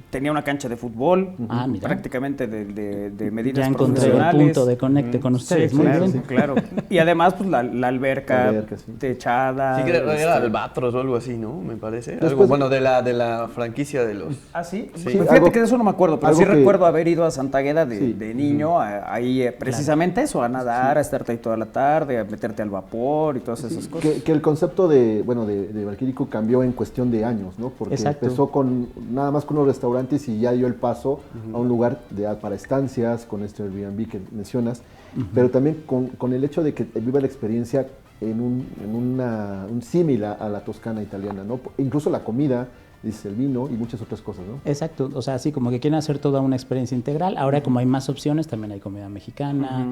tenía una cancha de fútbol, mira. prácticamente de medidas ya encontré el profesionales. punto de conecte con ustedes, Sí, muy claro, bien. sí, claro. Y además, pues la alberca, Sí. techada. Sí, creo que era Albatros o algo así, ¿no? Me parece. Después- Algo, bueno, de la franquicia de los... ¿Ah, sí? Sí. Pues fíjate Algo- que de eso no me acuerdo, pero algo sí que- recuerdo haber ido a Santa Águeda Sí. de niño, ahí precisamente eso, a nadar, a estarte ahí toda la tarde, a meterte al vapor y todas esas cosas. Que el concepto de Valquírico cambió en cuestión de años, ¿no? Porque Exacto. empezó con nada más con unos restaurantes y ya dio el paso a un lugar para estancias, con este Airbnb que mencionas, pero también con el hecho de que viva la experiencia en un símil a la toscana italiana, ¿no? Incluso la comida, dice el vino y muchas otras cosas, ¿no? Exacto, o sea, así como que quieren hacer toda una experiencia integral. Ahora como hay más opciones, también hay comida mexicana,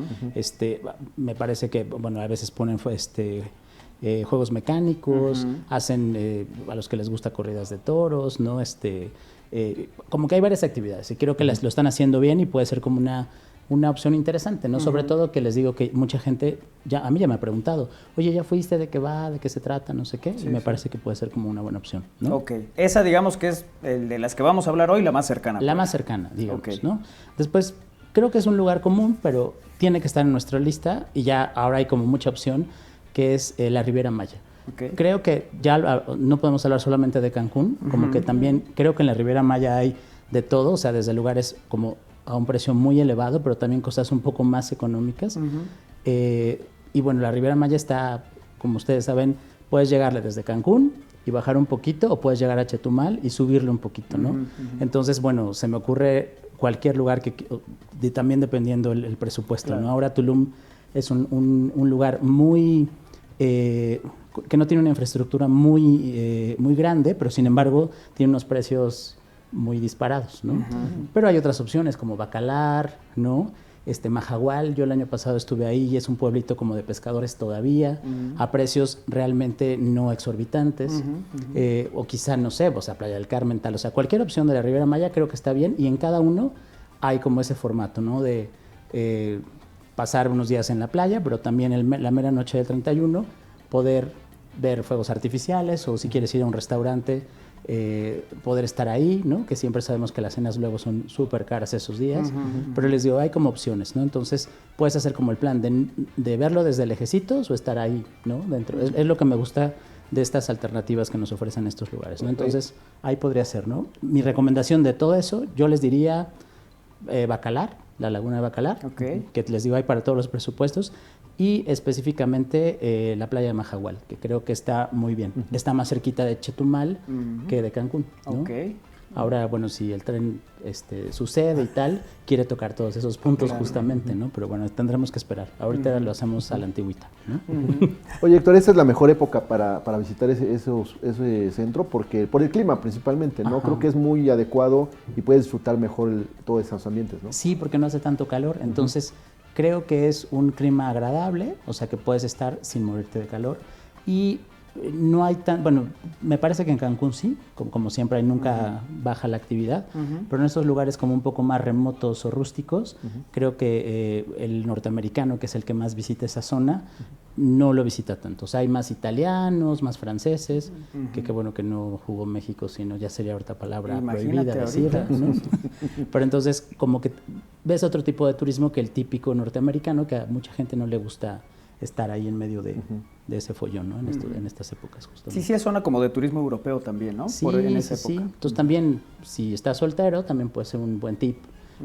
me parece que, bueno, a veces ponen juegos mecánicos, hacen a los que les gusta corridas de toros, ¿no? Como que hay varias actividades y creo que lo están haciendo bien y puede ser como una opción interesante, ¿no? Sobre todo que les digo que mucha gente, a mí ya me ha preguntado, oye, ¿ya fuiste? ¿De qué va? ¿De qué se trata? No sé qué. Y me parece que puede ser como una buena opción, ¿no? Ok, esa digamos que es de las que vamos a hablar hoy, la más cercana. La más cercana, digamos, Ok. ¿no? Después, creo que es un lugar común, pero tiene que estar en nuestra lista y ya ahora hay como mucha opción, que es la Riviera Maya. Ok. Creo que ya no podemos hablar solamente de Cancún, como que también creo que en la Riviera Maya hay de todo, o sea, desde lugares como a un precio muy elevado, pero también cosas un poco más económicas. Y bueno, la Riviera Maya está, como ustedes saben, puedes llegarle desde Cancún y bajar un poquito, o puedes llegar a Chetumal y subirle un poquito, ¿no? Entonces, bueno, se me ocurre cualquier lugar también dependiendo el presupuesto, Claro. ¿no? Ahora Tulum es un lugar muy... que no tiene una infraestructura muy grande, pero sin embargo tiene unos precios muy disparados, ¿no? Pero hay otras opciones como Bacalar, ¿no? Majahual, yo el año pasado estuve ahí y es un pueblito como de pescadores todavía, a precios realmente no exorbitantes, o quizá, no sé, o sea, Playa del Carmen, tal, o sea, cualquier opción de la Riviera Maya creo que está bien y en cada uno hay como ese formato, ¿no? De pasar unos días en la playa, pero también la mera noche del 31 poder ver fuegos artificiales o si quieres ir a un restaurante, poder estar ahí, ¿no? Que siempre sabemos que las cenas luego son súper caras esos días, pero les digo, hay como opciones, ¿no? Entonces puedes hacer como el plan de verlo desde lejecitos o estar ahí, ¿no? Dentro. Es lo que me gusta de estas alternativas que nos ofrecen estos lugares, ¿no? Entonces ahí podría ser, ¿no? Mi recomendación de todo eso, yo les diría Bacalar, la Laguna de Bacalar, que les digo hay para todos los presupuestos, y específicamente la playa de Majahual, que creo que está muy bien. Está más cerquita de Chetumal que de Cancún, ¿no? Ahora, bueno, si el tren sucede y tal, quiere tocar todos esos puntos justamente, ¿no? Pero bueno, tendremos que esperar. Ahorita lo hacemos a la antigüita, ¿no? Oye, Héctor, esta es la mejor época para visitar ese centro, porque por el clima principalmente, ¿no? Creo que es muy adecuado y puedes disfrutar mejor todos esos ambientes, ¿no? Sí, porque no hace tanto calor, entonces creo que es un clima agradable, o sea que puedes estar sin morirte de calor y no hay bueno, me parece que en Cancún sí, como siempre, nunca baja la actividad, pero en estos lugares como un poco más remotos o rústicos, creo que el norteamericano, que es el que más visita esa zona, no lo visita tanto. O sea, hay más italianos, más franceses, que qué bueno que no jugó México, sino ya sería ahorita palabra prohibida decirla, ¿no? Pero entonces como que ves otro tipo de turismo que el típico norteamericano, que a mucha gente no le gusta estar ahí en medio de ese follón, ¿no? En estas épocas justamente. Sí, es zona como de turismo europeo también, ¿no? Sí, en esa sí. época. Entonces también, si estás soltero, también puede ser un buen tip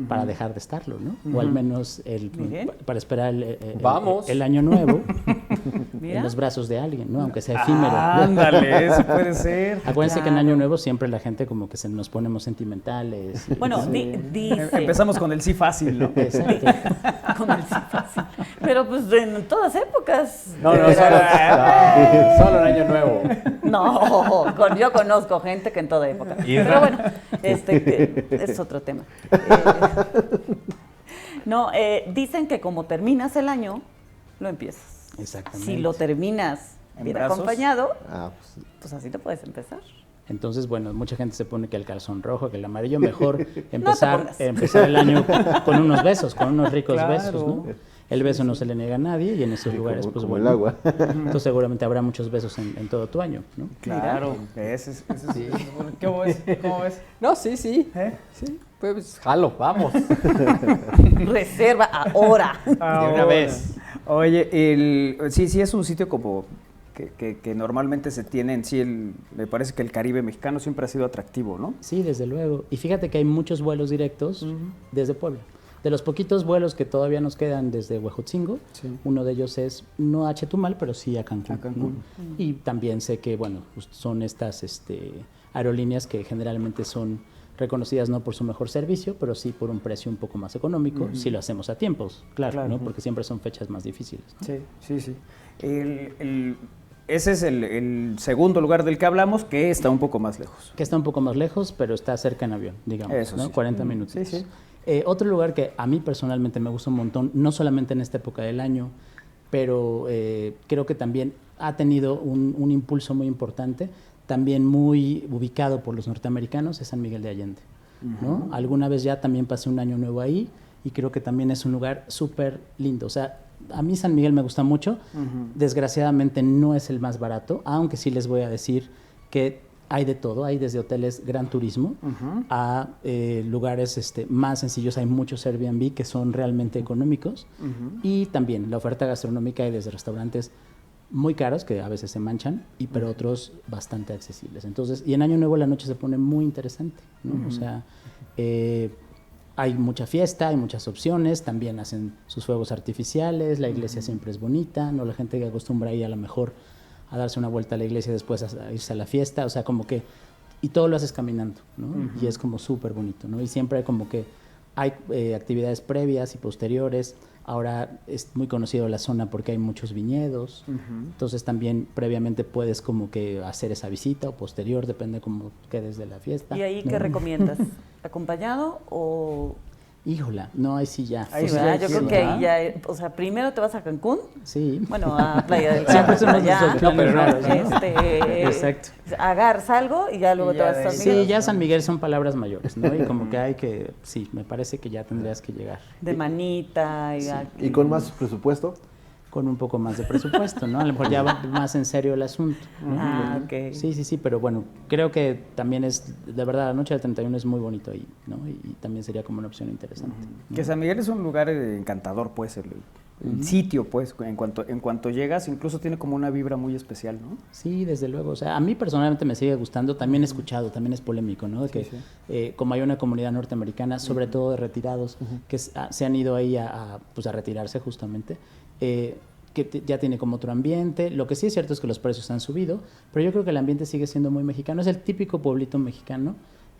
para dejar de estarlo, ¿no? O al menos para esperar Vamos. el año nuevo. Mira. en los brazos de alguien, ¿no? Aunque sea efímero. Ándale, eso puede ser. Acuérdense que en Claro. Año Nuevo siempre la gente como que se nos ponemos sentimentales. Bueno, dice. Empezamos con el sí fácil, ¿no? Exacto. Con el sí fácil. Pero pues en todas épocas. No, de veras. solo en Año Nuevo. No, yo conozco gente que en toda época. Pero bueno, es otro tema. Dicen que como terminas el año, lo empiezas. Exactamente. Si lo terminas ¿En bien brazos? acompañado, Pues, pues así lo puedes empezar. Entonces, bueno, mucha gente se pone que el calzón rojo, que el amarillo, mejor empezar pongas. el año con unos besos, con unos ricos Claro. besos, ¿no? El beso no se le niega a nadie y en esos lugares, pues como bueno. el agua. Entonces seguramente habrá muchos besos en todo tu año, ¿no? Claro. Ese es ¿Cómo ves? ¿Cómo ves? No, sí. Sí, pues jalo, vamos. Reserva ahora. De una vez. Oye, sí es un sitio como que normalmente se tiene en sí, me parece que el Caribe mexicano siempre ha sido atractivo, ¿no? Sí, desde luego. Y fíjate que hay muchos vuelos directos desde Puebla. De los poquitos vuelos que todavía nos quedan desde Huejotzingo, uno de ellos es no a Chetumal, pero sí a Cancún. A Cancún. ¿no? Y también sé que, bueno, pues son estas aerolíneas que generalmente son reconocidas no por su mejor servicio, pero sí por un precio un poco más económico, si lo hacemos a tiempos, claro. ¿no? Porque siempre son fechas más difíciles, ¿no? Sí. Ese es el segundo lugar del que hablamos, que está un poco más lejos. Que está un poco más lejos, pero está cerca en avión, digamos, Eso ¿no? sí. 40 minutos. Sí. Otro lugar que a mí personalmente me gusta un montón, no solamente en esta época del año, pero creo que también ha tenido un impulso muy importante, también muy ubicado por los norteamericanos, es San Miguel de Allende, ¿no? Alguna vez ya también pasé un año nuevo ahí y creo que también es un lugar súper lindo. O sea, a mí San Miguel me gusta mucho, desgraciadamente no es el más barato, aunque sí les voy a decir que hay de todo, hay desde hoteles gran turismo a lugares más sencillos, hay muchos Airbnb que son realmente económicos y también la oferta gastronómica hay desde restaurantes muy caros que a veces se manchan, pero otros bastante accesibles. Entonces, y en Año Nuevo la noche se pone muy interesante, ¿no? O sea, hay mucha fiesta, hay muchas opciones, también hacen sus fuegos artificiales, la iglesia siempre es bonita, ¿no? La gente que acostumbra ahí a lo mejor a darse una vuelta a la iglesia y después a irse a la fiesta, o sea, como que, y todo lo haces caminando, ¿no? Y es como súper bonito, ¿no? Y siempre hay como que hay actividades previas y posteriores. Ahora es muy conocido la zona porque hay muchos viñedos, entonces también previamente puedes como que hacer esa visita o posterior, depende cómo quedes de la fiesta. ¿Y ahí ¿no? qué recomiendas? ¿Acompañado o...? Híjola, no, ahí sí ya. Ahí O sea, va, yo sí, creo que ¿verdad? ahí ya, o sea, primero te vas a Cancún, Sí. bueno, a Playa del Siempre Carmen, son allá, nuestros planes raros, ¿no? Exacto. Agarras algo y ya luego Y te ya vas a de San ahí. Miguel. Sí, ya San Miguel son palabras mayores, ¿no? Y como que hay que, sí, me parece que ya tendrías que llegar De manita y Y con más presupuesto. con un poco más de presupuesto, ¿no? A lo mejor ya va más en serio el asunto, ¿no? Ah, ok. Sí, pero bueno, creo que también es, de verdad, la noche del 31 es muy bonito ahí, ¿no? Y también sería como una opción interesante. ¿no? Que San Miguel es un lugar encantador, pues, el sitio, pues, en cuanto llegas, incluso tiene como una vibra muy especial, ¿no? Sí, desde luego. O sea, a mí personalmente me sigue gustando. También he escuchado, también es polémico, ¿no? De que como hay una comunidad norteamericana, sobre todo de retirados, que se han ido ahí pues a retirarse justamente, ya tiene como otro ambiente. Lo que sí es cierto es que los precios han subido, pero yo creo que el ambiente sigue siendo muy mexicano. Es el típico pueblito mexicano.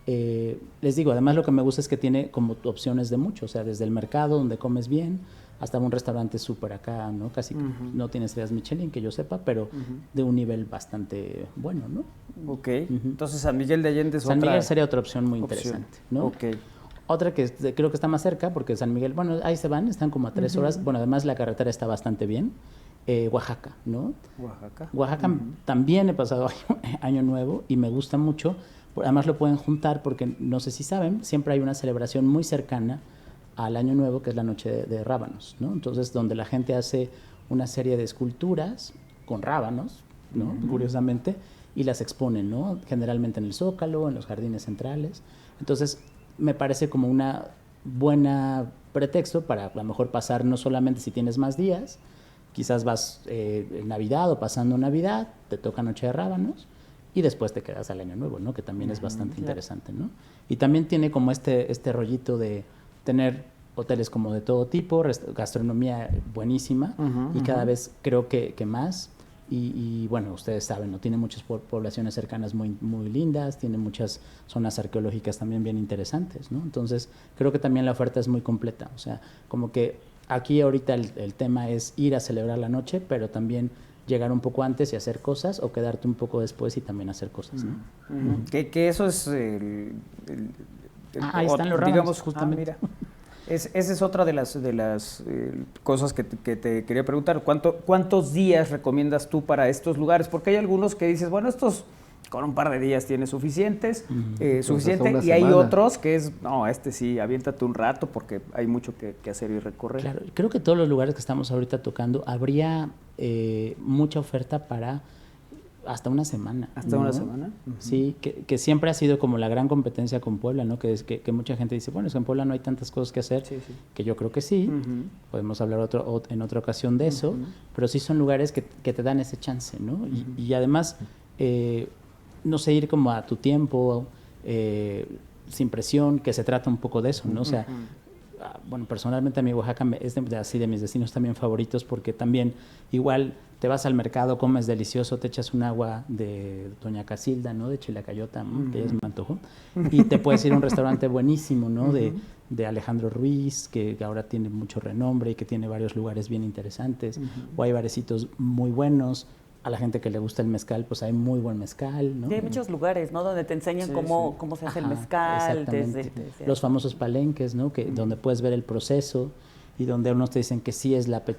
Les digo, además lo que me gusta es que tiene como opciones de mucho, o sea, desde el mercado donde comes bien, hasta un restaurante súper acá, ¿no? Casi no tiene estrellas Michelin, que yo sepa, pero de un nivel bastante bueno, ¿no? Ok, entonces San Miguel de Allende es San otra Miguel sería otra opción muy opción. interesante, ¿no? Ok. Otra que creo que está más cerca, porque San Miguel, bueno, ahí se van, están como a 3 horas, bueno, además la carretera está bastante bien, Oaxaca, ¿no? Oaxaca también he pasado año nuevo y me gusta mucho, además lo pueden juntar porque no sé si saben, siempre hay una celebración muy cercana al año nuevo que es la noche de rábanos, ¿no? Entonces donde la gente hace una serie de esculturas con rábanos, ¿no? Curiosamente, y las exponen, ¿no? Generalmente en el Zócalo, en los jardines centrales. Entonces me parece como una buena pretexto para a lo mejor pasar no solamente si tienes más días, quizás vas en Navidad o pasando Navidad, te toca Noche de Rábanos y después te quedas al Año Nuevo, ¿no? Que también es bastante interesante, ¿no? Y también tiene como este rollito de tener hoteles como de todo tipo, gastronomía buenísima y cada vez creo que más. Y bueno, ustedes saben, ¿no? Tiene muchas poblaciones cercanas muy, muy lindas, tiene muchas zonas arqueológicas también bien interesantes, ¿no? Entonces, creo que también la oferta es muy completa. O sea, como que aquí ahorita el tema es ir a celebrar la noche, pero también llegar un poco antes y hacer cosas, o quedarte un poco después y también hacer cosas, ¿no? Que eso es ahí están los ramos, digamos, justamente. mira. Esa es otra de las cosas que te quería preguntar. ¿Cuántos días recomiendas tú para estos lugares? Porque hay algunos que dices, bueno, estos con un par de días tienes suficiente, y hay otros que es, no, sí, aviéntate un rato porque hay mucho que hacer y recorrer. Claro, creo que todos los lugares que estamos ahorita tocando, habría mucha oferta para hasta una semana. ¿Hasta una semana? Sí, que siempre ha sido como la gran competencia con Puebla, ¿no? Que mucha gente dice, bueno, es que en Puebla no hay tantas cosas que hacer, que yo creo que sí, podemos hablar en otra ocasión de eso, pero sí son lugares que te dan ese chance, ¿no? Y además, no sé, ir como a tu tiempo, sin presión, que se trata un poco de eso, ¿no? O sea, bueno, personalmente a mí Oaxaca es así de mis destinos también favoritos, porque también igual te vas al mercado, comes delicioso, te echas un agua de Doña Casilda, ¿no? De Chilacayota, que ya se me antojó, y te puedes ir a un restaurante buenísimo, ¿no? De Alejandro Ruiz, que ahora tiene mucho renombre y que tiene varios lugares bien interesantes, o hay barecitos muy buenos. A la gente que le gusta el mezcal, pues hay muy buen mezcal, ¿no? Sí, hay muchos lugares, ¿no? Donde te enseñan cómo se hace el mezcal. Exactamente. Los famosos palenques, ¿no? Donde puedes ver el proceso y donde unos te dicen que sí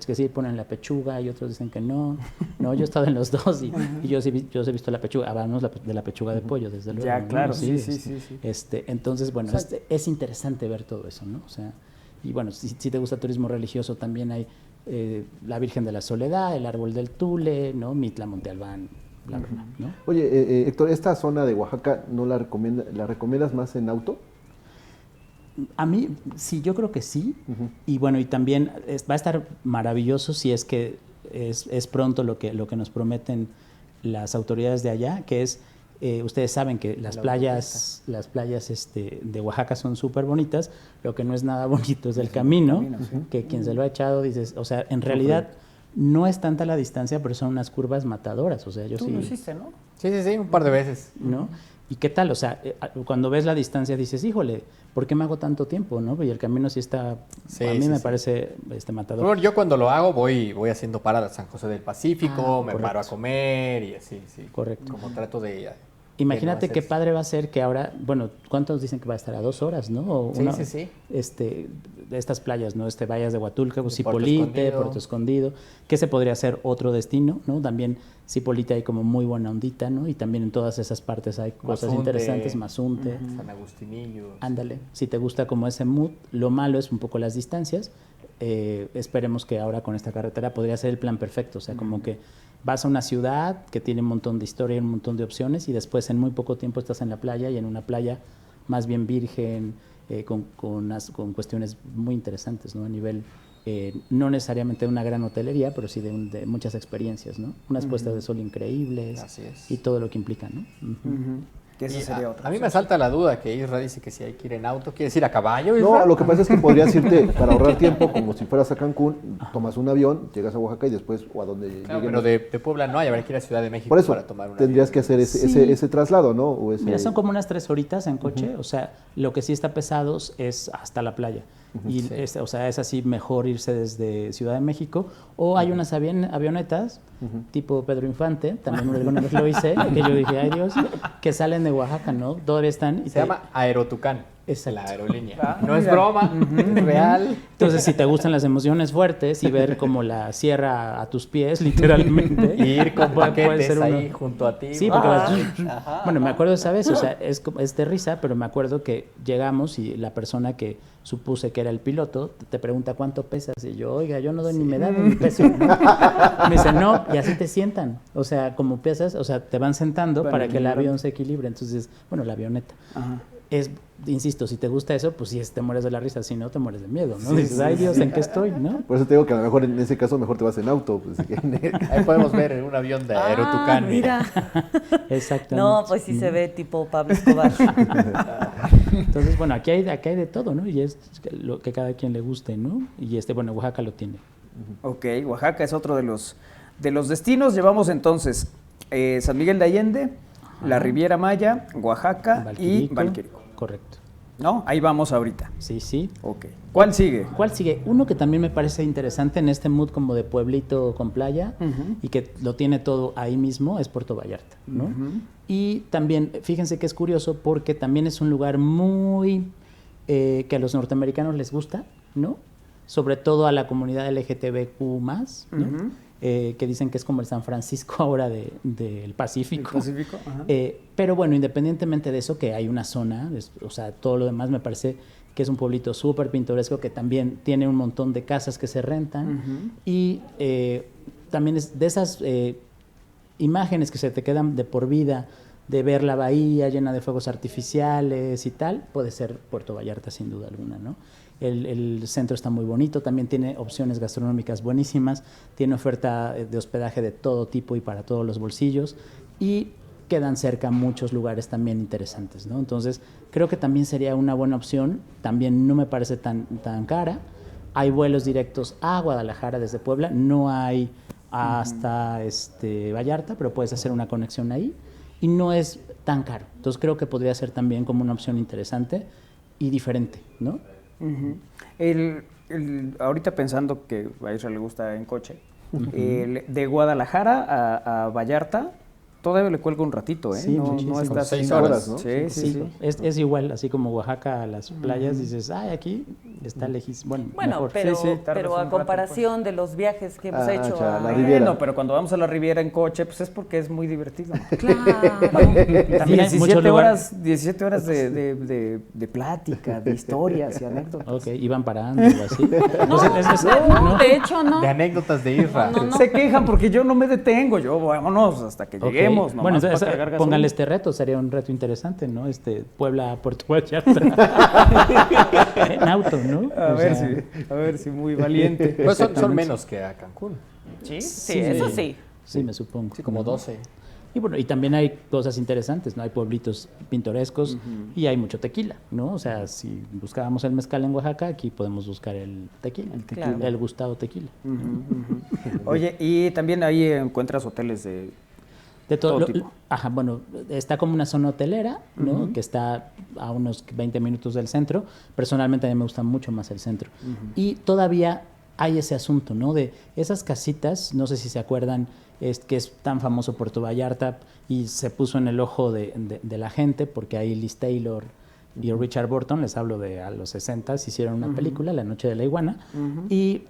que sí ponen la pechuga y otros dicen que no. No, yo he estado en los dos y yo sí he visto la pechuga, hablamos de la pechuga de pollo, desde luego. Ya, ¿no? claro, Sí. sí. Entonces, bueno, es interesante ver todo eso, ¿no? O sea, y bueno, si te gusta turismo religioso, también hay la Virgen de la Soledad, el Árbol del Tule, ¿no? Mitla, Monte Albán, bla, bla, bla, ¿no? Oye, Héctor, ¿esta zona de Oaxaca no la recomiendas más en auto? A mí, sí, yo creo que sí. Y bueno, y también va a estar maravilloso si es que es pronto lo que nos prometen las autoridades de allá, que es, ustedes saben que las playas de Oaxaca son súper bonitas, lo que no es nada bonito es el camino, que quien se lo ha echado dices, o sea, en realidad no es tanta la distancia, pero son unas curvas matadoras, o sea, yo Tú sí. lo hiciste, ¿no? Sí, un par de veces. ¿No? ¿Y qué tal? O sea, cuando ves la distancia dices, híjole, ¿por qué me hago tanto tiempo, no? Y el camino sí está, a mí me parece matador. Bueno, yo cuando lo hago voy haciendo paradas a San José del Pacífico, me correcto. paro a comer y así, sí. Correcto. Como trato de... Imagínate no qué hacer- padre va a ser que ahora, bueno, ¿cuántos dicen que va a estar a 2 horas, no? O Sí. De estas playas, ¿no? Vallas de Huatulca, Puerto Zipolite, Escondido. Puerto Escondido, que se podría hacer otro destino, ¿no? También Zipolite hay como muy buena ondita, ¿no? Y también en todas esas partes hay cosas Mazunte. interesantes, Mazunte. San Agustinillo. Ándale, si te gusta como ese mood, lo malo es un poco las distancias. Esperemos que ahora con esta carretera podría ser el plan perfecto, o sea, como que vas a una ciudad que tiene un montón de historia y un montón de opciones y después en muy poco tiempo estás en la playa y en una playa más bien virgen, con cuestiones muy interesantes, ¿no? A nivel, no necesariamente de una gran hotelería, pero sí de muchas experiencias, ¿no? Unas puestas de sol increíbles. Así es. Y todo lo que implica, ¿no? Que esa Y sería otra. a mí me salta la duda que Isra dice que si hay que ir en auto, ¿quieres ir a caballo, Isra? No, lo que pasa es que podrías irte para ahorrar tiempo, como si fueras a Cancún, tomas un avión, llegas a Oaxaca y después, o a donde Claro, lleguemos. pero de Puebla no, habría que ir a Ciudad de México Por eso, para tomar una tendrías que hacer ese traslado, ¿no? O ese... Mira, son como unas 3 horitas en coche, o sea, lo que sí está pesado es hasta la playa. Y Sí. o sea, es así mejor irse desde Ciudad de México. O hay unas avionetas, tipo Pedro Infante, también alguna vez lo hice, que yo dije, ay Dios, que salen de Oaxaca, ¿no? Todavía están. Y Se llama Aerotucán, Exacto. la aerolínea. Ah, No es mira. broma, es real. Entonces, si te gustan las emociones fuertes y ver como la sierra a tus pies, literalmente. Y ir con puede paquetes ser uno. ahí junto a ti. Sí, porque Ah, vas... Bueno, me acuerdo esa vez, o sea, es de risa, pero me acuerdo que llegamos y la persona que supuse que era el piloto te pregunta cuánto pesas y yo, oiga, yo no doy ni medida ni peso. Me dice, no, y así te sientan. O sea, como pesas, o sea, te van sentando para que el avión se equilibre. Entonces, bueno, la avioneta. Ajá. Insisto, si te gusta eso, pues sí, te mueres de la risa, si no, te mueres de miedo, ¿no? Dices, ay Dios, ¿en qué estoy? ¿No? Por eso te digo que a lo mejor en ese caso mejor te vas en auto. Pues, Ahí podemos ver un avión de Aerotucán. Mira. Exactamente. No, pues sí se ve tipo Pablo Escobar. Entonces, bueno, aquí hay de todo, ¿no? Y es lo que cada quien le guste, ¿no? Y bueno, Oaxaca lo tiene. Ok, Oaxaca es otro de los destinos. Llevamos entonces San Miguel de Allende, la Riviera Maya, Oaxaca y Valquírico. Correcto. ¿No? Ahí vamos ahorita. Sí, sí. Ok. ¿Cuál sigue? ¿Cuál sigue? Uno que también me parece interesante en este mood como de pueblito con playa y que lo tiene todo ahí mismo es Puerto Vallarta, ¿no? Y también, fíjense que es curioso porque también es un lugar muy que a los norteamericanos les gusta, ¿no? Sobre todo a la comunidad LGTBQ+, ¿no? Que dicen que es como el San Francisco ahora del Pacífico. ¿El Pacífico? Ajá. Pero bueno, independientemente de eso, que hay una zona, o sea, todo lo demás me parece que es un pueblito súper pintoresco que también tiene un montón de casas que se rentan y también es de esas imágenes que se te quedan de por vida, de ver la bahía llena de fuegos artificiales y tal, puede ser Puerto Vallarta sin duda alguna, ¿no? El centro está muy bonito, también tiene opciones gastronómicas buenísimas, tiene oferta de hospedaje de todo tipo y para todos los bolsillos y quedan cerca muchos lugares también interesantes, ¿no? Entonces, creo que también sería una buena opción, también no me parece tan cara. Hay vuelos directos a Guadalajara desde Puebla, no hay hasta Vallarta, pero puedes hacer una conexión ahí y no es tan caro. Entonces, creo que podría ser también como una opción interesante y diferente, ¿no? Ahorita pensando que a Israel le gusta en coche, de Guadalajara a Vallarta, todavía le cuelga un ratito, ¿eh? Sí, no está 6 horas, ¿no? Sí. Es igual, así como Oaxaca a las playas, dices, ay, aquí está lejísimo. Bueno, mejor. Pero a comparación de los viajes que hemos hecho a la a... Riviera. No, pero cuando vamos a la Riviera en coche, pues es porque es muy divertido. Claro. También hay muchos lugares. 17 horas de plática, de historias y anécdotas. Ok, iban parando o así. No, de hecho no. De anécdotas de Isra. No. Se quejan porque yo no me detengo, vámonos hasta que Ok. lleguemos. Bueno, entonces, pónganle este reto, sería un reto interesante, ¿no? Puebla a Puerto Vallarta. En auto, ¿no? A ver si muy valiente. Pues son menos que a Cancún. Sí, eso sí. Sí, me supongo. Sí, como 12. Y bueno, y también hay cosas interesantes, ¿no? Hay pueblitos pintorescos y hay mucho tequila, ¿no? O sea, si buscábamos el mezcal en Oaxaca, aquí podemos buscar el tequila, Claro. el Gustavo Tequila. Oye, y también ahí encuentras hoteles de todo tipo. Ajá, bueno, está como una zona hotelera, ¿no? Que está a unos 20 minutos del centro. Personalmente a mí me gusta mucho más el centro. Y todavía hay ese asunto, ¿no? De esas casitas, no sé si se acuerdan, que es tan famoso Puerto Vallarta y se puso en el ojo de la gente porque ahí Liz Taylor y Richard Burton, les hablo de a los 60s, hicieron una película, La Noche de la Iguana, y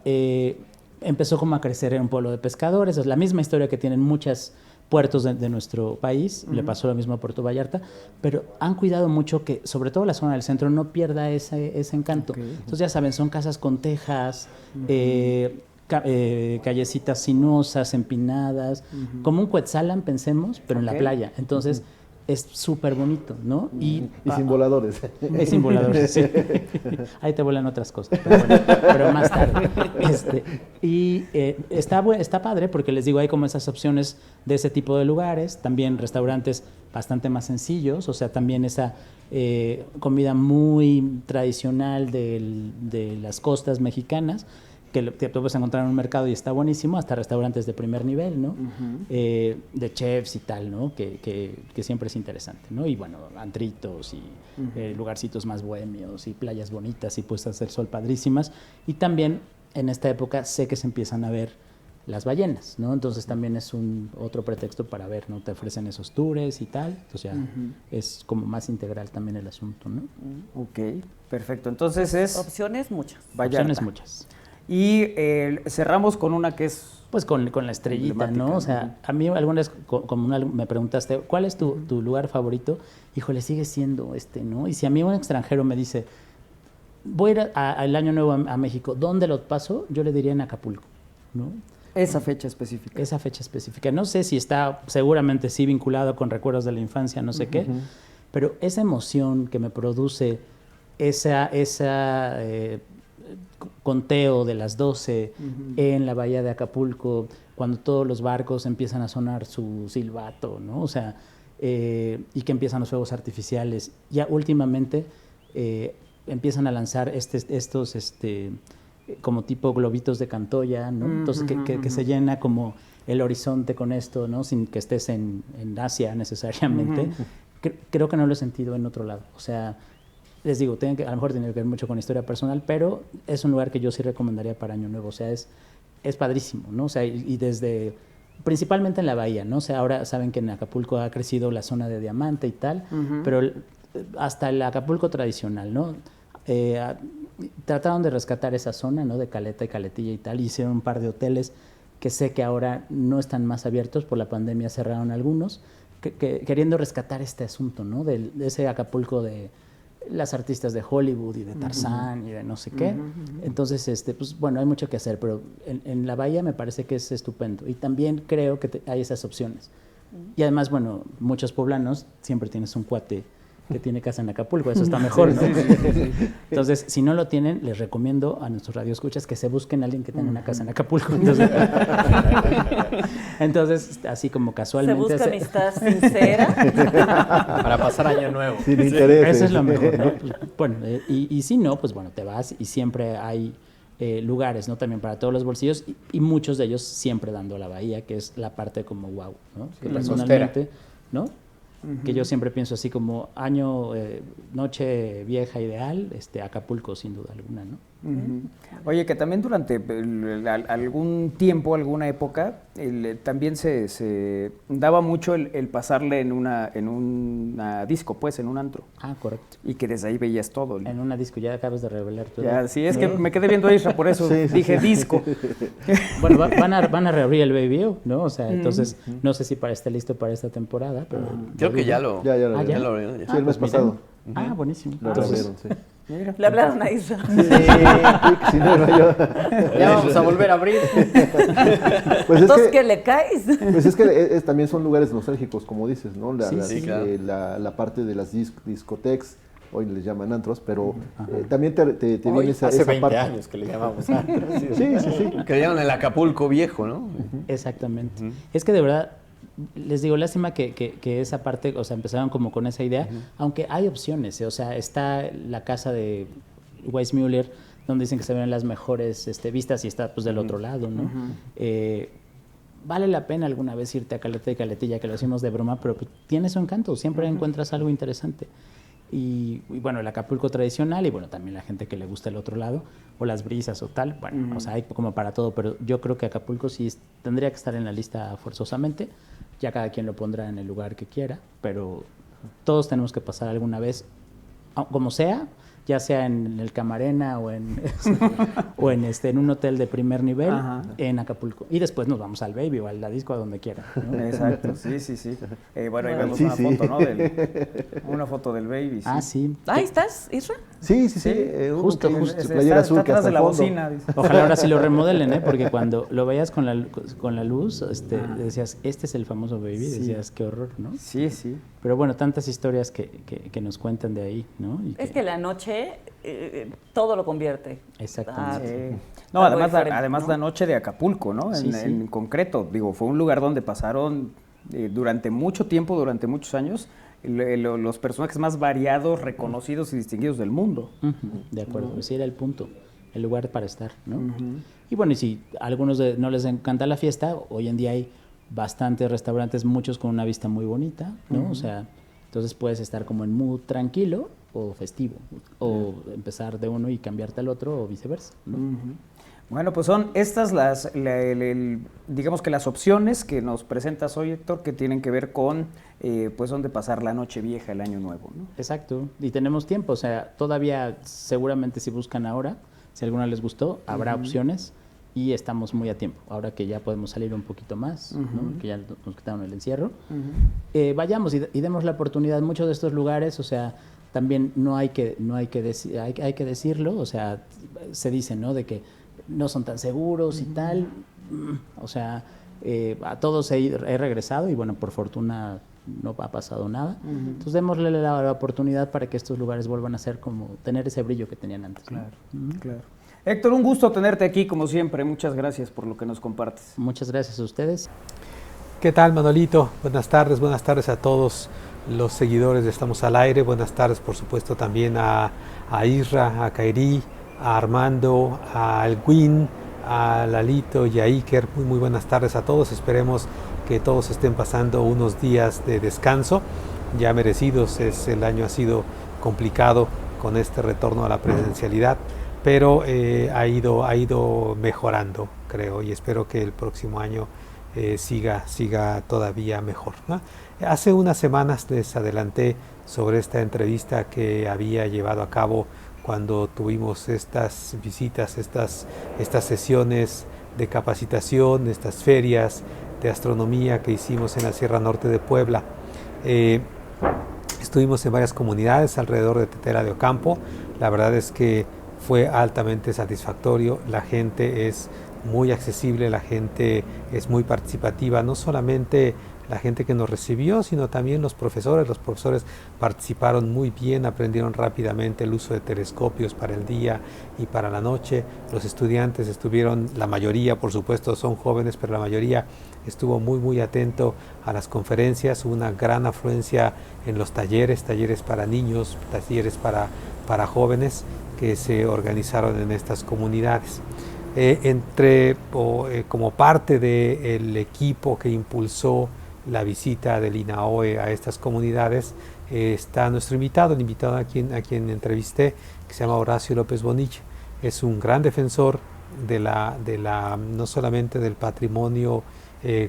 empezó como a crecer en un pueblo de pescadores. Es la misma historia que tienen muchos puertos de nuestro país, le pasó lo mismo a Puerto Vallarta, pero han cuidado mucho que, sobre todo la zona del centro, no pierda ese encanto. Entonces, ya saben, son casas con tejas, callecitas sinuosas, empinadas, como un Cuetzalan, pensemos, pero en la playa. Entonces, es súper bonito, ¿no? Y sin voladores. Es sin voladores, sí. Ahí te vuelan otras cosas, pero más tarde. Está padre porque les digo, hay como esas opciones de ese tipo de lugares, también restaurantes bastante más sencillos, o sea, también esa comida muy tradicional de las costas mexicanas, que te puedes encontrar en un mercado y está buenísimo, hasta restaurantes de primer nivel, ¿no? De chefs y tal, ¿no? Que siempre es interesante, ¿no? Y bueno, antritos y lugarcitos más bohemios y playas bonitas y puestas del sol padrísimas. Y también en esta época sé que se empiezan a ver las ballenas, ¿no? Entonces también es otro pretexto para ver, ¿no? Te ofrecen esos tours y tal, entonces ya es como más integral también el asunto, ¿no? Ok, perfecto. Entonces es Opciones muchas. Vallarta. Opciones muchas. Y cerramos con una que es... Pues con la estrellita, ¿no? O sea, a mí alguna vez me preguntaste, ¿cuál es tu lugar favorito? Híjole, sigue siendo ¿no? Y si a mí un extranjero me dice, voy a ir al Año Nuevo a México, ¿dónde lo paso? Yo le diría en Acapulco, ¿no? Esa fecha específica. Esa fecha específica. No sé si está, seguramente sí vinculado con recuerdos de la infancia, no sé qué, pero esa emoción que me produce esa conteo de las 12 en la bahía de Acapulco, cuando todos los barcos empiezan a sonar su silbato, ¿no? O sea, y que empiezan los fuegos artificiales. Ya últimamente empiezan a lanzar estos como tipo globitos de Cantoya, ¿no? Entonces que se llena como el horizonte con esto, ¿no? Sin que estés en Asia necesariamente. Creo que no lo he sentido en otro lado. O sea, les digo, a lo mejor tiene que ver mucho con historia personal, pero es un lugar que yo sí recomendaría para Año Nuevo. O sea, es padrísimo, ¿no? O sea, y desde, principalmente en la bahía, ¿no? O sea, ahora saben que en Acapulco ha crecido la zona de diamante y tal, pero hasta el Acapulco tradicional, ¿no? Trataron de rescatar esa zona, ¿no? De Caleta y Caletilla y tal, y hicieron un par de hoteles que sé que ahora no están más abiertos, por la pandemia cerraron algunos, queriendo rescatar este asunto, ¿no? De ese Acapulco de las artistas de Hollywood y de Tarzán y de no sé qué. Entonces, pues bueno, hay mucho que hacer, pero en la bahía me parece que es estupendo. Y también creo que hay esas opciones. Y además, bueno, muchos poblanos, siempre tienes un cuate que tiene casa en Acapulco, eso está mejor, ¿no? Entonces, si no lo tienen, les recomiendo a nuestros radioescuchas que se busquen a alguien que tenga una casa en Acapulco. Entonces así como casualmente... ¿Se busca amistad sincera? Para pasar Año Nuevo. Sin interés. Eso es lo mejor, ¿no? Pues, bueno, y si no, pues bueno, te vas y siempre hay lugares, ¿no? También para todos los bolsillos y muchos de ellos siempre dando la bahía, que es la parte como wow, ¿no? Que personalmente, ¿no? Que yo siempre pienso así como noche vieja ideal, Acapulco sin duda alguna, ¿no? Oye, que también durante algún tiempo, alguna época, también se daba mucho el pasarle en una disco, pues, en un antro. Ah, correcto. Y que desde ahí veías todo. En una disco, ya acabas de revelar todo. Ya, sí, es que me quedé viendo a Isra, por eso dije disco. Bueno, van a reabrir el Baby O, ¿no? O sea, entonces, no sé si esté listo para esta temporada, pero... Creo que ya lo... Ya lo ¿ya? abrieron, ya. Sí, el mes pasado. Ah, buenísimo. Lo Entonces, reabrieron, sí. Mira. Le hablaron a Isra. Si no, yo... Ya vamos a volver a abrir. Pues es Entonces, que, ¿qué le caes? pues es que también son lugares nostálgicos, como dices, ¿no? Sí, claro. La parte de las discotecas, hoy les llaman antros, pero también te viene esa hace 20 parte. años que le llamamos antros. Sí. Que llaman el Acapulco viejo, ¿no? exactamente. Es que de verdad, les digo, lástima que esa parte, o sea, empezaron como con esa idea, aunque hay opciones, o sea, está la casa de Weissmuller, donde dicen que se ven las mejores vistas y está pues del otro lado, ¿no? Vale la pena alguna vez irte a Caleta y Caletilla, que lo decimos de broma, pero pues, tiene su encanto, siempre encuentras algo interesante. Y bueno, el Acapulco tradicional y bueno, también la gente que le gusta el otro lado, o las brisas o tal, bueno, o sea, hay como para todo, pero yo creo que Acapulco sí tendría que estar en la lista forzosamente, ya cada quien lo pondrá en el lugar que quiera, pero todos tenemos que pasar alguna vez, como sea, ya sea en el Camarena o en un hotel de primer nivel en Acapulco. Y después nos vamos al Baby o al La Disco, a donde quiera, ¿no? Exacto, sí. Bueno, ahí vemos Sí, una sí. foto, ¿no? Una foto del Baby. Ah, sí. ¿Ahí estás, Isra? Sí. Justo. Playera azul está que atrás hasta de la el fondo. bocina. Dice. Ojalá ahora sí lo remodelen, porque cuando lo veías con la luz, decías, este es el famoso Baby, decías, qué horror, ¿no? Sí. Pero bueno, tantas historias que nos cuentan de ahí, ¿no? Y Es que la noche todo lo convierte. Exactamente. No, Algo además, diferente, además ¿no? la noche de Acapulco, ¿no? Sí, En concreto, digo, fue un lugar donde pasaron durante mucho tiempo, durante muchos años, los personajes más variados, reconocidos y distinguidos del mundo. De acuerdo, ese era el punto, el lugar para estar, ¿no? Y bueno, y si a algunos no les encanta la fiesta, hoy en día hay bastantes restaurantes, muchos con una vista muy bonita, ¿no? O sea, entonces puedes estar como en mood tranquilo o festivo, o empezar de uno y cambiarte al otro, o viceversa, ¿no? Bueno, pues son estas digamos que las opciones que nos presentas hoy, Héctor, que tienen que ver con, pues, dónde pasar la noche vieja, el año nuevo, ¿no? Exacto, y tenemos tiempo, o sea, todavía seguramente si buscan ahora, si a alguna les gustó, habrá opciones y estamos muy a tiempo, ahora que ya podemos salir un poquito más, ¿no? Que ya nos quitaron el encierro. Vayamos y demos la oportunidad. Muchos de estos lugares, o sea, también hay que decirlo, o sea, se dice, ¿no? De que no son tan seguros y tal, o sea, a todos he regresado y bueno, por fortuna no ha pasado nada. Entonces démosle la oportunidad para que estos lugares vuelvan a ser como, tener ese brillo que tenían antes. Claro, claro. Héctor, un gusto tenerte aquí como siempre, muchas gracias por lo que nos compartes. Muchas gracias a ustedes. ¿Qué tal, Manolito? Buenas tardes a todos. los seguidores de Estamos al Aire. Buenas tardes, por supuesto, también a Isra, a Kairi, a Armando, a Elwin, a Lalito y a Iker. Muy buenas tardes a todos. Esperemos que todos estén pasando unos días de descanso ya merecidos. El año ha sido complicado con este retorno a la presencialidad, pero ha ido mejorando, creo, y espero que el próximo año siga todavía mejor, ¿no? Hace unas semanas les adelanté sobre esta entrevista que había llevado a cabo cuando tuvimos estas visitas, estas sesiones de capacitación, estas ferias de astronomía que hicimos en la Sierra Norte de Puebla. Estuvimos en varias comunidades alrededor de Tetela de Ocampo. La verdad es que fue altamente satisfactorio. La gente es muy accesible, la gente es muy participativa, no solamente la gente que nos recibió, sino también los profesores. Los profesores participaron muy bien, aprendieron rápidamente el uso de telescopios para el día y para la noche. Los estudiantes estuvieron, la mayoría por supuesto son jóvenes, pero la mayoría estuvo muy atento a las conferencias. Hubo una gran afluencia en los talleres para niños, talleres para jóvenes que se organizaron en estas comunidades. Como parte del equipo que impulsó la visita del INAOE a estas comunidades, está nuestro invitado, el invitado a quien entrevisté, que se llama Horacio López Bonilla. Es un gran defensor no solamente del patrimonio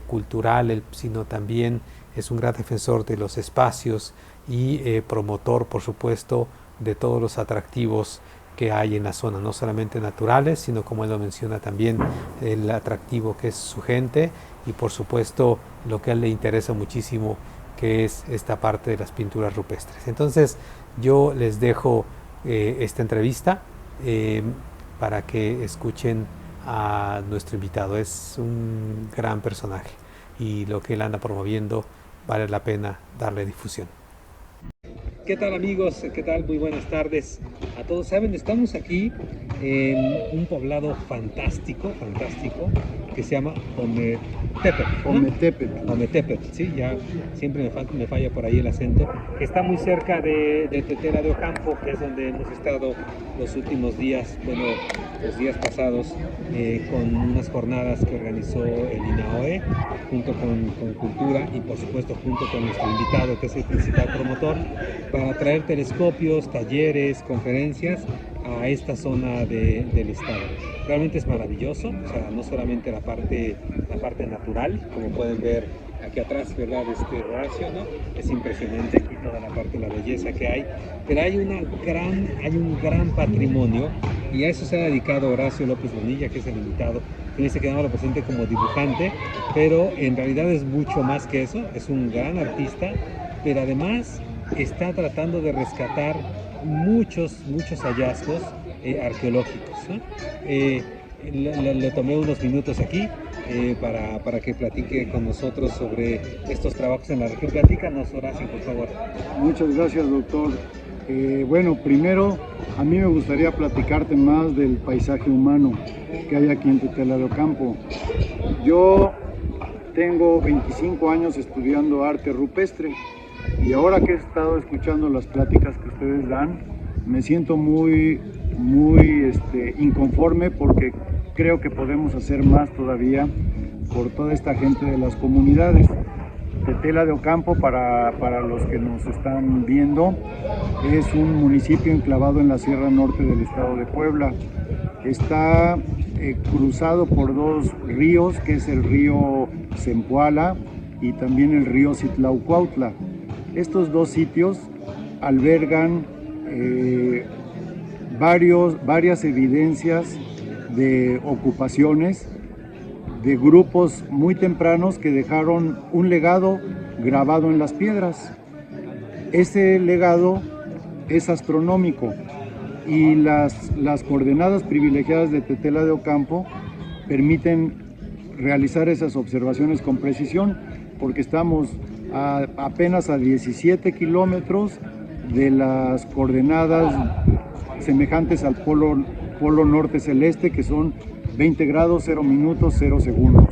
cultural, sino también es un gran defensor de los espacios y promotor, por supuesto, de todos los atractivos que hay en la zona, no solamente naturales, sino, como él lo menciona, también el atractivo que es su gente y, por supuesto, lo que a él le interesa muchísimo, que es esta parte de las pinturas rupestres. Entonces, yo les dejo esta entrevista para que escuchen a nuestro invitado. Es un gran personaje y lo que él anda promoviendo vale la pena darle difusión. ¿Qué tal, amigos? ¿Qué tal? Muy buenas tardes a todos. Saben, estamos aquí en un poblado fantástico, que se llama Ometepetl, ¿no? Ometepetl, sí, ya siempre me falla por ahí el acento. Está muy cerca de Tetela de Ocampo, que es donde hemos estado los últimos días, los días pasados, con unas jornadas que organizó el INAOE, junto con Cultura y, por supuesto, junto con nuestro invitado, que es el principal promotor, para traer telescopios, talleres, conferencias a esta zona del estado. Realmente es maravilloso, o sea, no solamente la parte natural, como pueden ver aquí atrás, ¿verdad? Horacio, ¿no? Es impresionante aquí toda la parte de la belleza que hay, pero hay un gran patrimonio, y a eso se ha dedicado Horacio López Bonilla, que es el invitado. Él se quedaba lo presente como dibujante, pero en realidad es mucho más que eso. Es un gran artista, pero además está tratando de rescatar muchos hallazgos arqueológicos, ¿no? Le tomé unos minutos aquí para que platique con nosotros sobre estos trabajos en la región. Platícanos, Horacio, por favor. Muchas gracias, doctor. Bueno, primero a mí me gustaría platicarte más del paisaje humano que hay aquí en Tetela de Ocampo. Yo tengo 25 años estudiando arte rupestre, y ahora que he estado escuchando las pláticas que ustedes dan, me siento muy inconforme, porque creo que podemos hacer más todavía por toda esta gente de las comunidades. Tetela de Ocampo, para los que nos están viendo, es un municipio enclavado en la Sierra Norte del estado de Puebla. Está cruzado por dos ríos, que es el río Zempoala y también el río Citlaucuautla. Estos dos sitios albergan varias evidencias de ocupaciones de grupos muy tempranos que dejaron un legado grabado en las piedras. Ese legado es astronómico, y las coordenadas privilegiadas de Tetela de Ocampo permiten realizar esas observaciones con precisión, porque estamos apenas a 17 kilómetros de las coordenadas semejantes al polo norte celeste, que son 20 grados, 0 minutos, 0 segundos.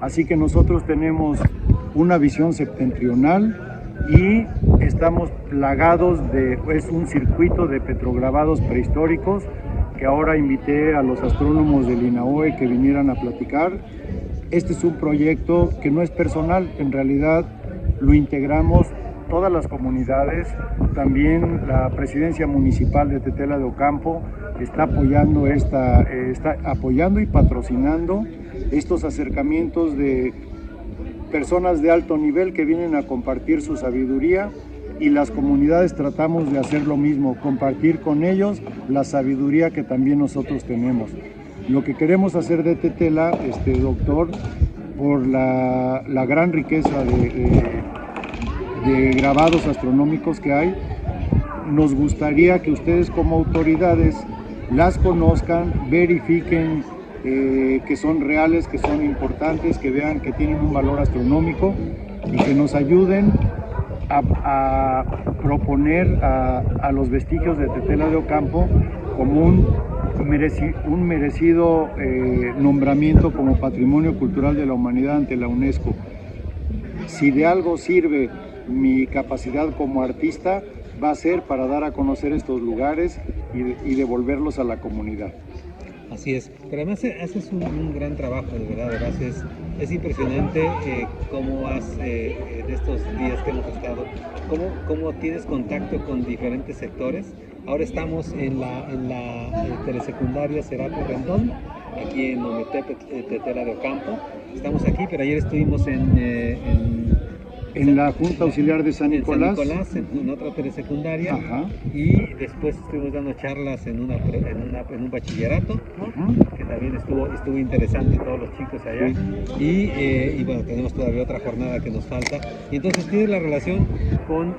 Así que nosotros tenemos una visión septentrional y estamos plagados es un circuito de petrograbados prehistóricos que ahora invité a los astrónomos del INAOE que vinieran a platicar. Este es un proyecto que no es personal, en realidad lo integramos todas las comunidades, también la presidencia municipal de Tetela de Ocampo está apoyando y patrocinando estos acercamientos de personas de alto nivel que vienen a compartir su sabiduría, y las comunidades tratamos de hacer lo mismo, compartir con ellos la sabiduría que también nosotros tenemos. Lo que queremos hacer de Tetela, doctor, por la gran riqueza de grabados astronómicos que hay, nos gustaría que ustedes como autoridades las conozcan, verifiquen que son reales, que son importantes, que vean que tienen un valor astronómico y que nos ayuden a proponer a los vestigios de Tetela de Ocampo como un merecido nombramiento como Patrimonio Cultural de la Humanidad ante la UNESCO. Si de algo sirve mi capacidad como artista, va a ser para dar a conocer estos lugares y devolverlos a la comunidad. Así es, pero además haces un gran trabajo, de verdad, es impresionante cómo en estos días que hemos estado, cómo tienes contacto con diferentes sectores. Ahora estamos en la telesecundaria Serato Rendón, aquí en Ometepec, Tetela de Ocampo. Estamos aquí, pero ayer estuvimos en la Junta Auxiliar de San Nicolás, en otra telesecundaria. Ajá. Y después estuvimos dando charlas en un bachillerato, que también estuvo interesante, todos los chicos allá. Sí. Y bueno, tenemos todavía otra jornada que nos falta. Y entonces tiene la relación con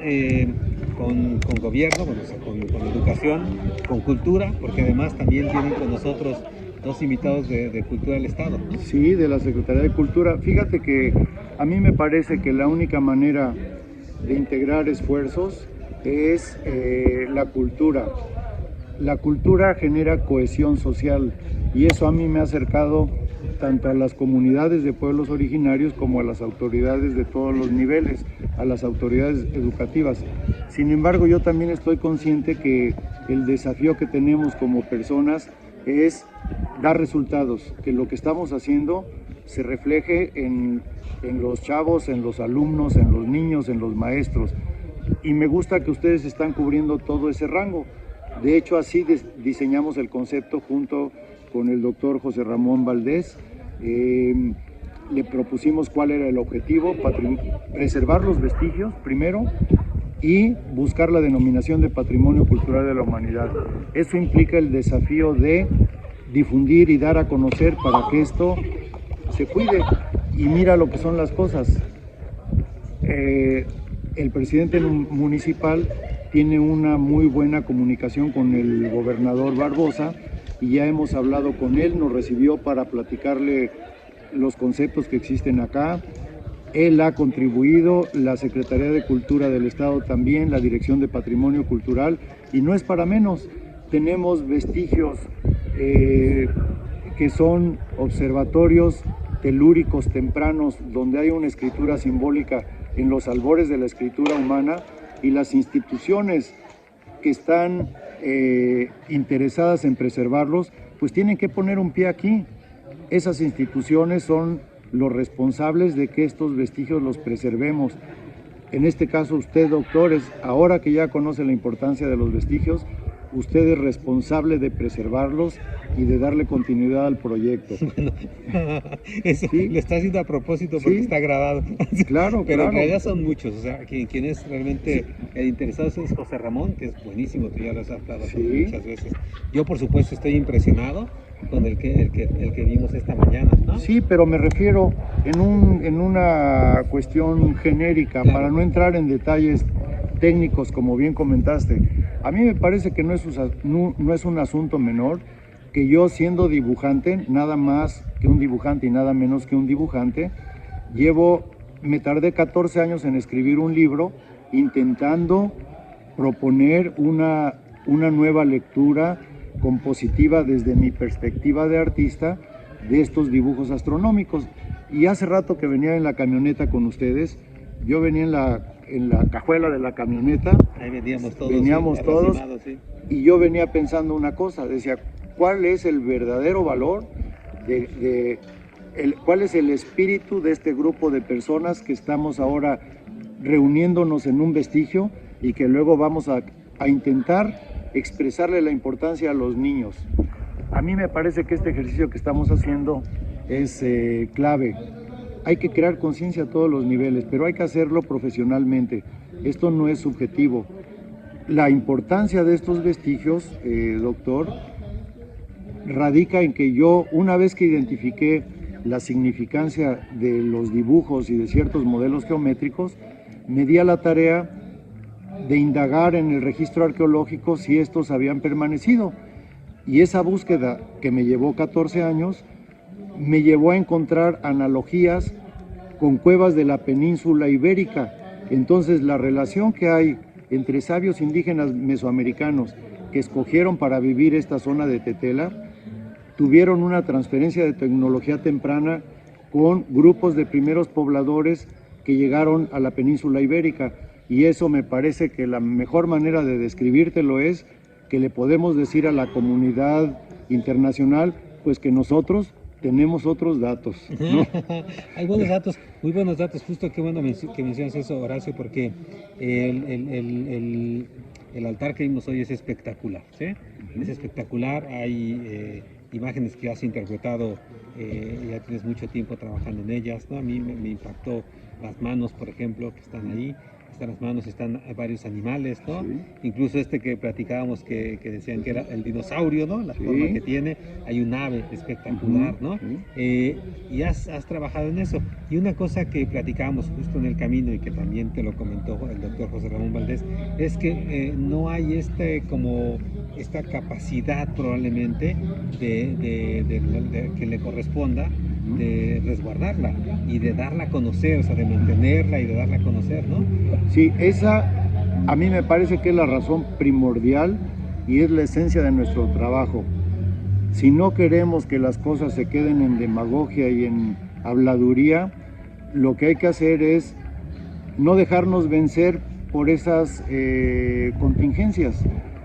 gobierno, bueno, o sea, con educación, con cultura, porque además también tienen con nosotros dos invitados de Cultura del Estado, ¿no? Sí, de la Secretaría de Cultura. Fíjate que a mí me parece que la única manera de integrar esfuerzos es la cultura. La cultura genera cohesión social y eso a mí me ha acercado tanto a las comunidades de pueblos originarios como a las autoridades de todos los niveles, a las autoridades educativas. Sin embargo, yo también estoy consciente que el desafío que tenemos como personas es dar resultados, que lo que estamos haciendo se refleje en los chavos, en los alumnos, en los niños, en los maestros. Y me gusta que ustedes están cubriendo todo ese rango. De hecho, así diseñamos el concepto junto con el doctor José Ramón Valdés. Le propusimos cuál era el objetivo: preservar los vestigios primero y buscar la denominación de Patrimonio Cultural de la Humanidad. Eso implica el desafío de difundir y dar a conocer para que esto se cuide. Y mira lo que son las cosas. El presidente municipal tiene una muy buena comunicación con el gobernador Barbosa y ya hemos hablado con él, nos recibió para platicarle los conceptos que existen acá. Él ha contribuido, la Secretaría de Cultura del Estado también, la Dirección de Patrimonio Cultural, y no es para menos. Tenemos vestigios que son observatorios telúricos tempranos, donde hay una escritura simbólica en los albores de la escritura humana, y las instituciones que están interesadas en preservarlos, pues tienen que poner un pie aquí. Esas instituciones son los responsables de que estos vestigios los preservemos. En este caso usted, doctores, ahora que ya conoce la importancia de los vestigios, usted es responsable de preservarlos y de darle continuidad al proyecto. Bueno, eso ¿sí? Lo está haciendo a propósito porque sí, está grabado. Claro, pero claro. En realidad son muchos. O sea, quien es realmente el interesado es José Ramón, que es buenísimo, tú ya lo has hablado muchas veces. Yo, por supuesto, estoy impresionado con el que vimos esta mañana, ¿no? Sí, pero me refiero en una cuestión genérica, claro, para no entrar en detalles técnicos, como bien comentaste. A mí me parece que no es un asunto menor que yo, siendo dibujante, nada más que un dibujante y nada menos que un dibujante, me tardé 14 años en escribir un libro intentando proponer una nueva lectura compositiva desde mi perspectiva de artista de estos dibujos astronómicos. Y hace rato que venía en la camioneta con ustedes, yo venía cajuela de la camioneta. Ahí veníamos todos. Veníamos sí, todos. Sí. Y yo venía pensando una cosa, decía, ¿cuál es el verdadero valor cuál es el espíritu de este grupo de personas que estamos ahora reuniéndonos en un vestigio y que luego vamos a intentar expresarle la importancia a los niños? A mí me parece que este ejercicio que estamos haciendo es clave. Hay que crear conciencia a todos los niveles, pero hay que hacerlo profesionalmente. Esto no es subjetivo. La importancia de estos vestigios, doctor, radica en que yo, una vez que identifiqué la significancia de los dibujos y de ciertos modelos geométricos, me di a la tarea de indagar en el registro arqueológico si estos habían permanecido. Y esa búsqueda, que me llevó 14 años, me llevó a encontrar analogías con cuevas de la península ibérica. Entonces, la relación que hay entre sabios indígenas mesoamericanos que escogieron para vivir esta zona de Tetela, tuvieron una transferencia de tecnología temprana con grupos de primeros pobladores que llegaron a la península ibérica. Y eso me parece que la mejor manera de describírtelo es que le podemos decir a la comunidad internacional, pues que nosotros tenemos otros datos, ¿no? Hay buenos datos, muy buenos datos. Justo qué bueno que mencionas eso, Horacio, porque el altar que vimos hoy es espectacular, ¿sí? Es espectacular. Hay imágenes que has interpretado, ya tienes mucho tiempo trabajando en ellas, ¿no? A mí me impactó las manos, por ejemplo, que están ahí. Están las manos, están varios animales, ¿no? Sí. Incluso que platicábamos que decían que era el dinosaurio, ¿no? La forma que tiene. Hay un ave espectacular, ¿no? Y has trabajado en eso. Y una cosa que platicábamos justo en el camino y que también te lo comentó el doctor José Ramón Valdés, es que no hay esta capacidad probablemente de que le corresponda de resguardarla y de darla a conocer, o sea, de mantenerla y de darla a conocer, ¿no? Sí, esa a mí me parece que es la razón primordial y es la esencia de nuestro trabajo. Si no queremos que las cosas se queden en demagogia y en habladuría, lo que hay que hacer es no dejarnos vencer por esas contingencias.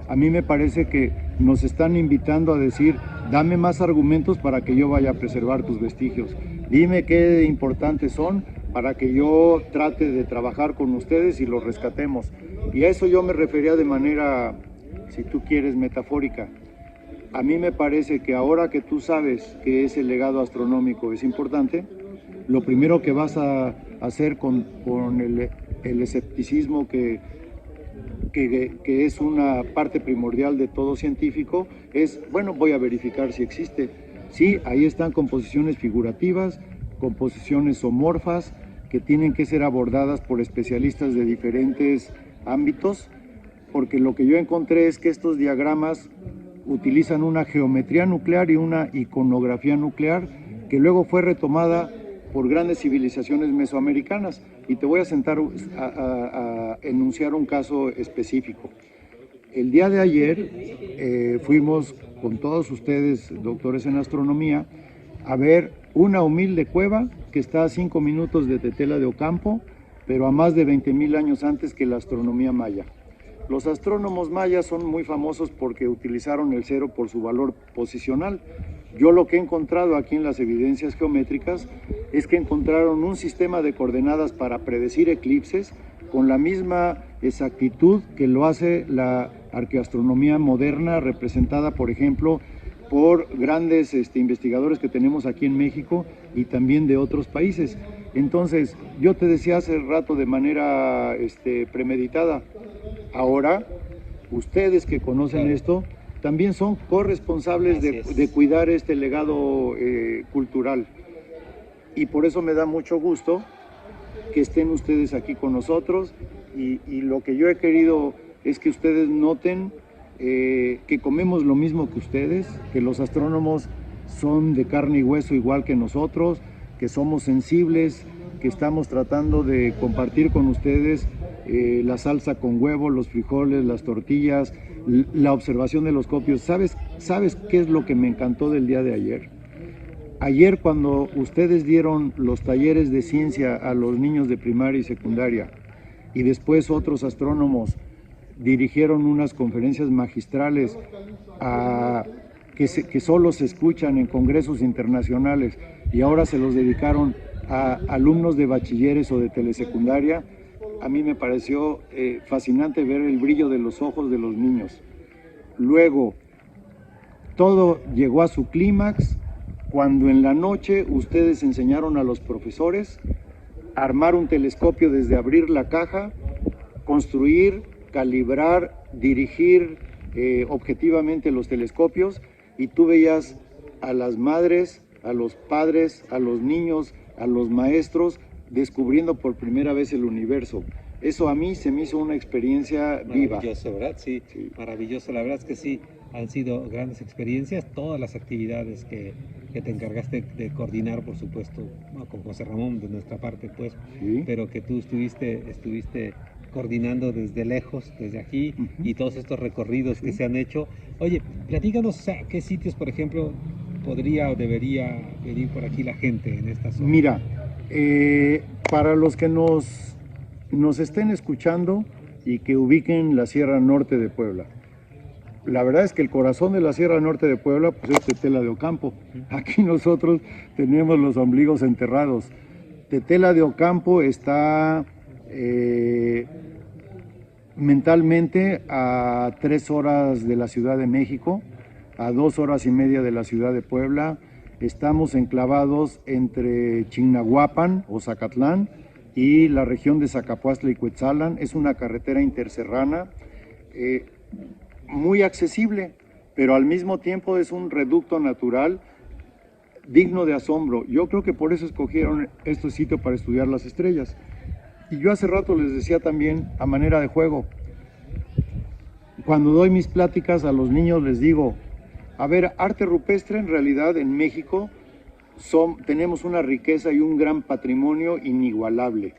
A mí me parece que nos están invitando a decir, dame más argumentos para que yo vaya a preservar tus vestigios. Dime qué importantes son para que yo trate de trabajar con ustedes y los rescatemos. Y a eso yo me refería de manera, si tú quieres, metafórica. A mí me parece que ahora que tú sabes que ese legado astronómico es importante, lo primero que vas a hacer con el escepticismo que es una parte primordial de todo científico, es, bueno, voy a verificar si existe. Sí, ahí están composiciones figurativas, composiciones zoomorfas, que tienen que ser abordadas por especialistas de diferentes ámbitos, porque lo que yo encontré es que estos diagramas utilizan una geometría nuclear y una iconografía nuclear, que luego fue retomada por grandes civilizaciones mesoamericanas. Y te voy a enunciar un caso específico. El día de ayer fuimos con todos ustedes, doctores en astronomía, a ver una humilde cueva que está a 5 minutos de Tetela de Ocampo, pero a más de 20,000 años antes que la astronomía maya. Los astrónomos mayas son muy famosos porque utilizaron el cero por su valor posicional. Yo lo que he encontrado aquí en las evidencias geométricas es que encontraron un sistema de coordenadas para predecir eclipses con la misma exactitud que lo hace la arqueoastronomía moderna, representada, por ejemplo, por grandes investigadores que tenemos aquí en México y también de otros países. Entonces, yo te decía hace rato de manera premeditada, ahora, ustedes que conocen esto, también son corresponsables de cuidar este legado cultural. Y por eso me da mucho gusto que estén ustedes aquí con nosotros y lo que yo he querido es que ustedes noten que comemos lo mismo que ustedes, que los astrónomos son de carne y hueso igual que nosotros, que somos sensibles, que estamos tratando de compartir con ustedes la salsa con huevo, los frijoles, las tortillas, la observación de los copios. ¿Sabes qué es lo que me encantó del día de ayer? Ayer, cuando ustedes dieron los talleres de ciencia a los niños de primaria y secundaria, y después otros astrónomos dirigieron unas conferencias magistrales que solo se escuchan en congresos internacionales y ahora se los dedicaron a alumnos de bachilleres o de telesecundaria, a mí me pareció fascinante ver el brillo de los ojos de los niños. Luego, todo llegó a su clímax cuando en la noche ustedes enseñaron a los profesores a armar un telescopio desde abrir la caja, construir, calibrar, dirigir objetivamente los telescopios, y tú veías a las madres, a los padres, a los niños, a los maestros descubriendo por primera vez el universo. Eso a mí se me hizo una experiencia viva. Maravilloso, ¿verdad? Sí, maravilloso. La verdad es que sí, han sido grandes experiencias. Todas las actividades que te encargaste de coordinar, por supuesto, ¿no? Con José Ramón de nuestra parte, pues, Sí. pero que tú estuviste coordinando desde lejos, desde aquí, y todos estos recorridos que se han hecho. Oye, platícanos, o sea, qué sitios, por ejemplo, podría o debería venir por aquí la gente en esta zona. Mira, para los que nos estén escuchando y que ubiquen la Sierra Norte de Puebla, la verdad es que el corazón de la Sierra Norte de Puebla pues, es Tetela de Ocampo. Aquí nosotros tenemos los ombligos enterrados. Tetela de Ocampo está mentalmente a 3 horas de la Ciudad de México, a 2 horas y media de la Ciudad de Puebla. Estamos enclavados entre Chignahuapan o Zacatlán y la región de Zacapuastla y Cuetzalan. Es una carretera interserrana muy accesible, pero al mismo tiempo es un reducto natural digno de asombro. Yo creo que por eso escogieron este sitio para estudiar las estrellas. Y yo hace rato les decía también, a manera de juego, cuando doy mis pláticas a los niños les digo, a ver, arte rupestre en realidad en México tenemos una riqueza y un gran patrimonio inigualable,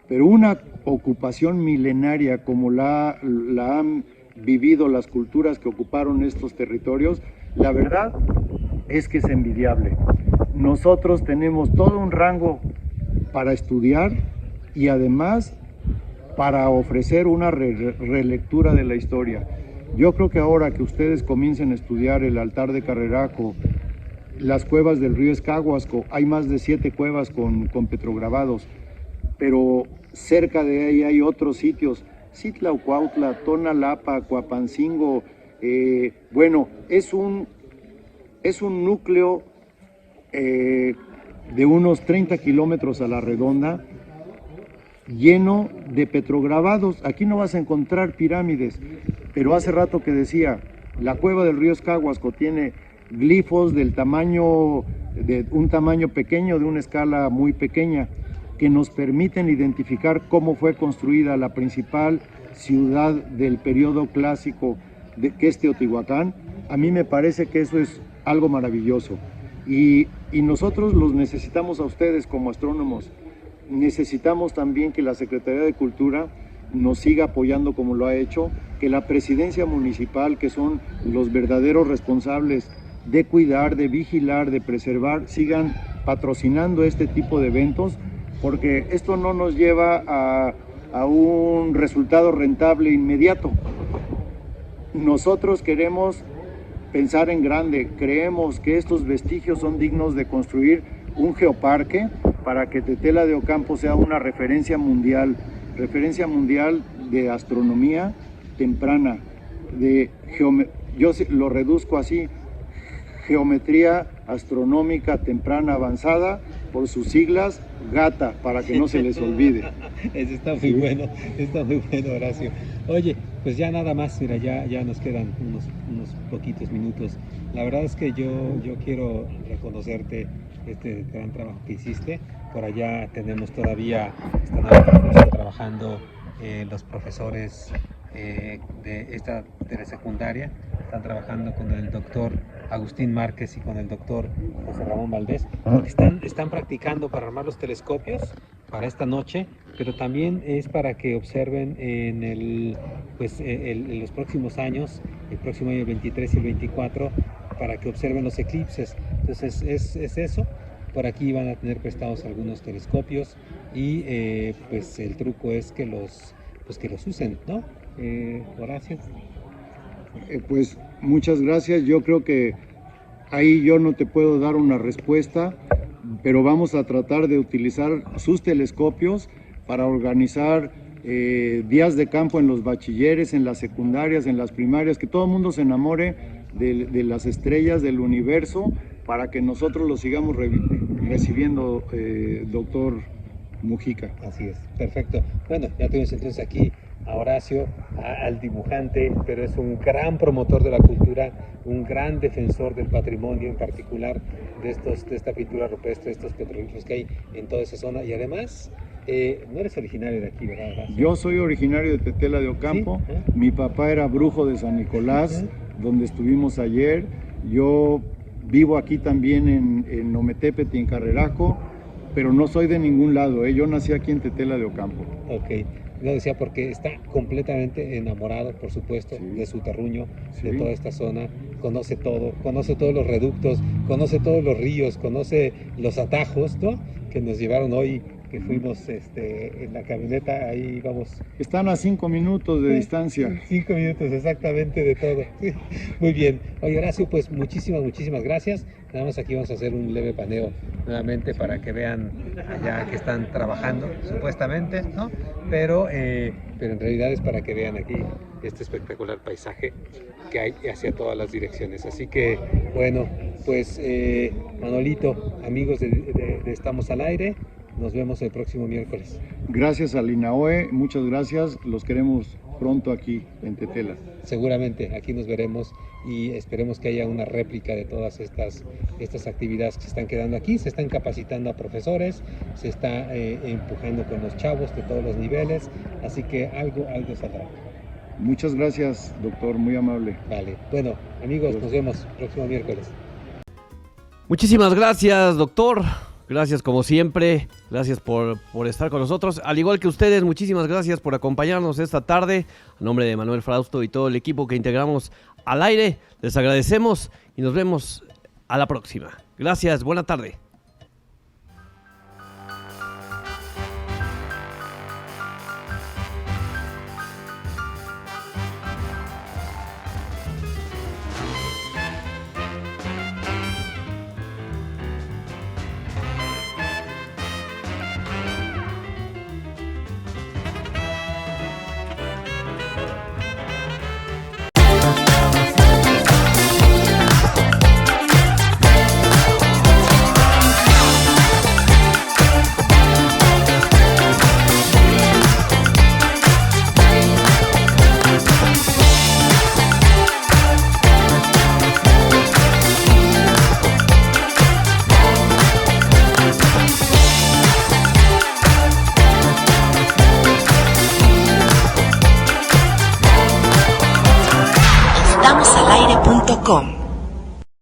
pero una ocupación milenaria como la han vivido las culturas que ocuparon estos territorios, la verdad es que es envidiable. Nosotros tenemos todo un rango para estudiar y además para ofrecer una relectura de la historia. Yo creo que ahora que ustedes comiencen a estudiar el altar de Carreraco, las cuevas del río Escáhuasco, hay más de 7 cuevas con petrograbados, pero cerca de ahí hay otros sitios, Citlaucuautla, Tonalapa, Coapancingo, bueno, es un núcleo de unos 30 kilómetros a la redonda, lleno de petrograbados. Aquí no vas a encontrar pirámides, pero hace rato que decía, la cueva del río Escáhuasco tiene glifos de un tamaño pequeño, de una escala muy pequeña, que nos permiten identificar cómo fue construida la principal ciudad del periodo clásico, que es Teotihuacán. A mí me parece que eso es algo maravilloso. Y nosotros los necesitamos a ustedes como astrónomos. Necesitamos también que la Secretaría de Cultura nos siga apoyando como lo ha hecho, que la presidencia municipal, que son los verdaderos responsables de cuidar, de vigilar, de preservar, sigan patrocinando este tipo de eventos, porque esto no nos lleva a un resultado rentable inmediato. Nosotros queremos pensar en grande, creemos que estos vestigios son dignos de construir un geoparque para que Tetela de Ocampo sea una referencia mundial de astronomía temprana, yo lo reduzco así, geometría astronómica temprana avanzada, por sus siglas, GATA, para que no se les olvide. Eso está muy bueno, Horacio. Oye, pues ya nada más, mira, ya nos quedan unos poquitos minutos. La verdad es que yo quiero reconocerte este gran trabajo que hiciste. Por allá tenemos todavía, están trabajando los profesores de esta telesecundaria, están trabajando con el doctor Agustín Márquez y con el doctor José Ramón Valdés. Están practicando para armar los telescopios para esta noche, pero también es para que observen en los próximos años, el próximo año 23 y el 24, para que observen los eclipses. Entonces es eso. Por aquí van a tener prestados algunos telescopios y pues el truco es que los usen, ¿no? Horacio. Pues muchas gracias. Yo creo que ahí yo no te puedo dar una respuesta, pero vamos a tratar de utilizar sus telescopios para organizar días de campo en los bachilleres, en las secundarias, en las primarias, que todo el mundo se enamore de las estrellas, del universo, para que nosotros lo sigamos recibiendo, doctor Mujica. Así es, perfecto. Bueno, ya tenemos entonces aquí a Horacio, al dibujante, pero es un gran promotor de la cultura, un gran defensor del patrimonio, en particular de esta pintura rupestre, estos petroglifos que hay en toda esa zona. Y además, no eres originario de aquí, ¿verdad, Horacio? Yo soy originario de Tetela de Ocampo. ¿Sí? Mi papá era brujo de San Nicolás, donde estuvimos ayer. Yo vivo aquí también en Ometepetl y en Carreraco, pero no soy de ningún lado, yo nací aquí en Tetela de Ocampo. Ok. Lo decía porque está completamente enamorado, por supuesto, de su terruño, de toda esta zona, conoce todo, conoce todos los reductos, conoce todos los ríos, conoce los atajos, ¿no? Que nos llevaron hoy, que fuimos en la camioneta, ahí vamos. Están a 5 minutos de distancia. 5 minutos exactamente de todo. Muy bien. Oye, Horacio, pues muchísimas gracias. Nada más aquí vamos a hacer un leve paneo nuevamente para que vean allá que están trabajando, supuestamente, ¿no? Pero en realidad es para que vean aquí este espectacular paisaje que hay hacia todas las direcciones. Así que, bueno, pues Manolito, amigos de Estamos al Aire, nos vemos el próximo miércoles. Gracias al INAOE, muchas gracias, los queremos pronto aquí en Tetela. Seguramente, aquí nos veremos y esperemos que haya una réplica de todas estas actividades que se están quedando aquí. Se están capacitando a profesores, se está empujando con los chavos de todos los niveles, así que algo saldrá. Muchas gracias, doctor, muy amable. Vale, bueno, amigos, nos vemos el próximo miércoles. Muchísimas gracias, doctor. Gracias como siempre, gracias por estar con nosotros. Al igual que ustedes, muchísimas gracias por acompañarnos esta tarde. A nombre de Manuel Frausto y todo el equipo que integramos al aire, les agradecemos y nos vemos a la próxima. Gracias, buena tarde. estamosalaire.com